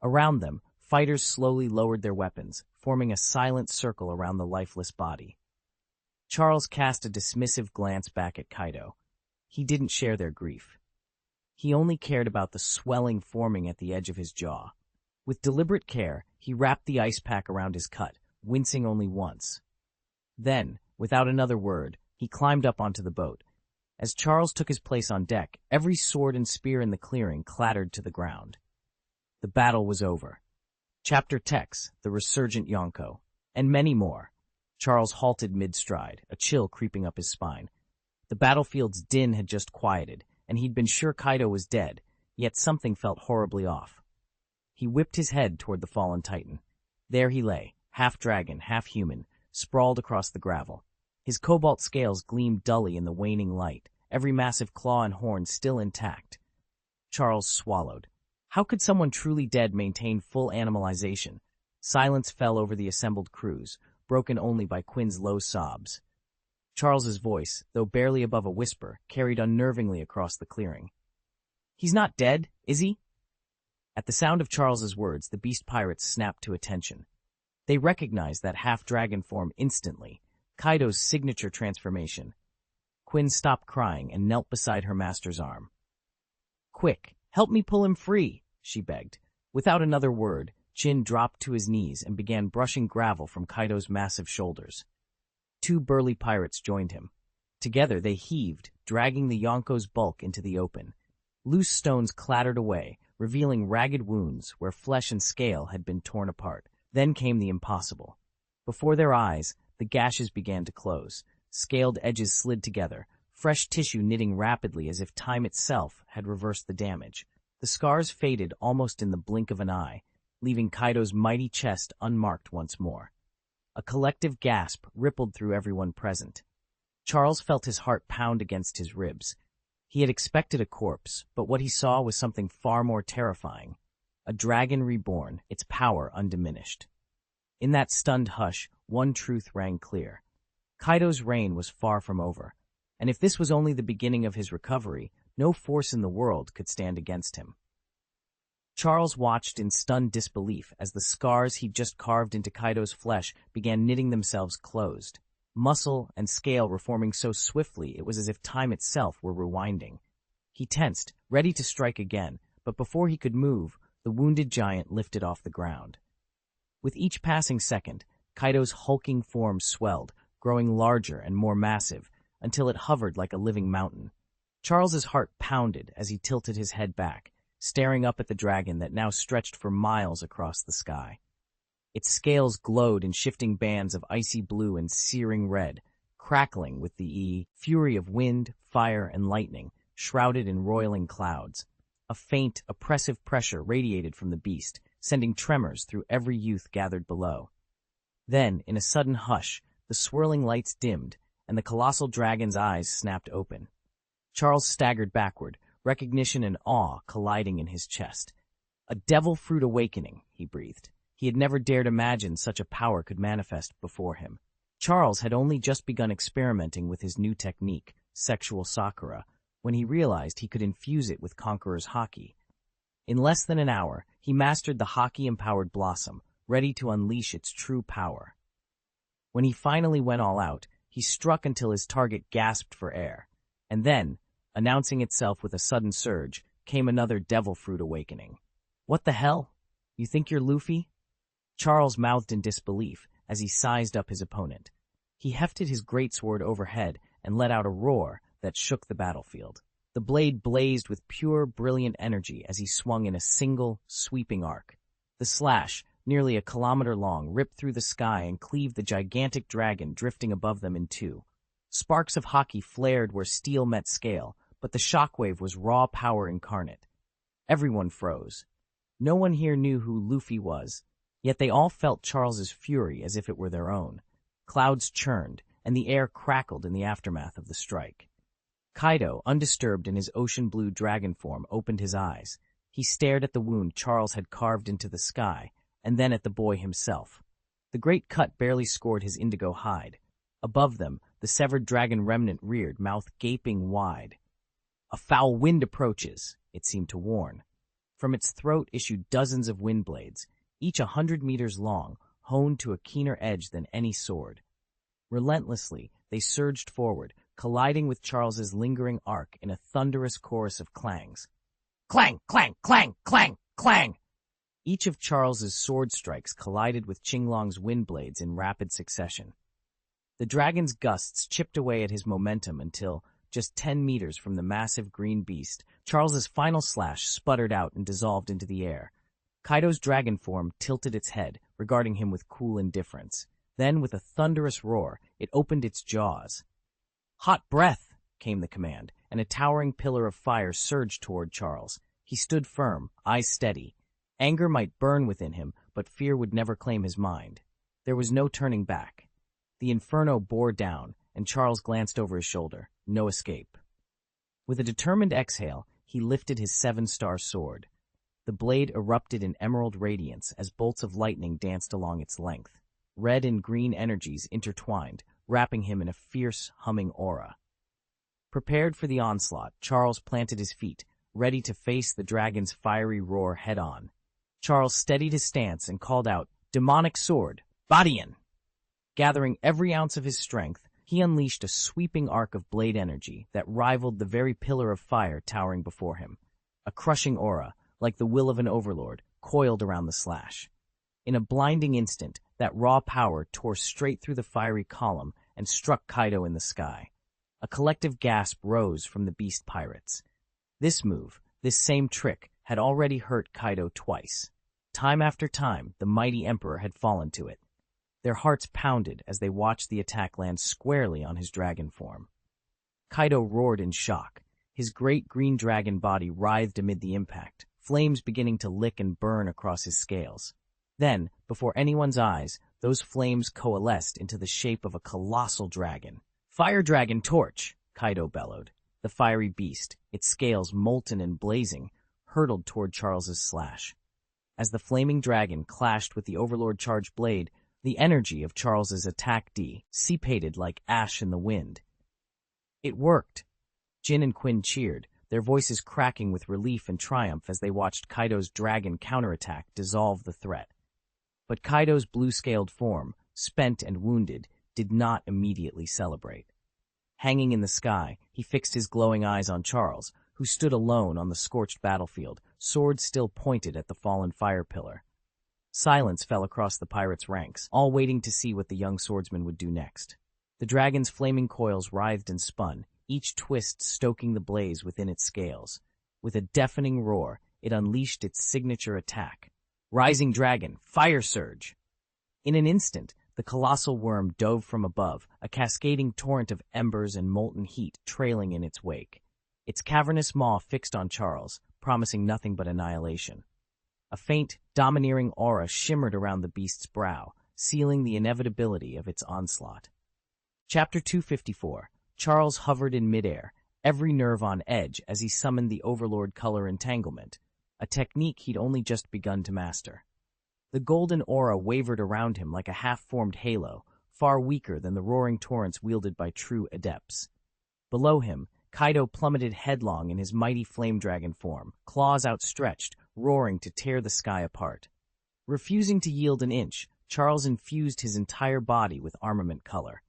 Around them, fighters slowly lowered their weapons, forming a silent circle around the lifeless body. Charles cast a dismissive glance back at Kaido. He didn't share their grief. He only cared about the swelling forming at the edge of his jaw. With deliberate care, he wrapped the ice pack around his cut, wincing only once. Then, without another word, he climbed up onto the boat. As Charles took his place on deck, every sword and spear in the clearing clattered to the ground. The battle was over. Chapter Text, The Resurgent Yonko, and many more. Charles halted mid-stride, a chill creeping up his spine. The battlefield's din had just quieted, and he'd been sure Kaido was dead, yet something felt horribly off. He whipped his head toward the fallen titan. There he lay, half dragon, half human, sprawled across the gravel. His cobalt scales gleamed dully in the waning light, every massive claw and horn still intact. Charles swallowed. How could someone truly dead maintain full animalization? Silence fell over the assembled crews, broken only by Quinn's low sobs. Charles's voice, though barely above a whisper, carried unnervingly across the clearing. "He's not dead, is he?" At the sound of Charles's words, the beast pirates snapped to attention. They recognized that half-dragon form instantly, Kaido's signature transformation. Quinn stopped crying and knelt beside her master's arm. "Quick, help me pull him free," she begged. Without another word, Jin dropped to his knees and began brushing gravel from Kaido's massive shoulders. Two burly pirates joined him. Together they heaved, dragging the Yonko's bulk into the open. Loose stones clattered away, revealing ragged wounds where flesh and scale had been torn apart. Then came the impossible. Before their eyes, the gashes began to close. Scaled edges slid together, fresh tissue knitting rapidly as if time itself had reversed the damage. The scars faded almost in the blink of an eye, leaving Kaido's mighty chest unmarked once more. A collective gasp rippled through everyone present. Charles felt his heart pound against his ribs. He had expected a corpse, but what he saw was something far more terrifying. A dragon reborn, its power undiminished. In that stunned hush, one truth rang clear. Kaido's reign was far from over, and if this was only the beginning of his recovery, no force in the world could stand against him. Charles watched in stunned disbelief as the scars he'd just carved into Kaido's flesh began knitting themselves closed. Muscle and scale were forming so swiftly it was as if time itself were rewinding. He tensed, ready to strike again, but before he could move, the wounded giant lifted off the ground. With each passing second, Kaido's hulking form swelled, growing larger and more massive, until it hovered like a living mountain. Charles's heart pounded as he tilted his head back, staring up at the dragon that now stretched for miles across the sky. Its scales glowed in shifting bands of icy blue and searing red, crackling with the fury of wind, fire, and lightning, shrouded in roiling clouds. A faint, oppressive pressure radiated from the beast, sending tremors through every youth gathered below. Then, in a sudden hush, the swirling lights dimmed, and the colossal dragon's eyes snapped open. Charles staggered backward, recognition and awe colliding in his chest. A devil fruit awakening, he breathed. He had never dared imagine such a power could manifest before him. Charles had only just begun experimenting with his new technique, sexual Sakura, when he realized he could infuse it with Conqueror's Haki. In less than an hour, he mastered the Haki-empowered blossom, ready to unleash its true power. When he finally went all out, he struck until his target gasped for air. And then, announcing itself with a sudden surge, came another devil fruit awakening. What the hell? You think you're Luffy? Charles mouthed in disbelief as he sized up his opponent. He hefted his greatsword overhead and let out a roar that shook the battlefield. The blade blazed with pure, brilliant energy as he swung in a single, sweeping arc. The slash, nearly a kilometer long, ripped through the sky and cleaved the gigantic dragon drifting above them in two. Sparks of Haki flared where steel met scale, but the shockwave was raw power incarnate. Everyone froze. No one here knew who Luffy was, yet they all felt Charles's fury as if it were their own. Clouds churned, and the air crackled in the aftermath of the strike. Kaido, undisturbed in his ocean-blue dragon form, opened his eyes. He stared at the wound Charles had carved into the sky, and then at the boy himself. The great cut barely scored his indigo hide. Above them, the severed dragon remnant reared, mouth gaping wide. A foul wind approaches, it seemed to warn. From its throat issued dozens of wind blades, each 100 meters long, honed to a keener edge than any sword. Relentlessly, they surged forward, colliding with Charles's lingering arc in a thunderous chorus of clangs. Clang, clang, clang, clang, clang! Each of Charles's sword strikes collided with Qinglong's wind blades in rapid succession. The dragon's gusts chipped away at his momentum until, just 10 meters from the massive green beast, Charles's final slash sputtered out and dissolved into the air. Kaido's dragon form tilted its head, regarding him with cool indifference. Then, with a thunderous roar, it opened its jaws. "Hot breath!" came the command, and a towering pillar of fire surged toward Charles. He stood firm, eyes steady. Anger might burn within him, but fear would never claim his mind. There was no turning back. The inferno bore down, and Charles glanced over his shoulder. No escape. With a determined exhale, he lifted his 7-star sword. The blade erupted in emerald radiance as bolts of lightning danced along its length. Red and green energies intertwined, wrapping him in a fierce, humming aura. Prepared for the onslaught, Charles planted his feet, ready to face the dragon's fiery roar head-on. Charles steadied his stance and called out, "Demonic sword, Badian!" Gathering every ounce of his strength, he unleashed a sweeping arc of blade energy that rivaled the very pillar of fire towering before him. A crushing aura, like the will of an overlord, coiled around the slash. In a blinding instant, that raw power tore straight through the fiery column and struck Kaido in the sky. A collective gasp rose from the beast pirates. This move, this same trick, had already hurt Kaido twice. Time after time, the mighty emperor had fallen to it. Their hearts pounded as they watched the attack land squarely on his dragon form. Kaido roared in shock. His great green dragon body writhed amid the impact, flames beginning to lick and burn across his scales. Then, before anyone's eyes, those flames coalesced into the shape of a colossal dragon. "Fire Dragon Torch!" Kaido bellowed. The fiery beast, its scales molten and blazing, hurtled toward Charles's slash. As the flaming dragon clashed with the Overlord Charge blade, the energy of Charles's attack dissipated like ash in the wind. It worked! Jin and Quinn cheered, their voices cracking with relief and triumph as they watched Kaido's dragon counterattack dissolve the threat. But Kaido's blue-scaled form, spent and wounded, did not immediately celebrate. Hanging in the sky, he fixed his glowing eyes on Charles, who stood alone on the scorched battlefield, sword still pointed at the fallen fire pillar. Silence fell across the pirates' ranks, all waiting to see what the young swordsman would do next. The dragon's flaming coils writhed and spun, each twist stoking the blaze within its scales. With a deafening roar, it unleashed its signature attack. Rising Dragon, Fire Surge! In an instant, the colossal worm dove from above, a cascading torrent of embers and molten heat trailing in its wake. Its cavernous maw fixed on Charles, promising nothing but annihilation. A faint, domineering aura shimmered around the beast's brow, sealing the inevitability of its onslaught. Chapter 254. Charles hovered in midair, every nerve on edge as he summoned the Overlord Color Entanglement, a technique he'd only just begun to master. The golden aura wavered around him like a half-formed halo, far weaker than the roaring torrents wielded by true adepts. Below him, Kaido plummeted headlong in his mighty flame dragon form, claws outstretched, roaring to tear the sky apart. Refusing to yield an inch, Charles infused his entire body with armament color.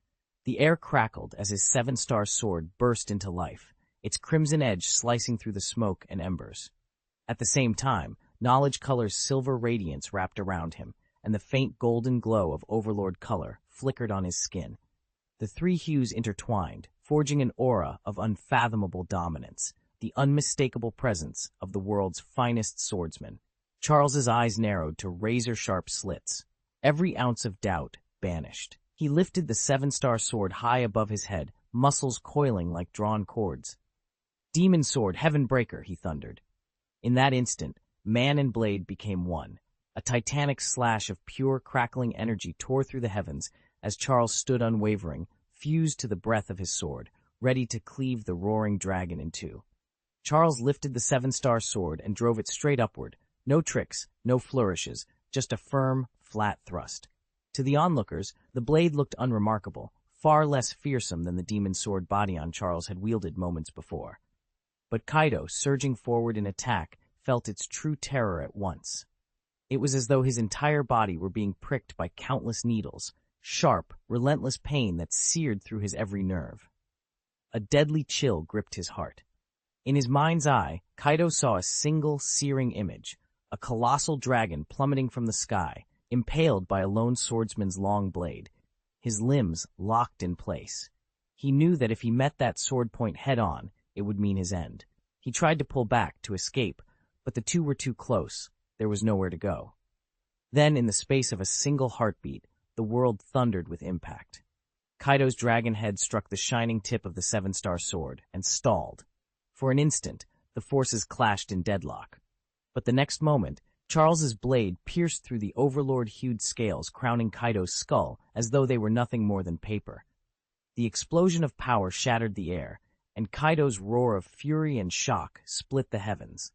The air crackled as his seven-star sword burst into life, its crimson edge slicing through the smoke and embers. At the same time, Knowledge Color's silver radiance wrapped around him, and the faint golden glow of Overlord Color flickered on his skin. The three hues intertwined, forging an aura of unfathomable dominance, the unmistakable presence of the world's finest swordsman. Charles's eyes narrowed to razor-sharp slits. Every ounce of doubt banished. He lifted the seven-star sword high above his head, muscles coiling like drawn cords. "Demon Sword, Heaven Breaker," he thundered. In that instant, man and blade became one. A titanic slash of pure, crackling energy tore through the heavens as Charles stood unwavering, fused to the breath of his sword, ready to cleave the roaring dragon in two. Charles lifted the seven-star sword and drove it straight upward. No tricks, no flourishes, just a firm, flat thrust. To the onlookers, the blade looked unremarkable, far less fearsome than the demon sword body on Charles had wielded moments before. But Kaido, surging forward in attack, felt its true terror at once. It was as though his entire body were being pricked by countless needles, sharp, relentless pain that seared through his every nerve. A deadly chill gripped his heart. In his mind's eye, Kaido saw a single, searing image, a colossal dragon plummeting from the sky, impaled by a lone swordsman's long blade, his limbs locked in place. He knew that if he met that sword point head-on, it would mean his end. He tried to pull back, to escape, but the two were too close. There was nowhere to go. Then, in the space of a single heartbeat, the world thundered with impact. Kaido's dragon head struck the shining tip of the seven-star sword and stalled. For an instant, the forces clashed in deadlock. But the next moment, Charles's blade pierced through the overlord-hued scales crowning Kaido's skull as though they were nothing more than paper. The explosion of power shattered the air, and Kaido's roar of fury and shock split the heavens.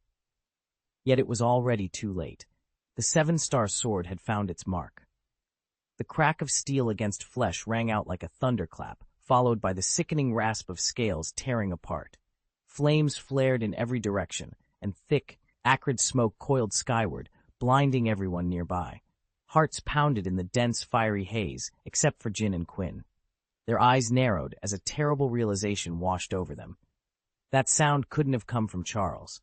Yet it was already too late. The seven-star sword had found its mark. The crack of steel against flesh rang out like a thunderclap, followed by the sickening rasp of scales tearing apart. Flames flared in every direction, and thick, acrid smoke coiled skyward, blinding everyone nearby. Hearts pounded in the dense, fiery haze, except for Jin and Quinn. Their eyes narrowed as a terrible realization washed over them. That sound couldn't have come from Charles.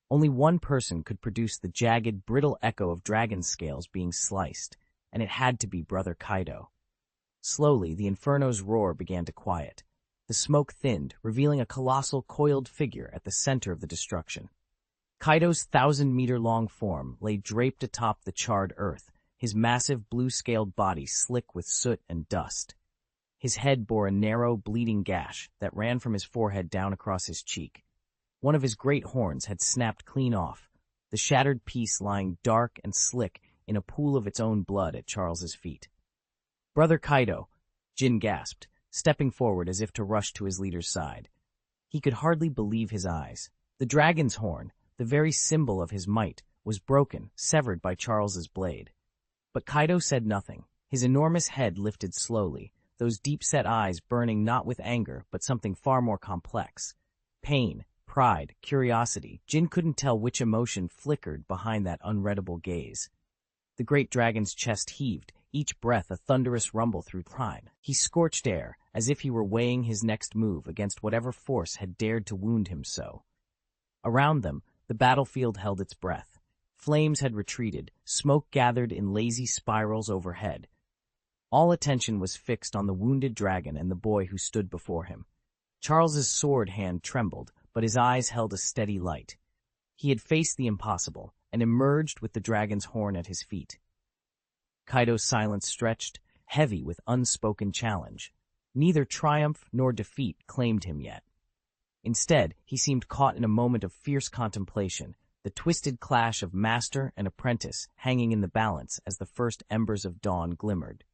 Only one person could produce the jagged, brittle echo of dragon scales being sliced, and it had to be Brother Kaido. Slowly, the Inferno's roar began to quiet. The smoke thinned, revealing a colossal coiled figure at the center of the destruction. Kaido's 1,000-meter-long form lay draped atop the charred earth, his massive blue-scaled body slick with soot and dust. His head bore a narrow, bleeding gash that ran from his forehead down across his cheek. One of his great horns had snapped clean off, the shattered piece lying dark and slick in a pool of its own blood at Charles's feet. "Brother Kaido," Jin gasped, stepping forward as if to rush to his leader's side. He could hardly believe his eyes. The dragon's horn, the very symbol of his might, was broken, severed by Charles's blade. But Kaido said nothing. His enormous head lifted slowly, those deep-set eyes burning not with anger, but something far more complex. Pain, pride, curiosity. Jin couldn't tell which emotion flickered behind that unreadable gaze. The great dragon's chest heaved, each breath a thunderous rumble through time. He scorched air, as if he were weighing his next move against whatever force had dared to wound him so. Around them, the battlefield held its breath. Flames had retreated, smoke gathered in lazy spirals overhead. All attention was fixed on the wounded dragon and the boy who stood before him. Charles's sword hand trembled, but his eyes held a steady light. He had faced the impossible, and emerged with the dragon's horn at his feet. Kaido's silence stretched, heavy with unspoken challenge. Neither triumph nor defeat claimed him yet. Instead, he seemed caught in a moment of fierce contemplation, the twisted clash of master and apprentice hanging in the balance as the first embers of dawn glimmered.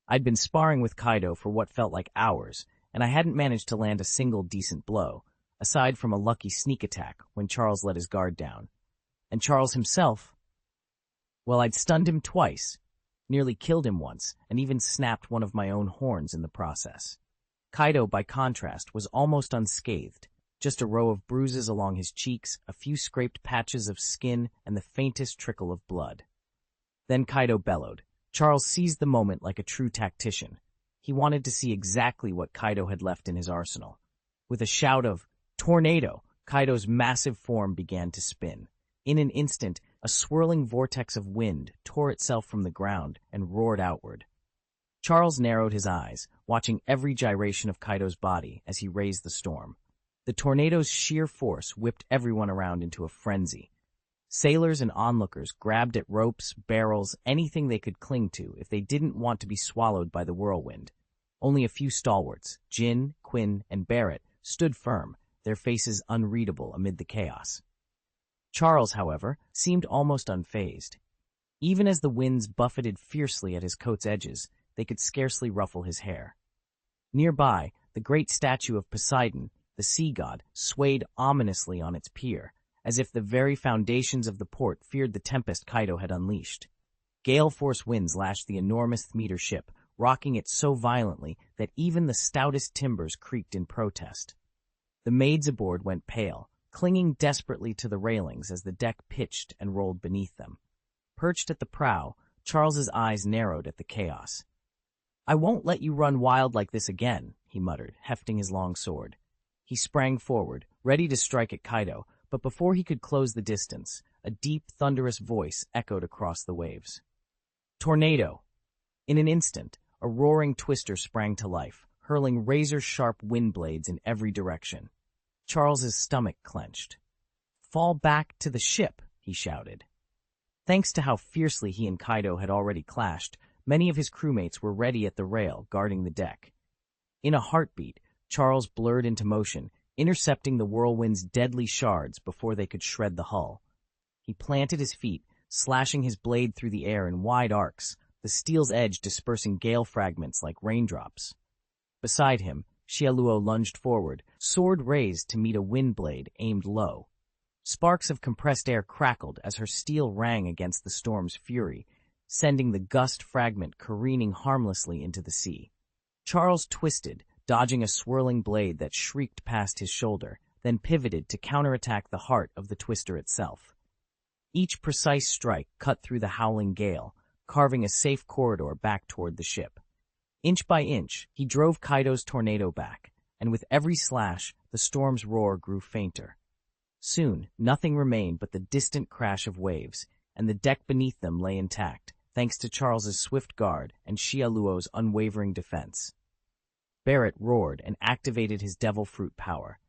I'd been sparring with Kaido for what felt like hours, and I hadn't managed to land a single decent blow, aside from a lucky sneak attack when Charles let his guard down. And Charles himself, well, I'd stunned him twice, nearly killed him once, and even snapped one of my own horns in the process. Kaido, by contrast, was almost unscathed, just a row of bruises along his cheeks, a few scraped patches of skin, and the faintest trickle of blood. Then Kaido bellowed. Charles seized the moment like a true tactician. He wanted to see exactly what Kaido had left in his arsenal. With a shout of "Tornado!" Kaido's massive form began to spin. In an instant, a swirling vortex of wind tore itself from the ground and roared outward. Charles narrowed his eyes, watching every gyration of Kaido's body as he raised the storm. The tornado's sheer force whipped everyone around into a frenzy. Sailors and onlookers grabbed at ropes, barrels, anything they could cling to if they didn't want to be swallowed by the whirlwind. Only a few stalwarts, Jin, Quinn, and Barrett, stood firm, their faces unreadable amid the chaos. Charles, however, seemed almost unfazed. Even as the winds buffeted fiercely at his coat's edges, they could scarcely ruffle his hair. Nearby, the great statue of Poseidon, the sea god, swayed ominously on its pier, as if the very foundations of the port feared the tempest Kaido had unleashed. Gale-force winds lashed the enormous Thmeter ship, rocking it so violently that even the stoutest timbers creaked in protest. The maids aboard went pale, clinging desperately to the railings as the deck pitched and rolled beneath them. Perched at the prow, Charles's eyes narrowed at the chaos. "I won't let you run wild like this again," he muttered, hefting his long sword. He sprang forward, ready to strike at Kaido, but before he could close the distance, a deep, thunderous voice echoed across the waves. "Tornado!" In an instant, a roaring twister sprang to life, hurling razor-sharp wind blades in every direction. Charles's stomach clenched. "Fall back to the ship," he shouted. Thanks to how fiercely he and Kaido had already clashed, many of his crewmates were ready at the rail, guarding the deck. In a heartbeat, Charles blurred into motion, intercepting the whirlwind's deadly shards before they could shred the hull. He planted his feet, slashing his blade through the air in wide arcs, the steel's edge dispersing gale fragments like raindrops. Beside him, Xiaoluo lunged forward, sword raised to meet a wind blade aimed low. Sparks of compressed air crackled as her steel rang against the storm's fury, sending the gust fragment careening harmlessly into the sea. Charles twisted, dodging a swirling blade that shrieked past his shoulder, then pivoted to counterattack the heart of the twister itself. Each precise strike cut through the howling gale, carving a safe corridor back toward the ship. Inch by inch, he drove Kaido's tornado back, and with every slash, the storm's roar grew fainter. Soon, nothing remained but the distant crash of waves, and the deck beneath them lay intact, thanks to Charles's swift guard and Xiaoluo's unwavering defense. Barrett roared and activated his devil fruit power.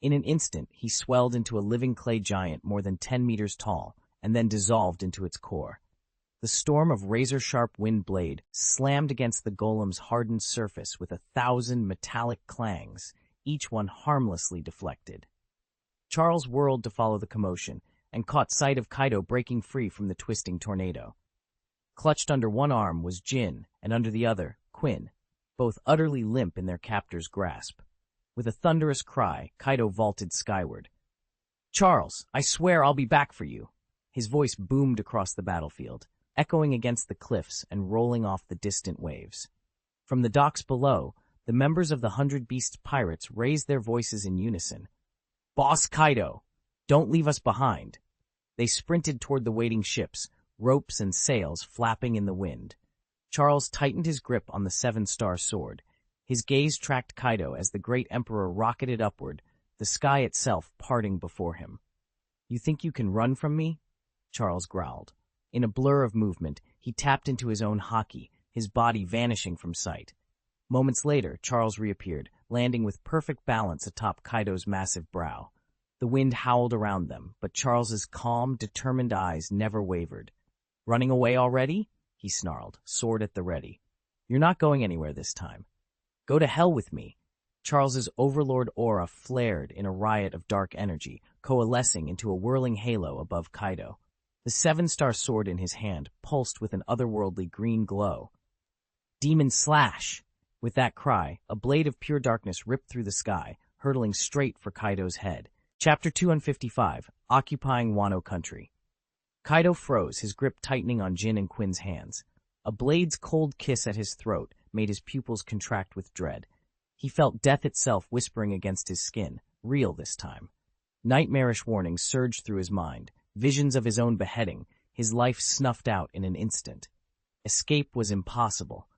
In an instant, he swelled into a living clay giant more than 10 meters tall, and then dissolved into its core. The storm of razor-sharp wind blade slammed against the golem's hardened surface with 1,000 metallic clangs, each one harmlessly deflected. Charles whirled to follow the commotion, and caught sight of Kaido breaking free from the twisting tornado. Clutched under one arm was Jin, and under the other, Quinn, both utterly limp in their captor's grasp. With a thunderous cry, Kaido vaulted skyward. "Charles, I swear I'll be back for you." His voice boomed across the battlefield, echoing against the cliffs and rolling off the distant waves. From the docks below, the members of the 100 Beasts pirates raised their voices in unison. "Boss Kaido, don't leave us behind." They sprinted toward the waiting ships, ropes and sails flapping in the wind. Charles tightened his grip on the 7-star sword. His gaze tracked Kaido as the great emperor rocketed upward, the sky itself parting before him. "You think you can run from me?" Charles growled. In a blur of movement, he tapped into his own Haki, his body vanishing from sight. Moments later, Charles reappeared, landing with perfect balance atop Kaido's massive brow. The wind howled around them, but Charles's calm, determined eyes never wavered. "Running away already?" he snarled, sword at the ready. "You're not going anywhere this time. Go to hell with me." Charles's overlord aura flared in a riot of dark energy, coalescing into a whirling halo above Kaido. The 7-star sword in his hand pulsed with an otherworldly green glow. "Demon slash!" With that cry, a blade of pure darkness ripped through the sky, hurtling straight for Kaido's head. Chapter 255, Occupying Wano Country. Kaido froze, his grip tightening on Jin and Quinn's hands. A blade's cold kiss at his throat made his pupils contract with dread. He felt death itself whispering against his skin, real this time. Nightmarish warnings surged through his mind, visions of his own beheading, his life snuffed out in an instant. Escape was impossible.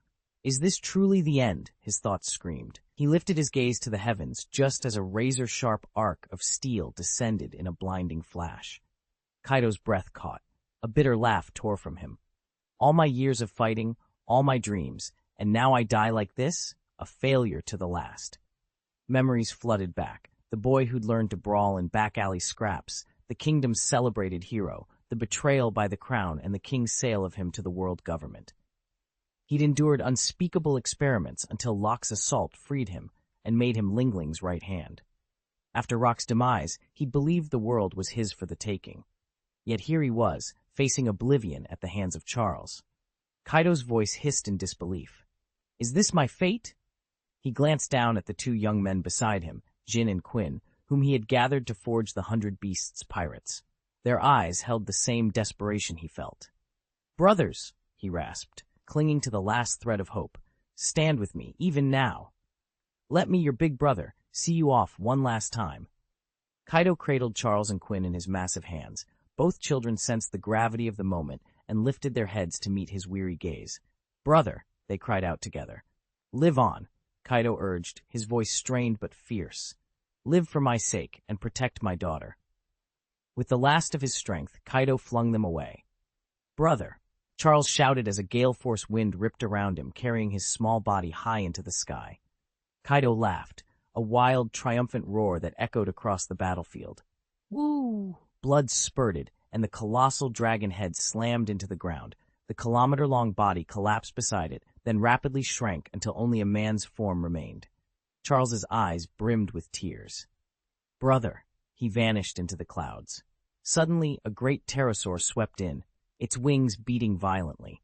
"Is this truly the end?" his thoughts screamed. He lifted his gaze to the heavens just as a razor-sharp arc of steel descended in a blinding flash. Kaido's breath caught. A bitter laugh tore from him. "All my years of fighting, all my dreams, and now I die like this? A failure to the last." Memories flooded back. The boy who'd learned to brawl in back-alley scraps, the kingdom's celebrated hero, the betrayal by the crown and the king's sale of him to the world government. He'd endured unspeakable experiments until Locke's assault freed him and made him Ling Ling's right hand. After Rock's demise, he'd believed the world was his for the taking. Yet here he was, facing oblivion at the hands of Charles. Kaido's voice hissed in disbelief. "Is this my fate?" He glanced down at the two young men beside him, Jin and Quinn, whom he had gathered to forge the 100 Beasts pirates. Their eyes held the same desperation he felt. "Brothers," he rasped, clinging to the last thread of hope, "stand with me, even now. Let me, your big brother, see you off one last time." Kaido cradled Charles and Quinn in his massive hands. Both children sensed the gravity of the moment and lifted their heads to meet his weary gaze. "Brother," they cried out together. "Live on," Kaido urged, his voice strained but fierce. "Live for my sake and protect my daughter." With the last of his strength, Kaido flung them away. "Brother," Charles shouted as a gale-force wind ripped around him, carrying his small body high into the sky. Kaido laughed, a wild, triumphant roar that echoed across the battlefield. "Woo!" Blood spurted, and the colossal dragon head slammed into the ground. The kilometer-long body collapsed beside it, then rapidly shrank until only a man's form remained. Charles's eyes brimmed with tears. "Brother," he vanished into the clouds. Suddenly, a great pterosaur swept in, its wings beating violently.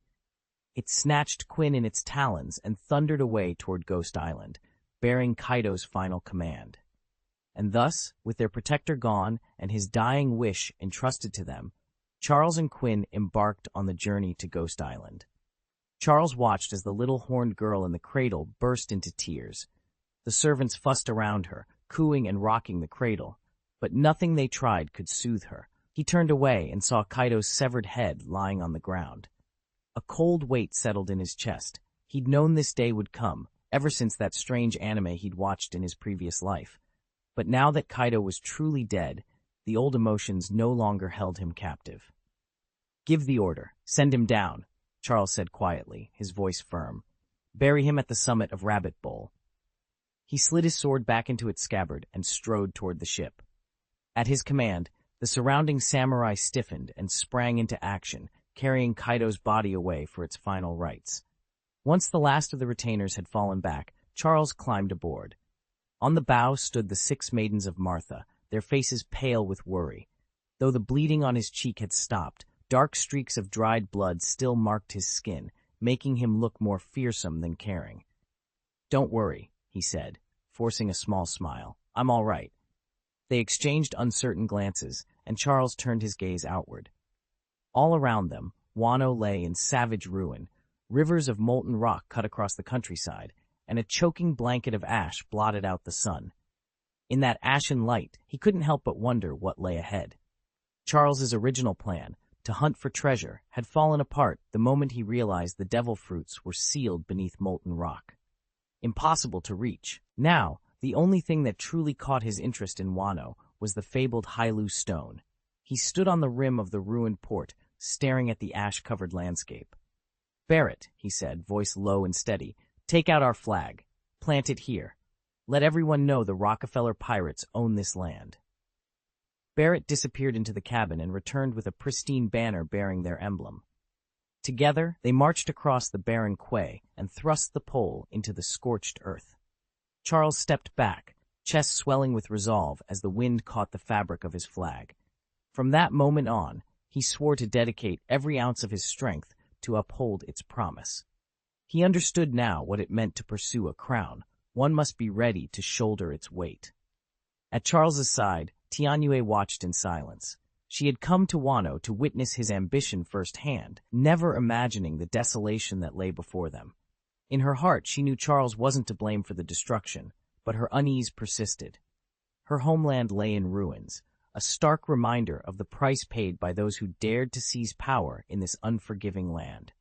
It snatched Quinn in its talons and thundered away toward Ghost Island, bearing Kaido's final command. And thus, with their protector gone and his dying wish entrusted to them, Charles and Quinn embarked on the journey to Ghost Island. Charles watched as the little horned girl in the cradle burst into tears. The servants fussed around her, cooing and rocking the cradle, but nothing they tried could soothe her. He turned away and saw Kaido's severed head lying on the ground. A cold weight settled in his chest. He'd known this day would come, ever since that strange anime he'd watched in his previous life. But now that Kaido was truly dead, the old emotions no longer held him captive. "Give the order. Send him down," Charles said quietly, his voice firm. "Bury him at the summit of Rabbit Bowl." He slid his sword back into its scabbard and strode toward the ship. At his command, the surrounding samurai stiffened and sprang into action, carrying Kaido's body away for its final rites. Once the last of the retainers had fallen back, Charles climbed aboard. On the bow stood the 6 maidens of Martha, their faces pale with worry. Though the bleeding on his cheek had stopped, dark streaks of dried blood still marked his skin, making him look more fearsome than caring. "Don't worry," he said, forcing a small smile. "I'm all right." They exchanged uncertain glances, and Charles turned his gaze outward. All around them, Wano lay in savage ruin. Rivers of molten rock cut across the countryside, and a choking blanket of ash blotted out the sun. In that ashen light, he couldn't help but wonder what lay ahead. Charles's original plan, to hunt for treasure, had fallen apart the moment he realized the devil fruits were sealed beneath molten rock. Impossible to reach. Now, the only thing that truly caught his interest in Wano was the fabled Hailu stone. He stood on the rim of the ruined port, staring at the ash-covered landscape. "Barrett," he said, voice low and steady, "take out our flag. Plant it here. Let everyone know the Rockefeller pirates own this land." Barrett disappeared into the cabin and returned with a pristine banner bearing their emblem. Together, they marched across the barren quay and thrust the pole into the scorched earth. Charles stepped back, chest swelling with resolve as the wind caught the fabric of his flag. From that moment on, he swore to dedicate every ounce of his strength to uphold its promise. He understood now what it meant to pursue a crown. One must be ready to shoulder its weight. At Charles's side, Tianue watched in silence. She had come to Wano to witness his ambition firsthand, never imagining the desolation that lay before them. In her heart, she knew Charles wasn't to blame for the destruction, but her unease persisted. Her homeland lay in ruins, a stark reminder of the price paid by those who dared to seize power in this unforgiving land.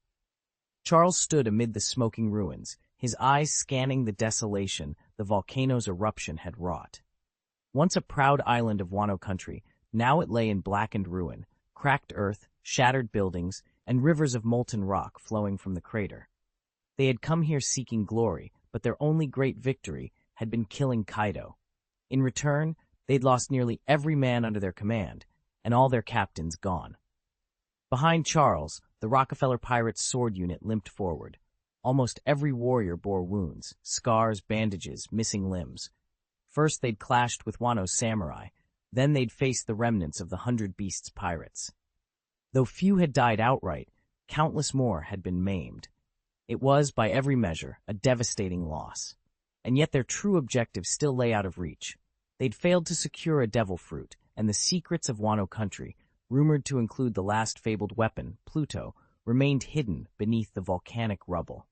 Charles stood amid the smoking ruins, his eyes scanning the desolation the volcano's eruption had wrought. Once a proud island of Wano country, now it lay in blackened ruin, cracked earth, shattered buildings, and rivers of molten rock flowing from the crater. They had come here seeking glory, but their only great victory had been killing Kaido. In return, they'd lost nearly every man under their command, and all their captains gone. Behind Charles, the Rockefeller Pirates' sword unit limped forward. Almost every warrior bore wounds, scars, bandages, missing limbs. First they'd clashed with Wano's samurai, then they'd faced the remnants of the 100 Beasts pirates. Though few had died outright, countless more had been maimed. It was, by every measure, a devastating loss. And yet their true objective still lay out of reach. They'd failed to secure a devil fruit, and the secrets of Wano country, rumored to include the last fabled weapon, Pluto, remained hidden beneath the volcanic rubble.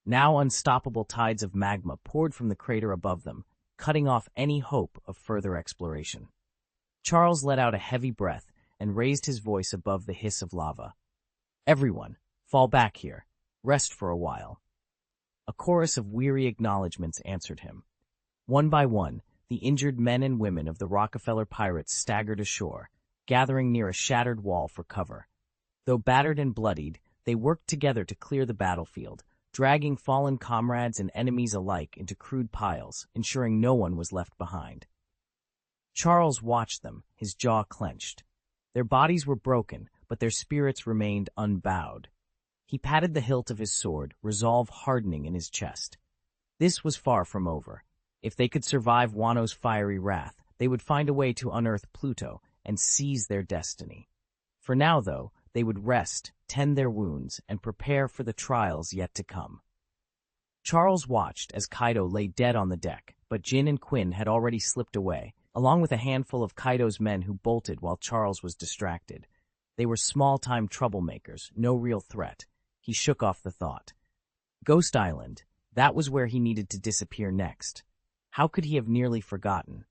Now unstoppable tides of magma poured from the crater above them, cutting off any hope of further exploration. Charles let out a heavy breath and raised his voice above the hiss of lava. "Everyone, fall back here. Rest for a while." A chorus of weary acknowledgments answered him. One by one, the injured men and women of the Rockefeller pirates staggered ashore, gathering near a shattered wall for cover. Though battered and bloodied, they worked together to clear the battlefield, dragging fallen comrades and enemies alike into crude piles, ensuring no one was left behind. Charles watched them, his jaw clenched. Their bodies were broken, but their spirits remained unbowed. He patted the hilt of his sword, resolve hardening in his chest. This was far from over. If they could survive Wano's fiery wrath, they would find a way to unearth Pluto and seize their destiny. For now, though, they would rest, tend their wounds, and prepare for the trials yet to come. Charles watched as Kaido lay dead on the deck, but Jin and Quinn had already slipped away, along with a handful of Kaido's men who bolted while Charles was distracted. They were small-time troublemakers, no real threat. He shook off the thought. Ghost Island, that was where he needed to disappear next. How could he have nearly forgotten?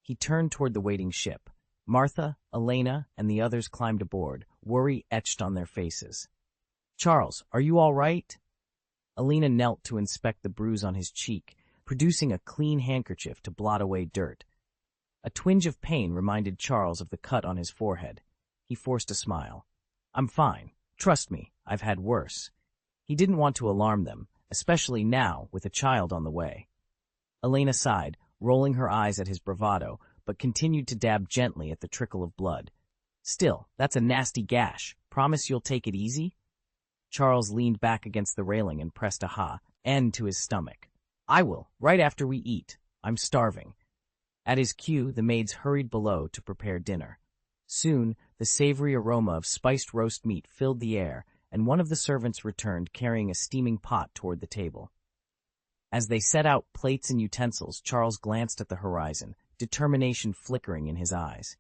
He turned toward the waiting ship. Martha, Elena, and the others climbed aboard, worry etched on their faces. "Charles, are you all right?" Elena knelt to inspect the bruise on his cheek, producing a clean handkerchief to blot away dirt. A twinge of pain reminded Charles of the cut on his forehead. He forced a smile. "I'm fine. Trust me, I've had worse." He didn't want to alarm them, especially now with a child on the way. Elena sighed, rolling her eyes at his bravado, but continued to dab gently at the trickle of blood. Still, that's a nasty gash. Promise you'll take it easy? Charles leaned back against the railing and pressed a end to his stomach. I will, right after we eat. I'm starving. At his cue, the maids hurried below to prepare dinner. Soon, the savory aroma of spiced roast meat filled the air, and one of the servants returned carrying a steaming pot toward the table. As they set out plates and utensils, Charles glanced at the horizon, determination flickering in his eyes.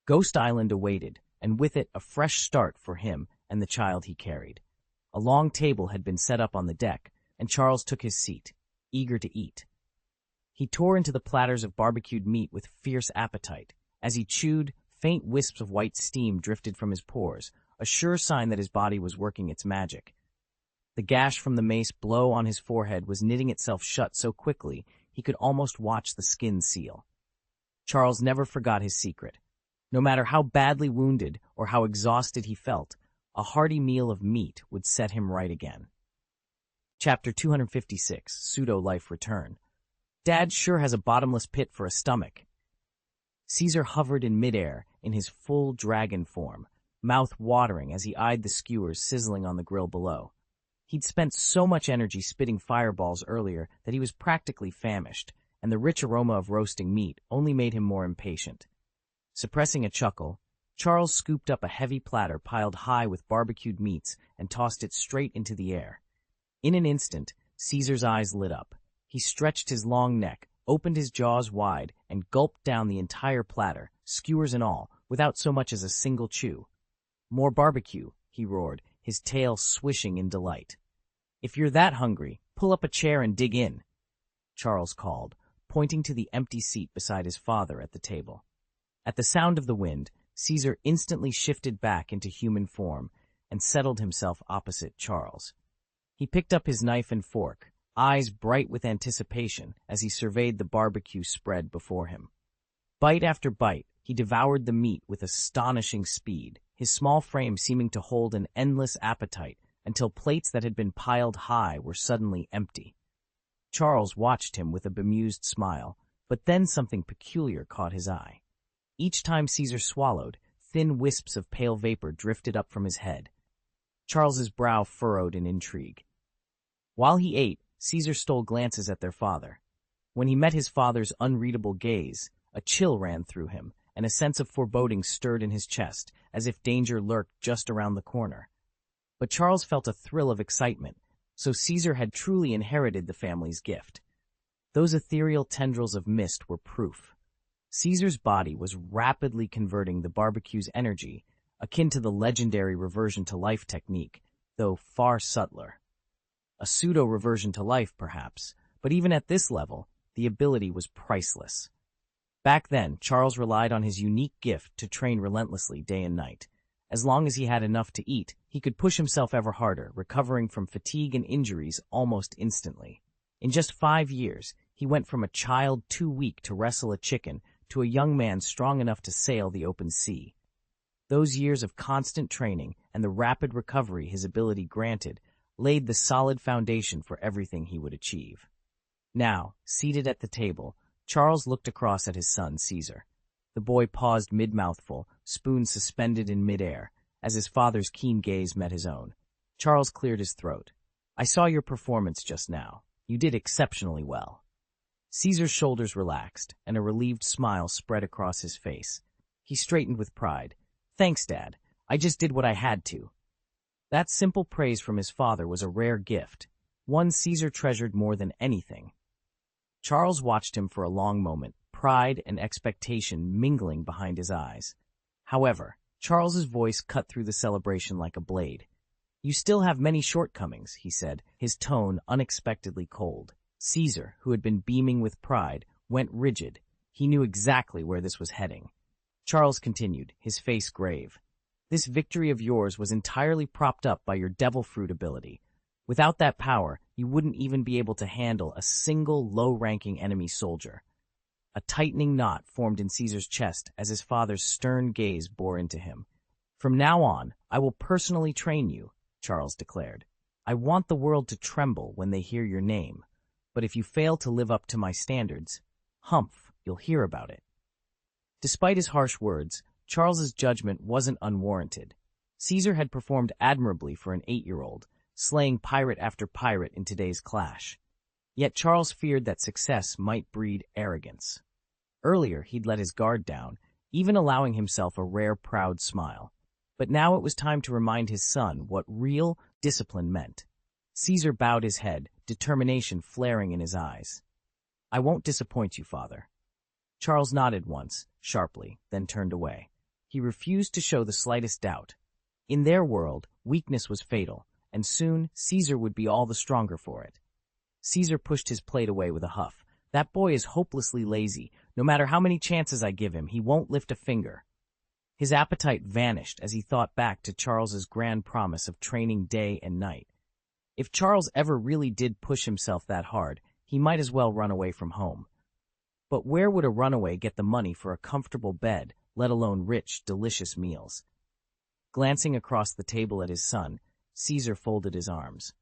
Ghost Island awaited, and with it a fresh start for him and the child he carried. A long table had been set up on the deck, and Charles took his seat, eager to eat. He tore into the platters of barbecued meat with fierce appetite. As he chewed, faint wisps of white steam drifted from his pores, a sure sign that his body was working its magic. The gash from the mace blow on his forehead was knitting itself shut so quickly he could almost watch the skin seal. Charles never forgot his secret. No matter how badly wounded or how exhausted he felt, a hearty meal of meat would set him right again. Chapter 256, Pseudo-Life Return. Dad sure has a bottomless pit for a stomach. Caesar hovered in midair in his full dragon form, mouth watering as he eyed the skewers sizzling on the grill below. He'd spent so much energy spitting fireballs earlier that he was practically famished, and the rich aroma of roasting meat only made him more impatient. Suppressing a chuckle, Charles scooped up a heavy platter piled high with barbecued meats and tossed it straight into the air. In an instant, Caesar's eyes lit up. He stretched his long neck, opened his jaws wide, and gulped down the entire platter, skewers and all, without so much as a single chew. More barbecue, he roared, his tail swishing in delight. If you're that hungry, pull up a chair and dig in, Charles called, pointing to the empty seat beside his father at the table. At the sound of the wind, Caesar instantly shifted back into human form and settled himself opposite Charles. He picked up his knife and fork, eyes bright with anticipation as he surveyed the barbecue spread before him. Bite after bite, he devoured the meat with astonishing speed, his small frame seeming to hold an endless appetite until plates that had been piled high were suddenly empty. Charles watched him with a bemused smile, but then something peculiar caught his eye. Each time Caesar swallowed, thin wisps of pale vapor drifted up from his head. Charles's brow furrowed in intrigue. While he ate, Caesar stole glances at their father. When he met his father's unreadable gaze, a chill ran through him, and a sense of foreboding stirred in his chest, as if danger lurked just around the corner. But Charles felt a thrill of excitement, so Caesar had truly inherited the family's gift. Those ethereal tendrils of mist were proof. Caesar's body was rapidly converting the barbecue's energy, akin to the legendary reversion to life technique, though far subtler. A pseudo-reversion to life, perhaps, but even at this level, the ability was priceless. Back then, Charles relied on his unique gift to train relentlessly day and night. As long as he had enough to eat, he could push himself ever harder, recovering from fatigue and injuries almost instantly. In just 5 years, he went from a child too weak to wrestle a chicken to a young man strong enough to sail the open sea. Those years of constant training and the rapid recovery his ability granted laid the solid foundation for everything he would achieve. Now, seated at the table, Charles looked across at his son, Caesar. The boy paused mid-mouthful, spoon suspended in midair, as his father's keen gaze met his own. Charles cleared his throat. I saw your performance just now. You did exceptionally well. Caesar's shoulders relaxed, and a relieved smile spread across his face. He straightened with pride. Thanks, Dad. I just did what I had to. That simple praise from his father was a rare gift, one Caesar treasured more than anything. Charles watched him for a long moment, pride and expectation mingling behind his eyes. However, Charles's voice cut through the celebration like a blade. You still have many shortcomings, he said, his tone unexpectedly cold. Caesar, who had been beaming with pride, went rigid. He knew exactly where this was heading. Charles continued, his face grave. This victory of yours was entirely propped up by your devil fruit ability. Without that power, you wouldn't even be able to handle a single low-ranking enemy soldier. A tightening knot formed in Caesar's chest as his father's stern gaze bore into him. From now on, I will personally train you, Charles declared. I want the world to tremble when they hear your name. But if you fail to live up to my standards, humph, you'll hear about it. Despite his harsh words, Charles's judgment wasn't unwarranted. Caesar had performed admirably for an 8-year-old, slaying pirate after pirate in today's clash. Yet Charles feared that success might breed arrogance. Earlier, he'd let his guard down, even allowing himself a rare proud smile. But now it was time to remind his son what real discipline meant. Caesar bowed his head, determination flaring in his eyes. "I won't disappoint you, father." Charles nodded once, sharply, then turned away. He refused to show the slightest doubt. In their world, weakness was fatal, and soon Caesar would be all the stronger for it. Caesar pushed his plate away with a huff. "That boy is hopelessly lazy. No matter how many chances I give him, he won't lift a finger." His appetite vanished as he thought back to Charles's grand promise of training day and night. If Charles ever really did push himself that hard, he might as well run away from home. But where would a runaway get the money for a comfortable bed, let alone rich, delicious meals? Glancing across the table at his son, Caesar folded his arms.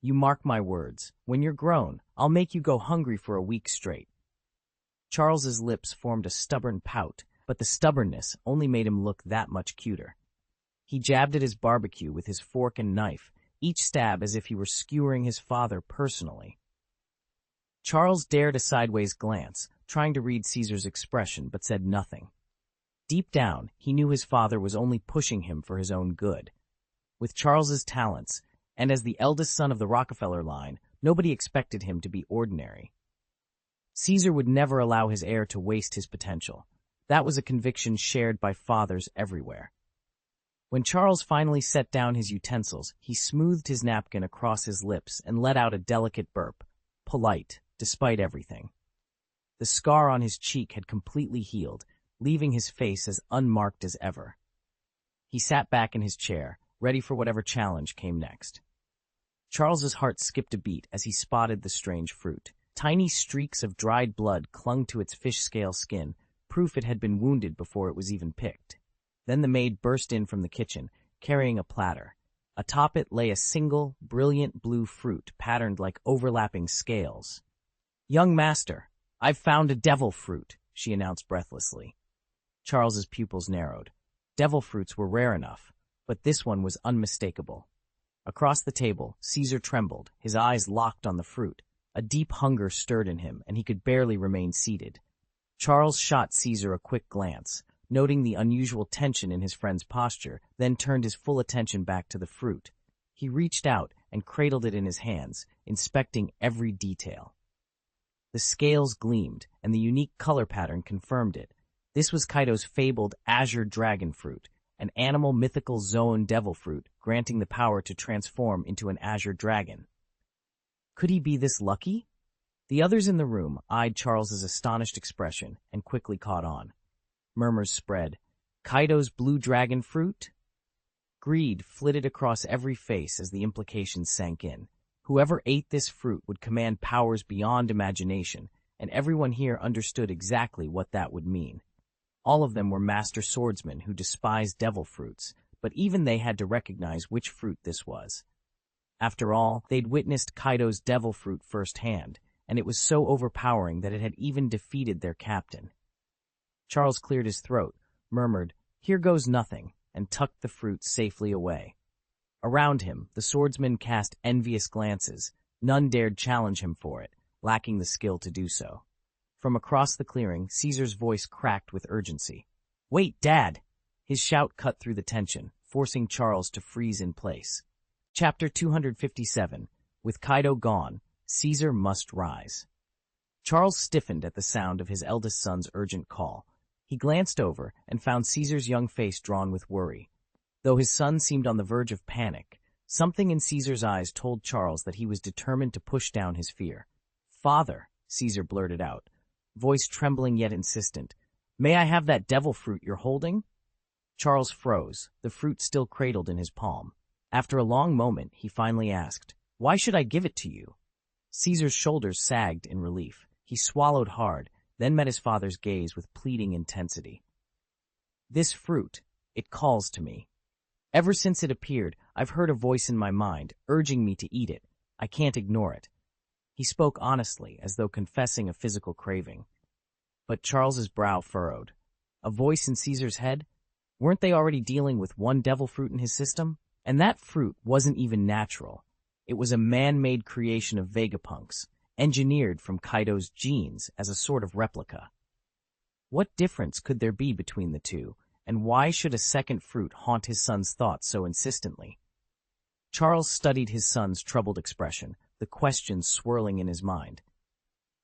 "You mark my words. When you're grown, I'll make you go hungry for a week straight." Charles's lips formed a stubborn pout, but the stubbornness only made him look that much cuter. He jabbed at his barbecue with his fork and knife, each stab as if he were skewering his father personally. Charles dared a sideways glance, trying to read Caesar's expression, but said nothing. Deep down, he knew his father was only pushing him for his own good. With Charles's talents, and as the eldest son of the Rockefeller line, nobody expected him to be ordinary. Caesar would never allow his heir to waste his potential. That was a conviction shared by fathers everywhere. When Charles finally set down his utensils, he smoothed his napkin across his lips and let out a delicate burp, polite, despite everything. The scar on his cheek had completely healed, leaving his face as unmarked as ever. He sat back in his chair, ready for whatever challenge came next. Charles's heart skipped a beat as he spotted the strange fruit. Tiny streaks of dried blood clung to its fish-scale skin, proof it had been wounded before it was even picked. Then the maid burst in from the kitchen, carrying a platter. Atop it lay a single, brilliant blue fruit patterned like overlapping scales. "Young master, I've found a devil fruit," she announced breathlessly. Charles's pupils narrowed. Devil fruits were rare enough, but this one was unmistakable. Across the table, Caesar trembled, his eyes locked on the fruit. A deep hunger stirred in him, and he could barely remain seated. Charles shot Caesar a quick glance, noting the unusual tension in his friend's posture, then turned his full attention back to the fruit. He reached out and cradled it in his hands, inspecting every detail. The scales gleamed, and the unique color pattern confirmed it. This was Kaido's fabled azure dragon fruit, an animal mythical zone devil fruit, granting the power to transform into an azure dragon. Could he be this lucky? The others in the room eyed Charles's astonished expression and quickly caught on. Murmurs spread. "Kaido's blue dragon fruit?" Greed flitted across every face as the implications sank in. Whoever ate this fruit would command powers beyond imagination, and everyone here understood exactly what that would mean. All of them were master swordsmen who despised devil fruits, but even they had to recognize which fruit this was. After all, they'd witnessed Kaido's devil fruit firsthand, and it was so overpowering that it had even defeated their captain. Charles cleared his throat, murmured, "Here goes nothing," and tucked the fruit safely away. Around him, the swordsmen cast envious glances. None dared challenge him for it, lacking the skill to do so. From across the clearing, Caesar's voice cracked with urgency. "Wait, Dad!" His shout cut through the tension, forcing Charles to freeze in place. Chapter 257. With Kaido gone, Caesar must rise. Charles stiffened at the sound of his eldest son's urgent call. He glanced over and found Caesar's young face drawn with worry. Though his son seemed on the verge of panic, something in Caesar's eyes told Charles that he was determined to push down his fear. "Father," Caesar blurted out, voice trembling yet insistent, "may I have that devil fruit you're holding?" Charles froze, the fruit still cradled in his palm. After a long moment, he finally asked, "Why should I give it to you?" Caesar's shoulders sagged in relief. He swallowed hard, then met his father's gaze with pleading intensity. "This fruit, it calls to me. Ever since it appeared, I've heard a voice in my mind, urging me to eat it. I can't ignore it." He spoke honestly, as though confessing a physical craving. But Charles's brow furrowed. A voice in Caesar's head? Weren't they already dealing with one devil fruit in his system? And that fruit wasn't even natural. It was a man-made creation of Vegapunks, engineered from Kaido's genes as a sort of replica. What difference could there be between the two, and why should a second fruit haunt his son's thoughts so insistently? Charles studied his son's troubled expression, the questions swirling in his mind.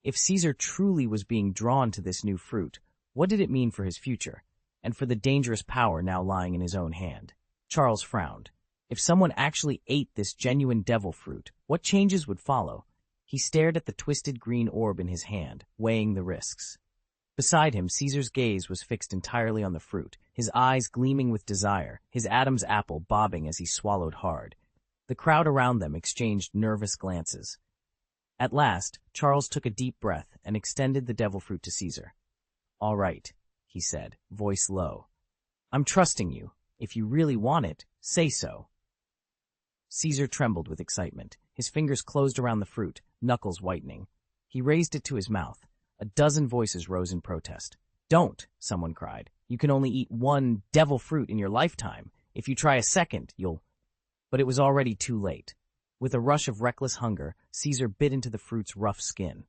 If Caesar truly was being drawn to this new fruit, what did it mean for his future, and for the dangerous power now lying in his own hand? Charles frowned. If someone actually ate this genuine devil fruit, what changes would follow? He stared at the twisted green orb in his hand, weighing the risks. Beside him, Caesar's gaze was fixed entirely on the fruit, his eyes gleaming with desire, his Adam's apple bobbing as he swallowed hard. The crowd around them exchanged nervous glances. At last, Charles took a deep breath and extended the devil fruit to Caesar. "All right," he said, voice low. "I'm trusting you. If you really want it, say so." Caesar trembled with excitement. His fingers closed around the fruit, knuckles whitening. He raised it to his mouth. A dozen voices rose in protest. "Don't," someone cried. "You can only eat one devil fruit in your lifetime. If you try a second, you'll—" But it was already too late. With a rush of reckless hunger, Caesar bit into the fruit's rough skin.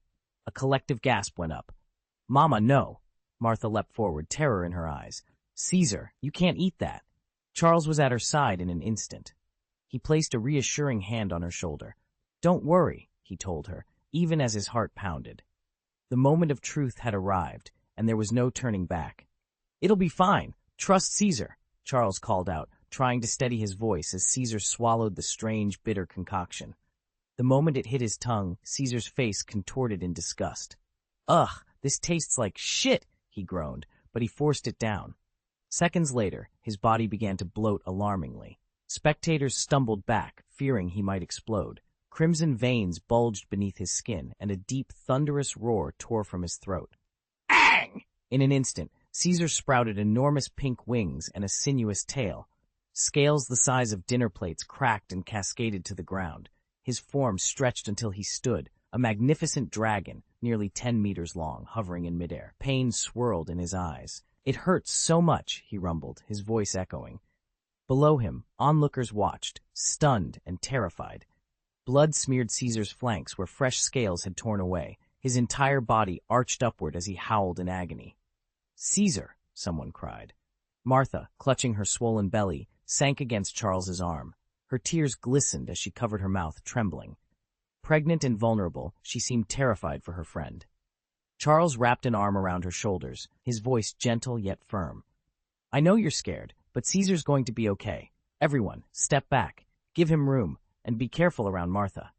A collective gasp went up. "Mama, no!" Martha leapt forward, terror in her eyes. "Caesar, you can't eat that." Charles was at her side in an instant. He placed a reassuring hand on her shoulder. "Don't worry," he told her, even as his heart pounded. The moment of truth had arrived, and there was no turning back. "It'll be fine. Trust Caesar," Charles called out, trying to steady his voice as Caesar swallowed the strange, bitter concoction. The moment it hit his tongue, Caesar's face contorted in disgust. "Ugh, this tastes like shit," he groaned, but he forced it down. Seconds later, his body began to bloat alarmingly. Spectators stumbled back, fearing he might explode. Crimson veins bulged beneath his skin, and a deep, thunderous roar tore from his throat. "Ang!" In an instant, Caesar sprouted enormous pink wings and a sinuous tail. Scales the size of dinner plates cracked and cascaded to the ground. His form stretched until he stood, a magnificent dragon, nearly 10 meters long, hovering in midair. Pain swirled in his eyes. "It hurts so much," he rumbled, his voice echoing. Below him, onlookers watched, stunned and terrified. Blood smeared Caesar's flanks where fresh scales had torn away. His entire body arched upward as he howled in agony. "Caesar!" someone cried. Martha, clutching her swollen belly, sank against Charles's arm. Her tears glistened as she covered her mouth, trembling. Pregnant and vulnerable, she seemed terrified for her friend. Charles wrapped an arm around her shoulders, his voice gentle yet firm. "I know you're scared, but Caesar's going to be okay. Everyone, step back, give him room, and be careful around Martha."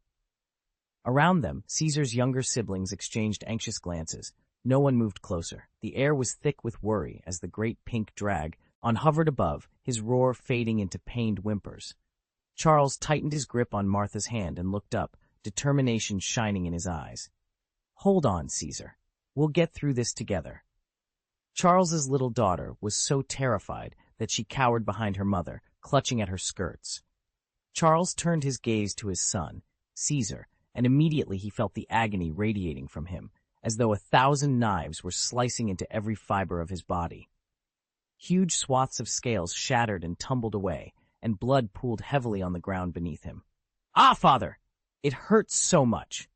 Around them, Caesar's younger siblings exchanged anxious glances. No one moved closer. The air was thick with worry as the great pink drag hovered above, his roar fading into pained whimpers. Charles tightened his grip on Martha's hand and looked up, determination shining in his eyes. "Hold on, Caesar. We'll get through this together." Charles's little daughter was so terrified that she cowered behind her mother, clutching at her skirts. Charles turned his gaze to his son, Caesar, and immediately he felt the agony radiating from him, as though 1,000 knives were slicing into every fiber of his body. Huge swaths of scales shattered and tumbled away, and blood pooled heavily on the ground beneath him. "Ah, father! It hurts so much!"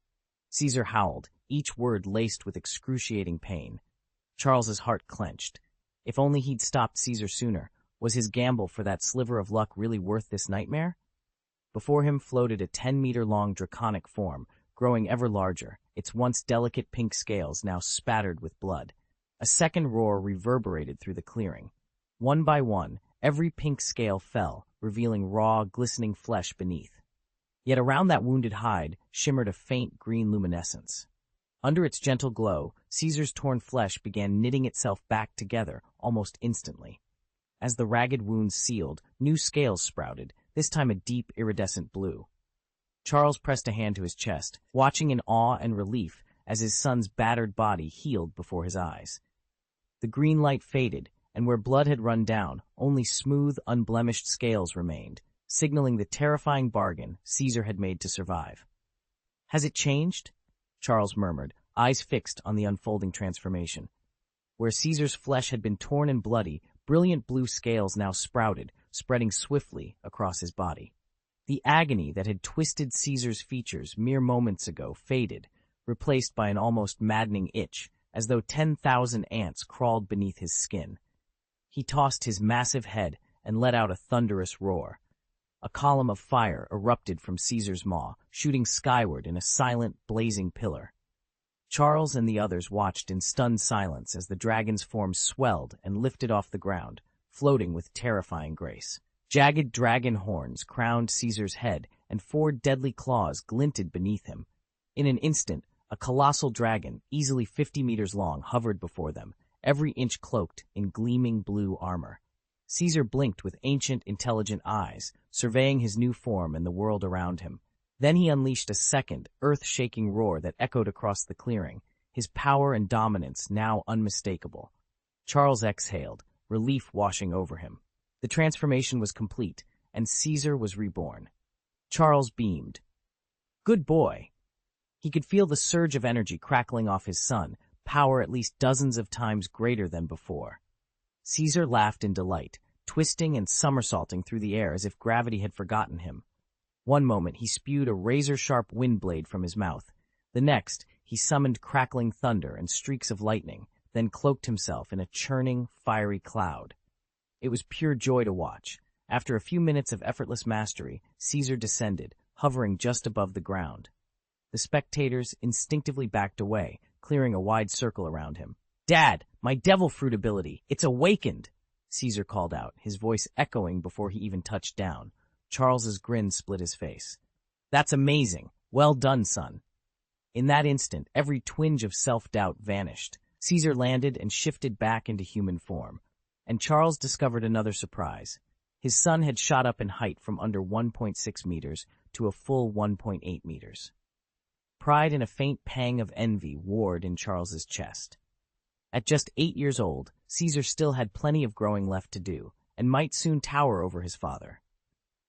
Caesar howled, each word laced with excruciating pain. Charles's heart clenched. If only he'd stopped Caesar sooner. Was his gamble for that sliver of luck really worth this nightmare? Before him floated a 10-meter-long draconic form, growing ever larger, its once delicate pink scales now spattered with blood. A second roar reverberated through the clearing. One by one, every pink scale fell, revealing raw, glistening flesh beneath. Yet around that wounded hide shimmered a faint green luminescence. Under its gentle glow, Caesar's torn flesh began knitting itself back together almost instantly. As the ragged wounds sealed, new scales sprouted, this time a deep, iridescent blue. Charles pressed a hand to his chest, watching in awe and relief as his son's battered body healed before his eyes. The green light faded, and where blood had run down, only smooth, unblemished scales remained, signaling the terrifying bargain Caesar had made to survive. "Has it changed?" Charles murmured, eyes fixed on the unfolding transformation. Where Caesar's flesh had been torn and bloody, brilliant blue scales now sprouted, spreading swiftly across his body. The agony that had twisted Caesar's features mere moments ago faded, replaced by an almost maddening itch, as though 10,000 ants crawled beneath his skin. He tossed his massive head and let out a thunderous roar. A column of fire erupted from Caesar's maw, shooting skyward in a silent, blazing pillar. Charles and the others watched in stunned silence as the dragon's form swelled and lifted off the ground, floating with terrifying grace. Jagged dragon horns crowned Caesar's head, and 4 deadly claws glinted beneath him. In an instant, a colossal dragon, easily 50 meters long, hovered before them, every inch cloaked in gleaming blue armor. Caesar blinked with ancient, intelligent eyes, surveying his new form and the world around him. Then he unleashed a second, earth-shaking roar that echoed across the clearing, his power and dominance now unmistakable. Charles exhaled, relief washing over him. The transformation was complete, and Caesar was reborn. Charles beamed. Good boy. He could feel the surge of energy crackling off his son, power at least dozens of times greater than before. Caesar laughed in delight, twisting and somersaulting through the air as if gravity had forgotten him. One moment he spewed a razor-sharp wind blade from his mouth. The next, he summoned crackling thunder and streaks of lightning, then cloaked himself in a churning, fiery cloud. It was pure joy to watch. After a few minutes of effortless mastery, Caesar descended, hovering just above the ground. The spectators instinctively backed away, clearing a wide circle around him. "Dad, my devil fruit ability, it's awakened!" Caesar called out, his voice echoing before he even touched down. Charles's grin split his face. "That's amazing. Well done, son." In that instant, every twinge of self-doubt vanished. Caesar landed and shifted back into human form. And Charles discovered another surprise. His son had shot up in height from under 1.6 meters to a full 1.8 meters. Pride and a faint pang of envy warred in Charles's chest. At just 8 years old, Caesar still had plenty of growing left to do, and might soon tower over his father.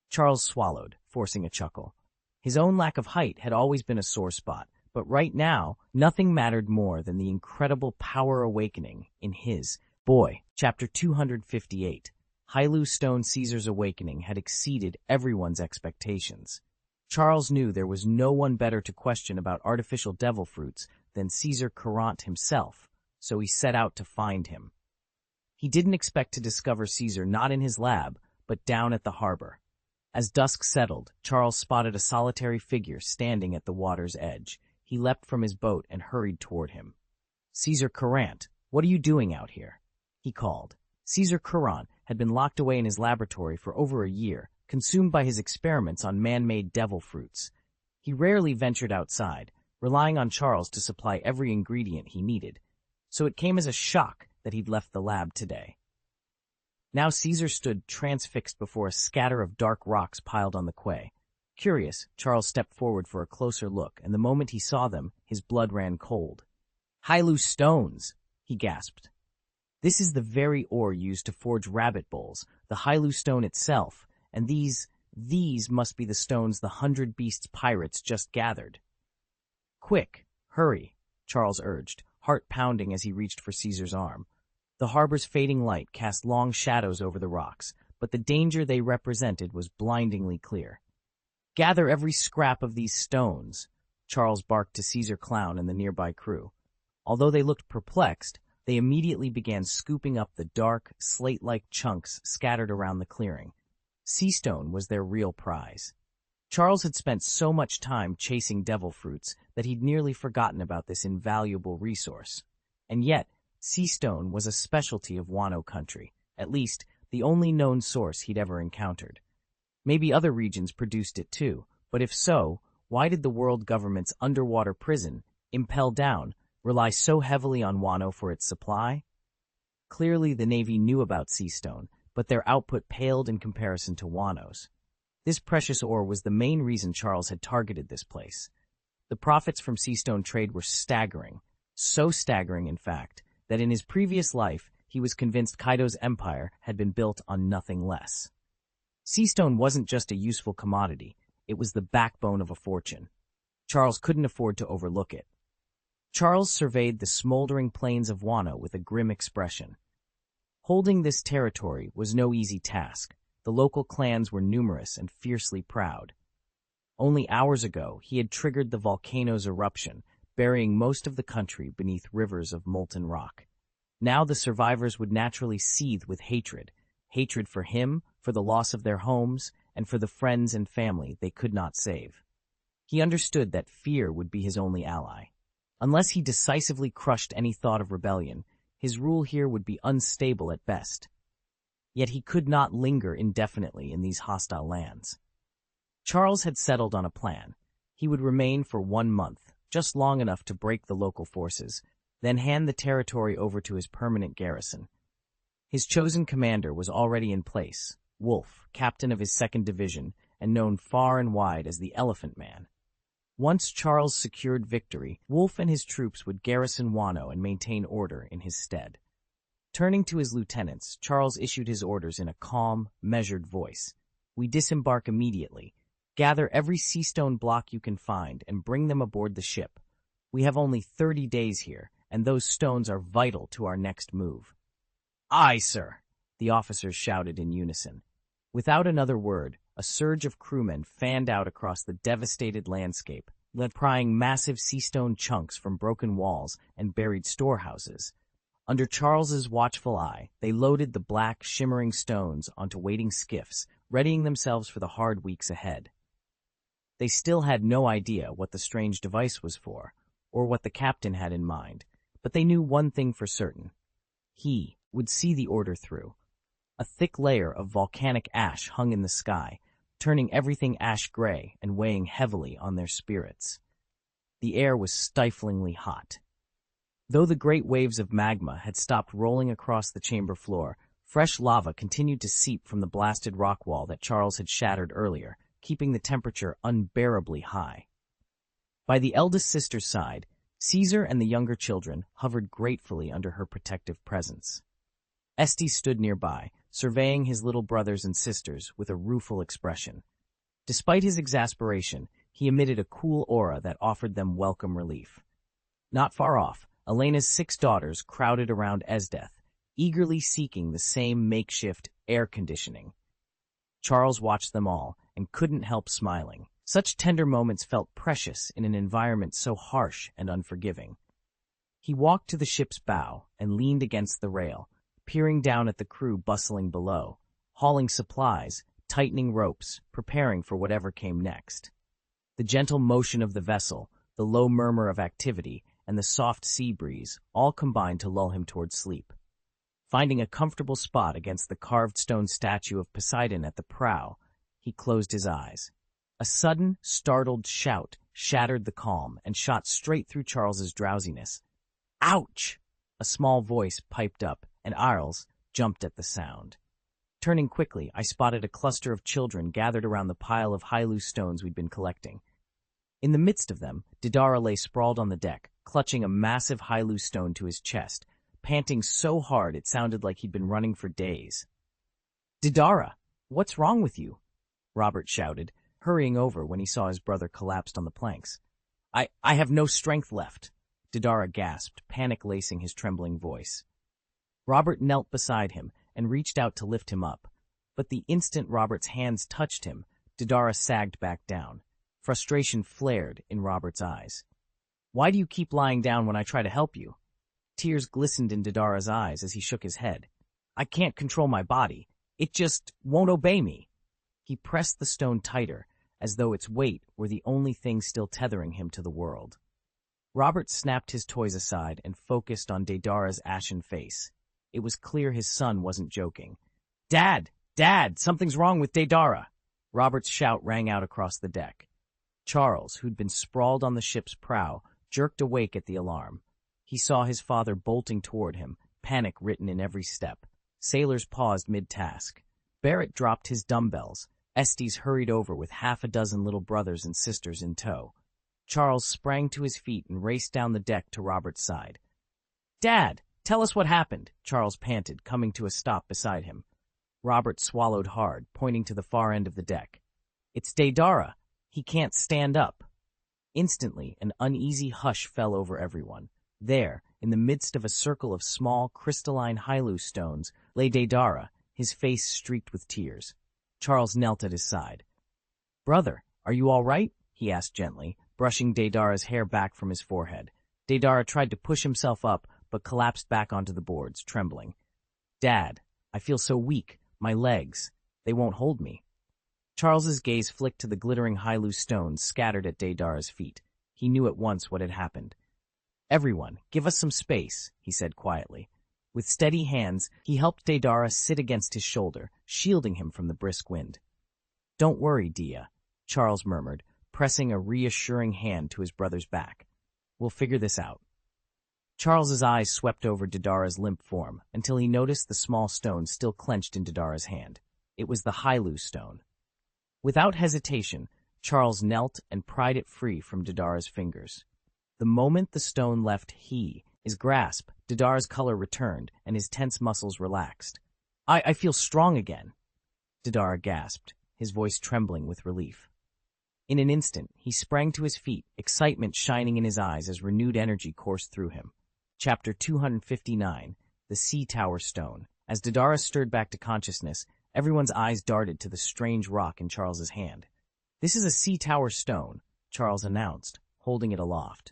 Charles swallowed, forcing a chuckle. His own lack of height had always been a sore spot, but right now, nothing mattered more than the incredible power awakening in his boy. Chapter 258. Hailu Stone Caesar's awakening had exceeded everyone's expectations. Charles knew there was no one better to question about artificial devil fruits than Caesar Courant himself, so he set out to find him. He didn't expect to discover Caesar not in his lab, but down at the harbor. As dusk settled, Charles spotted a solitary figure standing at the water's edge. He leapt from his boat and hurried toward him. "Caesar Courant, what are you doing out here?" he called. Caesar Courant had been locked away in his laboratory for over a year, consumed by his experiments on man-made devil fruits. He rarely ventured outside, relying on Charles to supply every ingredient he needed, so it came as a shock that he'd left the lab today. Now Caesar stood transfixed before a scatter of dark rocks piled on the quay. Curious, Charles stepped forward for a closer look, and the moment he saw them, his blood ran cold. "Hailu stones!" he gasped. "This is the very ore used to forge rabbit bowls, the Hailu stone itself, and these must be the stones the 100 Beasts pirates just gathered." "Quick, hurry," Charles urged, heart pounding as he reached for Caesar's arm. The harbor's fading light cast long shadows over the rocks, but the danger they represented was blindingly clear. "Gather every scrap of these stones," Charles barked to Caesar Clown and the nearby crew. Although they looked perplexed, they immediately began scooping up the dark, slate-like chunks scattered around the clearing. Seastone was their real prize. Charles had spent so much time chasing devil fruits that he'd nearly forgotten about this invaluable resource. And yet, Seastone was a specialty of Wano country, at least the only known source he'd ever encountered. Maybe other regions produced it too, but if so, why did the world government's underwater prison, Impel Down, rely so heavily on Wano for its supply? Clearly the Navy knew about Seastone, but their output paled in comparison to Wano's. This precious ore was the main reason Charles had targeted this place. The profits from Seastone trade were staggering, so staggering in fact, that in his previous life he was convinced Kaido's empire had been built on nothing less. Seastone wasn't just a useful commodity, it was the backbone of a fortune. Charles couldn't afford to overlook it. Charles surveyed the smoldering plains of Wano with a grim expression. Holding this territory was no easy task. The local clans were numerous and fiercely proud. Only hours ago, he had triggered the volcano's eruption, burying most of the country beneath rivers of molten rock. Now the survivors would naturally seethe with hatred for him, for the loss of their homes, and for the friends and family they could not save. He understood that fear would be his only ally. Unless he decisively crushed any thought of rebellion, his rule here would be unstable at best. Yet he could not linger indefinitely in these hostile lands. Charles had settled on a plan. He would remain for 1 month, just long enough to break the local forces, then hand the territory over to his permanent garrison. His chosen commander was already in place, Wolf, captain of his 2nd Division, and known far and wide as the Elephant Man. Once Charles secured victory, Wolf and his troops would garrison Wano and maintain order in his stead. Turning to his lieutenants, Charles issued his orders in a calm, measured voice. "We disembark immediately. Gather every Seastone block you can find and bring them aboard the ship. We have only 30 days here, and those stones are vital to our next move." "Aye, sir," the officers shouted in unison. Without another word, a surge of crewmen fanned out across the devastated landscape, prying massive Seastone chunks from broken walls and buried storehouses. Under Charles's watchful eye, they loaded the black, shimmering stones onto waiting skiffs, readying themselves for the hard weeks ahead. They still had no idea what the strange device was for, or what the captain had in mind, but they knew one thing for certain. He would see the order through. A thick layer of volcanic ash hung in the sky, turning everything ash-gray and weighing heavily on their spirits. The air was stiflingly hot. Though the great waves of magma had stopped rolling across the chamber floor, fresh lava continued to seep from the blasted rock wall that Charles had shattered earlier, keeping the temperature unbearably high. By the eldest sister's side, Caesar and the younger children hovered gratefully under her protective presence. Estes stood nearby, surveying his little brothers and sisters with a rueful expression. Despite his exasperation, he emitted a cool aura that offered them welcome relief. Not far off, Elena's 6 daughters crowded around Esdeth, eagerly seeking the same makeshift air conditioning. Charles watched them all and couldn't help smiling. Such tender moments felt precious in an environment so harsh and unforgiving. He walked to the ship's bow and leaned against the rail, peering down at the crew bustling below, hauling supplies, tightening ropes, preparing for whatever came next. The gentle motion of the vessel, the low murmur of activity, and the soft sea breeze all combined to lull him toward sleep. Finding a comfortable spot against the carved stone statue of Poseidon at the prow, he closed his eyes. A sudden, startled shout shattered the calm and shot straight through Charles's drowsiness. "Ouch!" A small voice piped up, and Arles jumped at the sound. Turning quickly, I spotted a cluster of children gathered around the pile of high-loose stones we'd been collecting. In the midst of them, Didara lay sprawled on the deck, clutching a massive high-loose stone to his chest, panting so hard it sounded like he'd been running for days. "Didara, what's wrong with you?" Robert shouted, hurrying over when he saw his brother collapsed on the planks. I have no strength left," Didara gasped, panic lacing his trembling voice. Robert knelt beside him and reached out to lift him up, but the instant Robert's hands touched him, Didara sagged back down. Frustration flared in Robert's eyes. "Why do you keep lying down when I try to help you?" Tears glistened in Didara's eyes as he shook his head. "I can't control my body. It just won't obey me." He pressed the stone tighter, as though its weight were the only thing still tethering him to the world. Robert snapped his toys aside and focused on Didara's ashen face. It was clear his son wasn't joking. Dad! Something's wrong with Didara!" Robert's shout rang out across the deck. Charles, who'd been sprawled on the ship's prow, jerked awake at the alarm. He saw his father bolting toward him, panic written in every step. Sailors paused mid-task. Barrett dropped his dumbbells. Estes hurried over with 6 little brothers and sisters in tow. Charles sprang to his feet and raced down the deck to Robert's side. "Dad, tell us what happened," Charles panted, coming to a stop beside him. Robert swallowed hard, pointing to the far end of the deck. "It's Didara. He can't stand up." Instantly, an uneasy hush fell over everyone. There, in the midst of a circle of small, crystalline Hylu stones, lay Deidara, his face streaked with tears. Charles knelt at his side. "Brother, are you all right?" he asked gently, brushing Deidara's hair back from his forehead. Deidara tried to push himself up, but collapsed back onto the boards, trembling. "Dad, I feel so weak. My legs. They won't hold me." Charles's gaze flicked to the glittering Hylu stones scattered at Deidara's feet. He knew at once what had happened. "Everyone, give us some space," he said quietly. With steady hands, he helped Deidara sit against his shoulder, shielding him from the brisk wind. "Don't worry, Dia," Charles murmured, pressing a reassuring hand to his brother's back. "We'll figure this out." Charles's eyes swept over Deidara's limp form until he noticed the small stone still clenched in Deidara's hand. It was the Hylu stone. Without hesitation, Charles knelt and pried it free from Deidara's fingers. The moment the stone left his grasp, Deidara's color returned and his tense muscles relaxed. I feel strong again," Deidara gasped, his voice trembling with relief. In an instant, he sprang to his feet, excitement shining in his eyes as renewed energy coursed through him. Chapter 259, The Sea Tower Stone. As Deidara stirred back to consciousness, everyone's eyes darted to the strange rock in Charles's hand. "This is a sea tower stone," Charles announced, holding it aloft.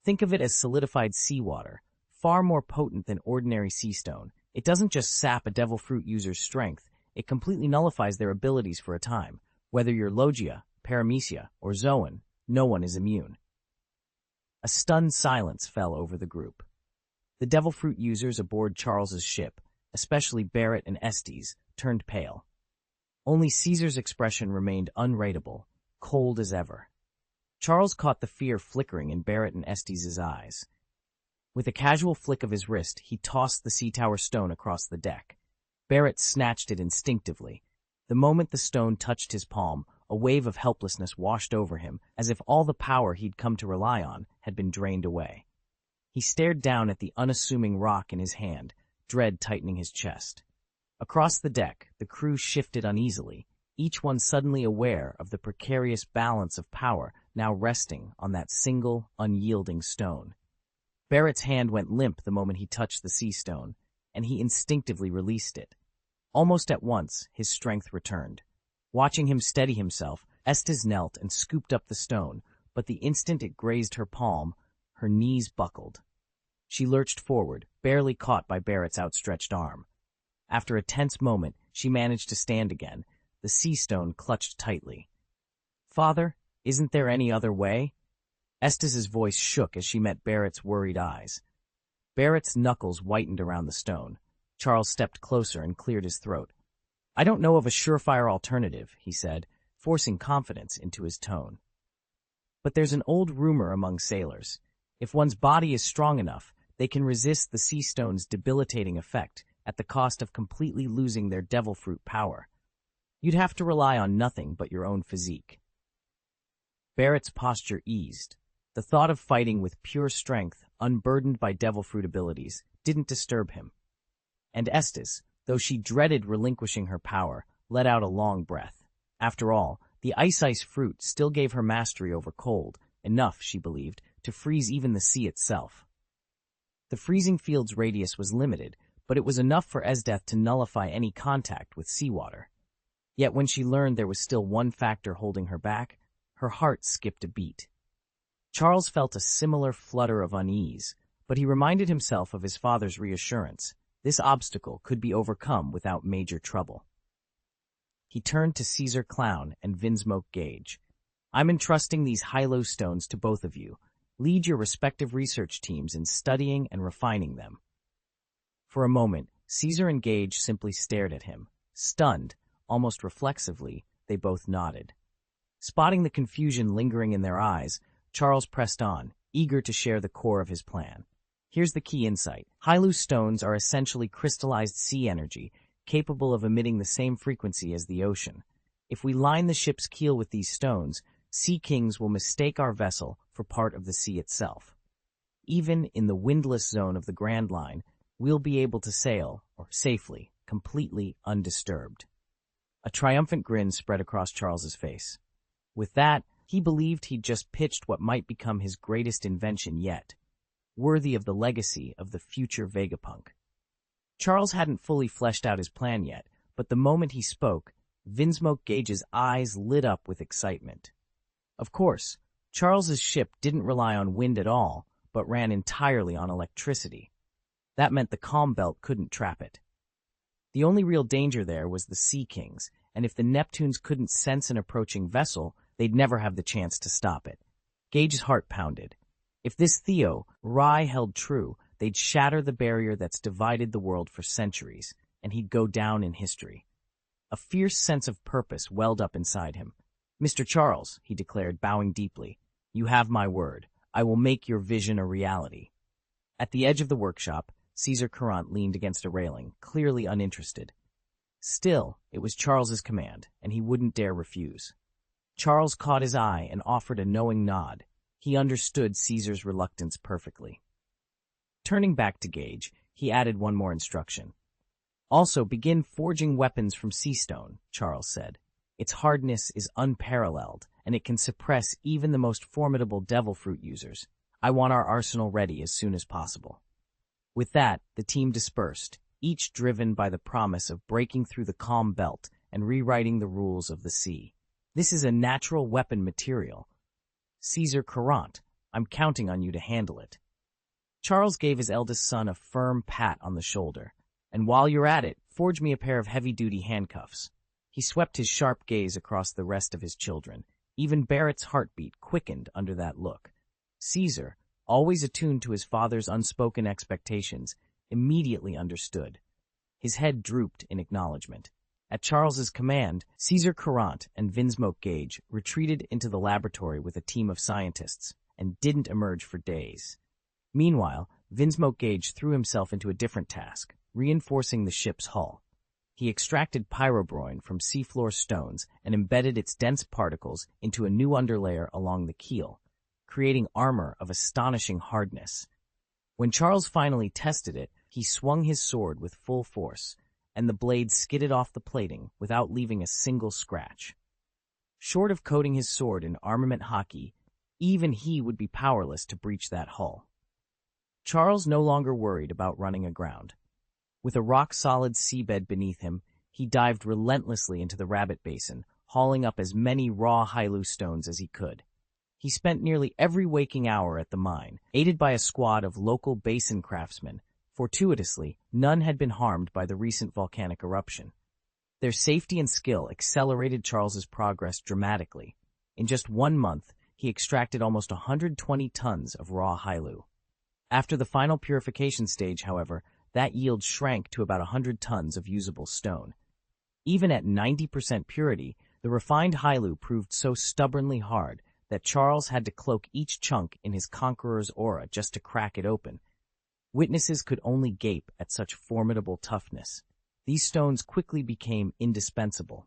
"Think of it as solidified seawater, far more potent than ordinary sea stone. It doesn't just sap a devil fruit user's strength, it completely nullifies their abilities for a time. Whether you're Logia, Paramecia, or Zoan, no one is immune." A stunned silence fell over the group. The devil fruit users aboard Charles's ship, especially Barrett and Estes, turned pale. Only Caesar's expression remained unreadable, cold as ever. Charles caught the fear flickering in Barrett and Estes's eyes. With a casual flick of his wrist, he tossed the sea tower stone across the deck. Barrett snatched it instinctively. The moment the stone touched his palm, a wave of helplessness washed over him, as if all the power he'd come to rely on had been drained away. He stared down at the unassuming rock in his hand, dread tightening his chest. Across the deck, the crew shifted uneasily, each one suddenly aware of the precarious balance of power now resting on that single, unyielding stone. Barrett's hand went limp the moment he touched the sea stone, and he instinctively released it. Almost at once, his strength returned. Watching him steady himself, Estes knelt and scooped up the stone, but the instant it grazed her palm, her knees buckled. She lurched forward, barely caught by Barrett's outstretched arm. After a tense moment, she managed to stand again, the sea stone clutched tightly. "Father, isn't there any other way?" Estes's voice shook as she met Barrett's worried eyes. Barrett's knuckles whitened around the stone. Charles stepped closer and cleared his throat. "I don't know of a surefire alternative," he said, forcing confidence into his tone. "But there's an old rumor among sailors. If one's body is strong enough, they can resist the sea stone's debilitating effect at the cost of completely losing their devil fruit power. You'd have to rely on nothing but your own physique." Barrett's posture eased. The thought of fighting with pure strength, unburdened by devil fruit abilities, didn't disturb him. And Estes, though she dreaded relinquishing her power, let out a long breath. After all, the ice fruit still gave her mastery over cold, enough, she believed, to freeze even the sea itself. The freezing field's radius was limited, but it was enough for Esdeth to nullify any contact with seawater. Yet when she learned there was still one factor holding her back, her heart skipped a beat. Charles felt a similar flutter of unease, but he reminded himself of his father's reassurance. This obstacle could be overcome without major trouble. He turned to Caesar Clown and Vinsmoke Gage. "I'm entrusting these Hylo stones to both of you. Lead your respective research teams in studying and refining them." For a moment, Caesar and Gage simply stared at him. Stunned, almost reflexively, they both nodded. Spotting the confusion lingering in their eyes, Charles pressed on, eager to share the core of his plan. Here's the key insight. Hylu stones are essentially crystallized sea energy, capable of emitting the same frequency as the ocean. If we line the ship's keel with these stones, sea kings will mistake our vessel for part of the sea itself. Even in the windless zone of the Grand Line, we'll be able to sail, or safely, completely undisturbed. A triumphant grin spread across Charles's face. "With that, He believed he'd just pitched what might become his greatest invention yet, worthy of the legacy of the future Vegapunk. Charles hadn't fully fleshed out his plan yet, but the moment he spoke, Vinsmoke Gage's eyes lit up with excitement. Of course, Charles's ship didn't rely on wind at all, but ran entirely on electricity. That meant the calm belt couldn't trap it. The only real danger there was the Sea Kings, and if the Neptunes couldn't sense an approaching vessel, they'd never have the chance to stop it. Gage's heart pounded. If this Theo, Rai held true, they'd shatter the barrier that's divided the world for centuries, and he'd go down in history. A fierce sense of purpose welled up inside him. "Mr. Charles," he declared, bowing deeply, "you have my word. I will make your vision a reality." At the edge of the workshop, Caesar Courant leaned against a railing, clearly uninterested. Still, it was Charles's command, and he wouldn't dare refuse. Charles caught his eye and offered a knowing nod. He understood Caesar's reluctance perfectly. Turning back to Gage, he added one more instruction. "Also, begin forging weapons from Seastone," Charles said. "Its hardness is unparalleled, and it can suppress even the most formidable devil fruit users. I want our arsenal ready as soon as possible." With that, the team dispersed, each driven by the promise of breaking through the calm belt and rewriting the rules of the sea. "This is a natural weapon material. Caesar Courant, I'm counting on you to handle it." Charles gave his eldest son a firm pat on the shoulder. "And while you're at it, forge me a pair of heavy-duty handcuffs." He swept his sharp gaze across the rest of his children. Even Barrett's heartbeat quickened under that look. Caesar, always attuned to his father's unspoken expectations, immediately understood. His head drooped in acknowledgement. At Charles's command, Caesar Courant and Vinsmoke Gage retreated into the laboratory with a team of scientists and didn't emerge for days. Meanwhile, Vinsmoke Gage threw himself into a different task, reinforcing the ship's hull. He extracted pyrobroin from seafloor stones and embedded its dense particles into a new underlayer along the keel, creating armor of astonishing hardness. When Charles finally tested it, he swung his sword with full force, and the blade skidded off the plating without leaving a single scratch. Short of coating his sword in armament Haki, even he would be powerless to breach that hull. Charles no longer worried about running aground. With a rock-solid seabed beneath him, he dived relentlessly into the rabbit basin, hauling up as many raw Hailu stones as he could. He spent nearly every waking hour at the mine, aided by a squad of local basin craftsmen. Fortuitously, none had been harmed by the recent volcanic eruption. Their safety and skill accelerated Charles's progress dramatically. In just 1 month, he extracted almost 120 tons of raw Hailu. After the final purification stage, however, that yield shrank to about 100 tons of usable stone. Even at 90% purity, the refined Hailu proved so stubbornly hard that Charles had to cloak each chunk in his conqueror's aura just to crack it open. Witnesses could only gape at such formidable toughness. These stones quickly became indispensable.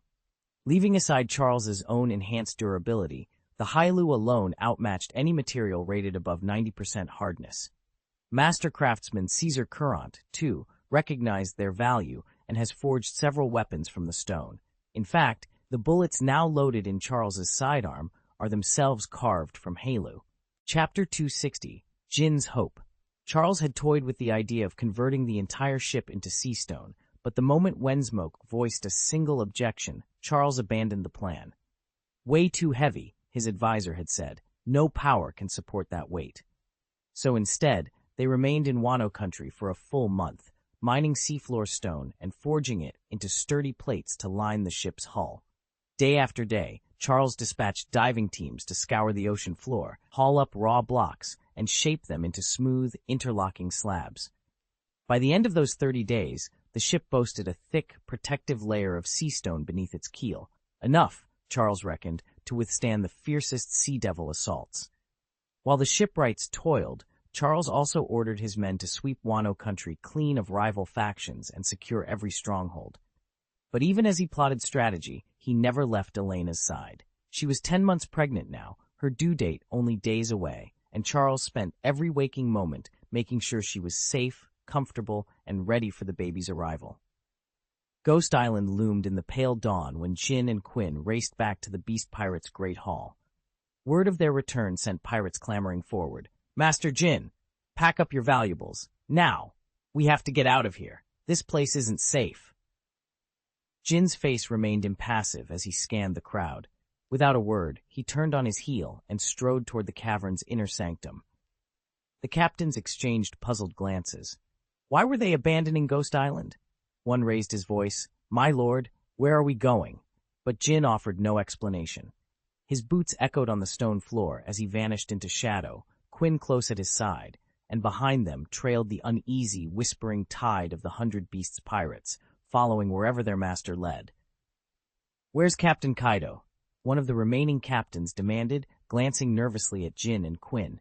Leaving aside Charles's own enhanced durability, the Hailu alone outmatched any material rated above 90% hardness. Master craftsman Caesar Courant, too, recognized their value and has forged several weapons from the stone. In fact, the bullets now loaded in Charles's sidearm are themselves carved from Hailu. Chapter 260, Jin's Hope. Charles had toyed with the idea of converting the entire ship into Seastone, but the moment Vinsmoke voiced a single objection, Charles abandoned the plan. "Way too heavy," his advisor had said. "No power can support that weight." So instead, they remained in Wano country for a full month, mining seafloor stone and forging it into sturdy plates to line the ship's hull. Day after day, Charles dispatched diving teams to scour the ocean floor, haul up raw blocks, and shape them into smooth, interlocking slabs. By the end of those 30 days, the ship boasted a thick, protective layer of seastone beneath its keel, enough, Charles reckoned, to withstand the fiercest sea devil assaults. While the shipwrights toiled, Charles also ordered his men to sweep Wano country clean of rival factions and secure every stronghold. But even as he plotted strategy, he never left Elena's side. She was 10 months pregnant now, her due date only days away, and Charles spent every waking moment making sure she was safe, comfortable, and ready for the baby's arrival. Ghost Island loomed in the pale dawn when Jin and Quinn raced back to the Beast Pirates' Great Hall. Word of their return sent pirates clamoring forward. Master Jin, pack up your valuables. Now! We have to get out of here. This place isn't safe. Jin's face remained impassive as he scanned the crowd. Without a word, he turned on his heel and strode toward the cavern's inner sanctum. The captains exchanged puzzled glances. Why were they abandoning Ghost Island? One raised his voice. My lord, where are we going? But Jin offered no explanation. His boots echoed on the stone floor as he vanished into shadow, Quinn close at his side, and behind them trailed the uneasy, whispering tide of the 100 Beasts pirates, following wherever their master led. Where's Captain Kaido? One of the remaining captains demanded, glancing nervously at Jin and Quinn.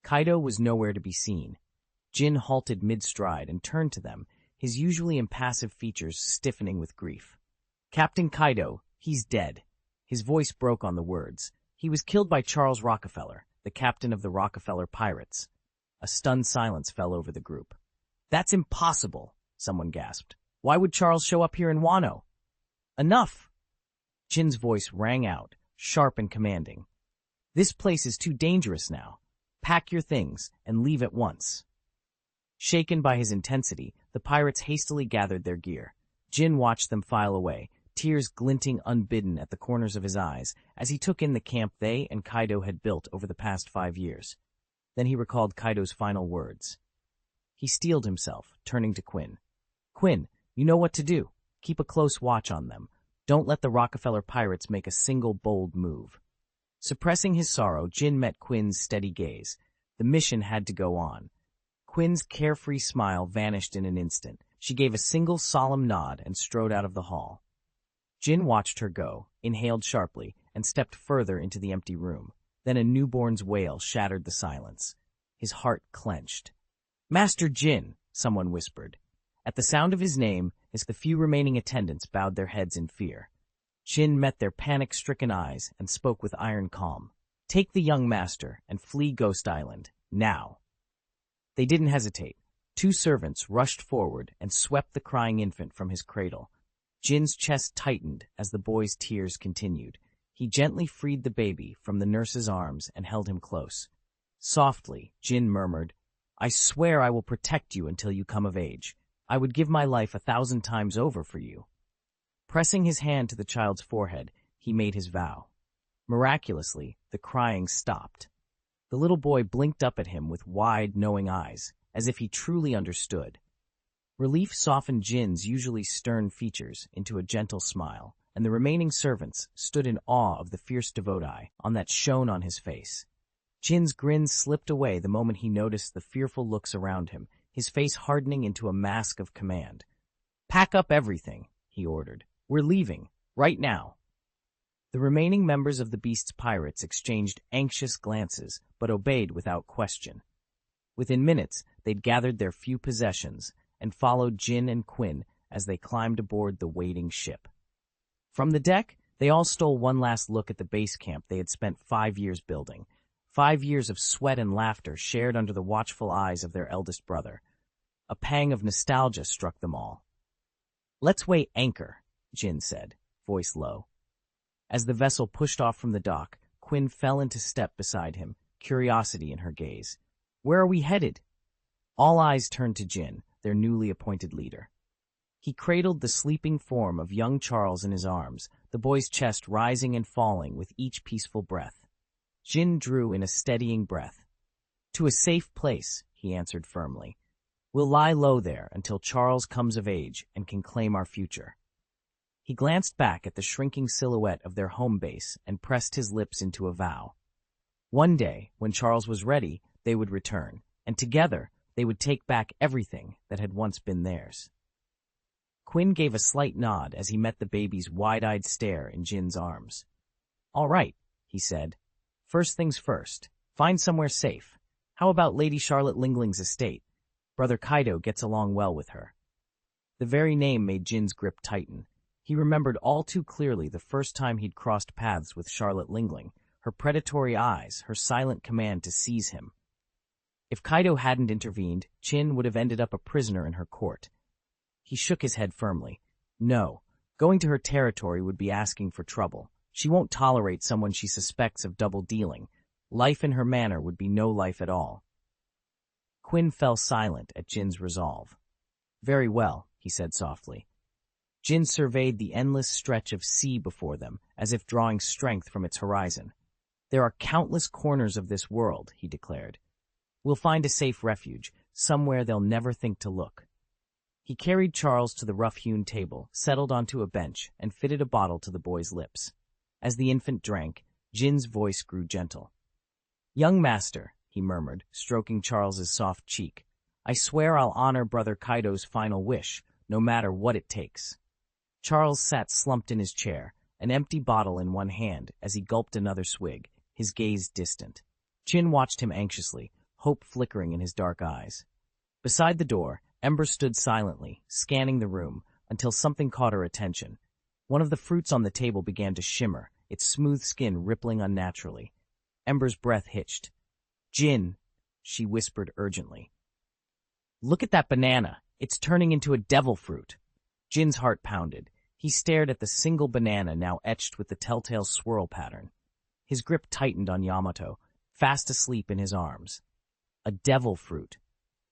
Kaido was nowhere to be seen. Jin halted mid-stride and turned to them, his usually impassive features stiffening with grief. Captain Kaido, he's dead. His voice broke on the words. He was killed by Charles Rockefeller, the captain of the Rockefeller Pirates. A stunned silence fell over the group. That's impossible, someone gasped. Why would Charles show up here in Wano? Enough! Jin's voice rang out, sharp and commanding. This place is too dangerous now. Pack your things and leave at once. Shaken by his intensity, the pirates hastily gathered their gear. Jin watched them file away, tears glinting unbidden at the corners of his eyes as he took in the camp they and Kaido had built over the past 5 years. Then he recalled Kaido's final words. He steeled himself, turning to Quinn. Quinn, you know what to do. Keep a close watch on them. Don't let the Rockefeller pirates make a single bold move. Suppressing his sorrow, Jin met Quinn's steady gaze. The mission had to go on. Quinn's carefree smile vanished in an instant. She gave a single solemn nod and strode out of the hall. Jin watched her go, inhaled sharply, and stepped further into the empty room. Then a newborn's wail shattered the silence. His heart clenched. Master Jin, someone whispered. At the sound of his name, as the few remaining attendants bowed their heads in fear. Jin met their panic-stricken eyes and spoke with iron calm. Take the young master and flee Ghost Island, now. They didn't hesitate. 2 servants rushed forward and swept the crying infant from his cradle. Jin's chest tightened as the boy's tears continued. He gently freed the baby from the nurse's arms and held him close. Softly, Jin murmured, I swear I will protect you until you come of age. I would give my life 1,000 times over for you. Pressing his hand to the child's forehead, he made his vow. Miraculously, the crying stopped. The little boy blinked up at him with wide, knowing eyes, as if he truly understood. Relief softened Jin's usually stern features into a gentle smile, and the remaining servants stood in awe of the fierce devotee on that shone on his face. Jin's grin slipped away the moment he noticed the fearful looks around him, his face hardening into a mask of command. Pack up everything, he ordered. We're leaving, right now. The remaining members of the Beast's pirates exchanged anxious glances, but obeyed without question. Within minutes, they'd gathered their few possessions and followed Jin and Quinn as they climbed aboard the waiting ship. From the deck, they all stole one last look at the base camp they had spent 5 years building. 5 years of sweat and laughter shared under the watchful eyes of their eldest brother. A pang of nostalgia struck them all. Let's weigh anchor, Jin said, voice low. As the vessel pushed off from the dock, Quinn fell into step beside him, curiosity in her gaze. Where are we headed? All eyes turned to Jin, their newly appointed leader. He cradled the sleeping form of young Charles in his arms, the boy's chest rising and falling with each peaceful breath. Jin drew in a steadying breath. To a safe place, he answered firmly. We'll lie low there until Charles comes of age and can claim our future. He glanced back at the shrinking silhouette of their home base and pressed his lips into a vow. One day, when Charles was ready, they would return, and together they would take back everything that had once been theirs. Quinn gave a slight nod as he met the baby's wide-eyed stare in Jin's arms. All right, he said. First things first, find somewhere safe. How about Lady Charlotte Lingling's estate? Brother Kaido gets along well with her. The very name made Jin's grip tighten. He remembered all too clearly the first time he'd crossed paths with Charlotte Lingling, her predatory eyes, her silent command to seize him. If Kaido hadn't intervened, Jin would have ended up a prisoner in her court. He shook his head firmly. No, going to her territory would be asking for trouble. She won't tolerate someone she suspects of double-dealing. Life in her manor would be no life at all. Quinn fell silent at Jin's resolve. Very well, he said softly. Jin surveyed the endless stretch of sea before them, as if drawing strength from its horizon. There are countless corners of this world, he declared. We'll find a safe refuge, somewhere they'll never think to look. He carried Charles to the rough-hewn table, settled onto a bench, and fitted a bottle to the boy's lips. As the infant drank, Jin's voice grew gentle. Young master, he murmured, stroking Charles's soft cheek, I swear I'll honor Brother Kaido's final wish, no matter what it takes. Charles sat slumped in his chair, an empty bottle in one hand, as he gulped another swig, his gaze distant. Jin watched him anxiously, hope flickering in his dark eyes. Beside the door, Ember stood silently, scanning the room, until something caught her attention. One of the fruits on the table began to shimmer, its smooth skin rippling unnaturally. Ember's breath hitched. Jin, she whispered urgently. Look at that banana. It's turning into a devil fruit. Jin's heart pounded. He stared at the single banana now etched with the telltale swirl pattern. His grip tightened on Yamato, fast asleep in his arms. A devil fruit,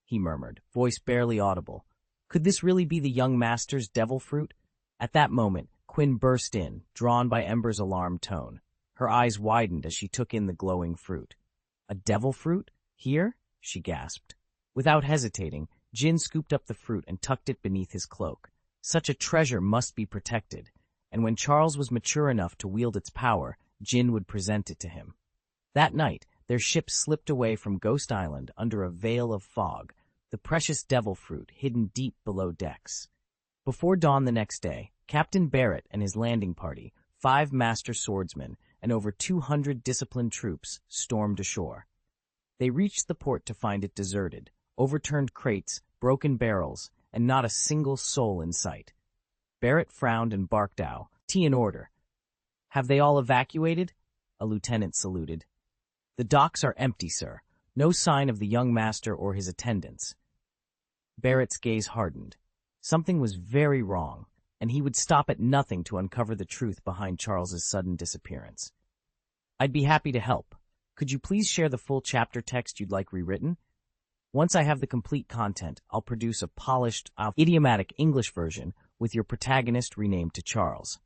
he murmured, voice barely audible. Could this really be the young master's devil fruit? At that moment, Quinn burst in, drawn by Ember's alarmed tone. Her eyes widened as she took in the glowing fruit. A devil fruit? Here? She gasped. Without hesitating, Jin scooped up the fruit and tucked it beneath his cloak. Such a treasure must be protected, and when Charles was mature enough to wield its power, Jin would present it to him. That night, their ship slipped away from Ghost Island under a veil of fog, the precious devil fruit hidden deep below decks. Before dawn the next day, Captain Barrett and his landing party, 5 master swordsmen, and over 200 disciplined troops, stormed ashore. They reached the port to find it deserted, overturned crates, broken barrels, and not a single soul in sight. Barrett frowned and barked out, "Tea in order." "Have they all evacuated?" a lieutenant saluted. "The docks are empty, sir. No sign of the young master or his attendants." Barrett's gaze hardened. Something was very wrong, and he would stop at nothing to uncover the truth behind Charles's sudden disappearance. "I'd be happy to help. Could you please share the full chapter text you'd like rewritten? Once I have the complete content, I'll produce a polished, idiomatic English version with your protagonist renamed to Charles."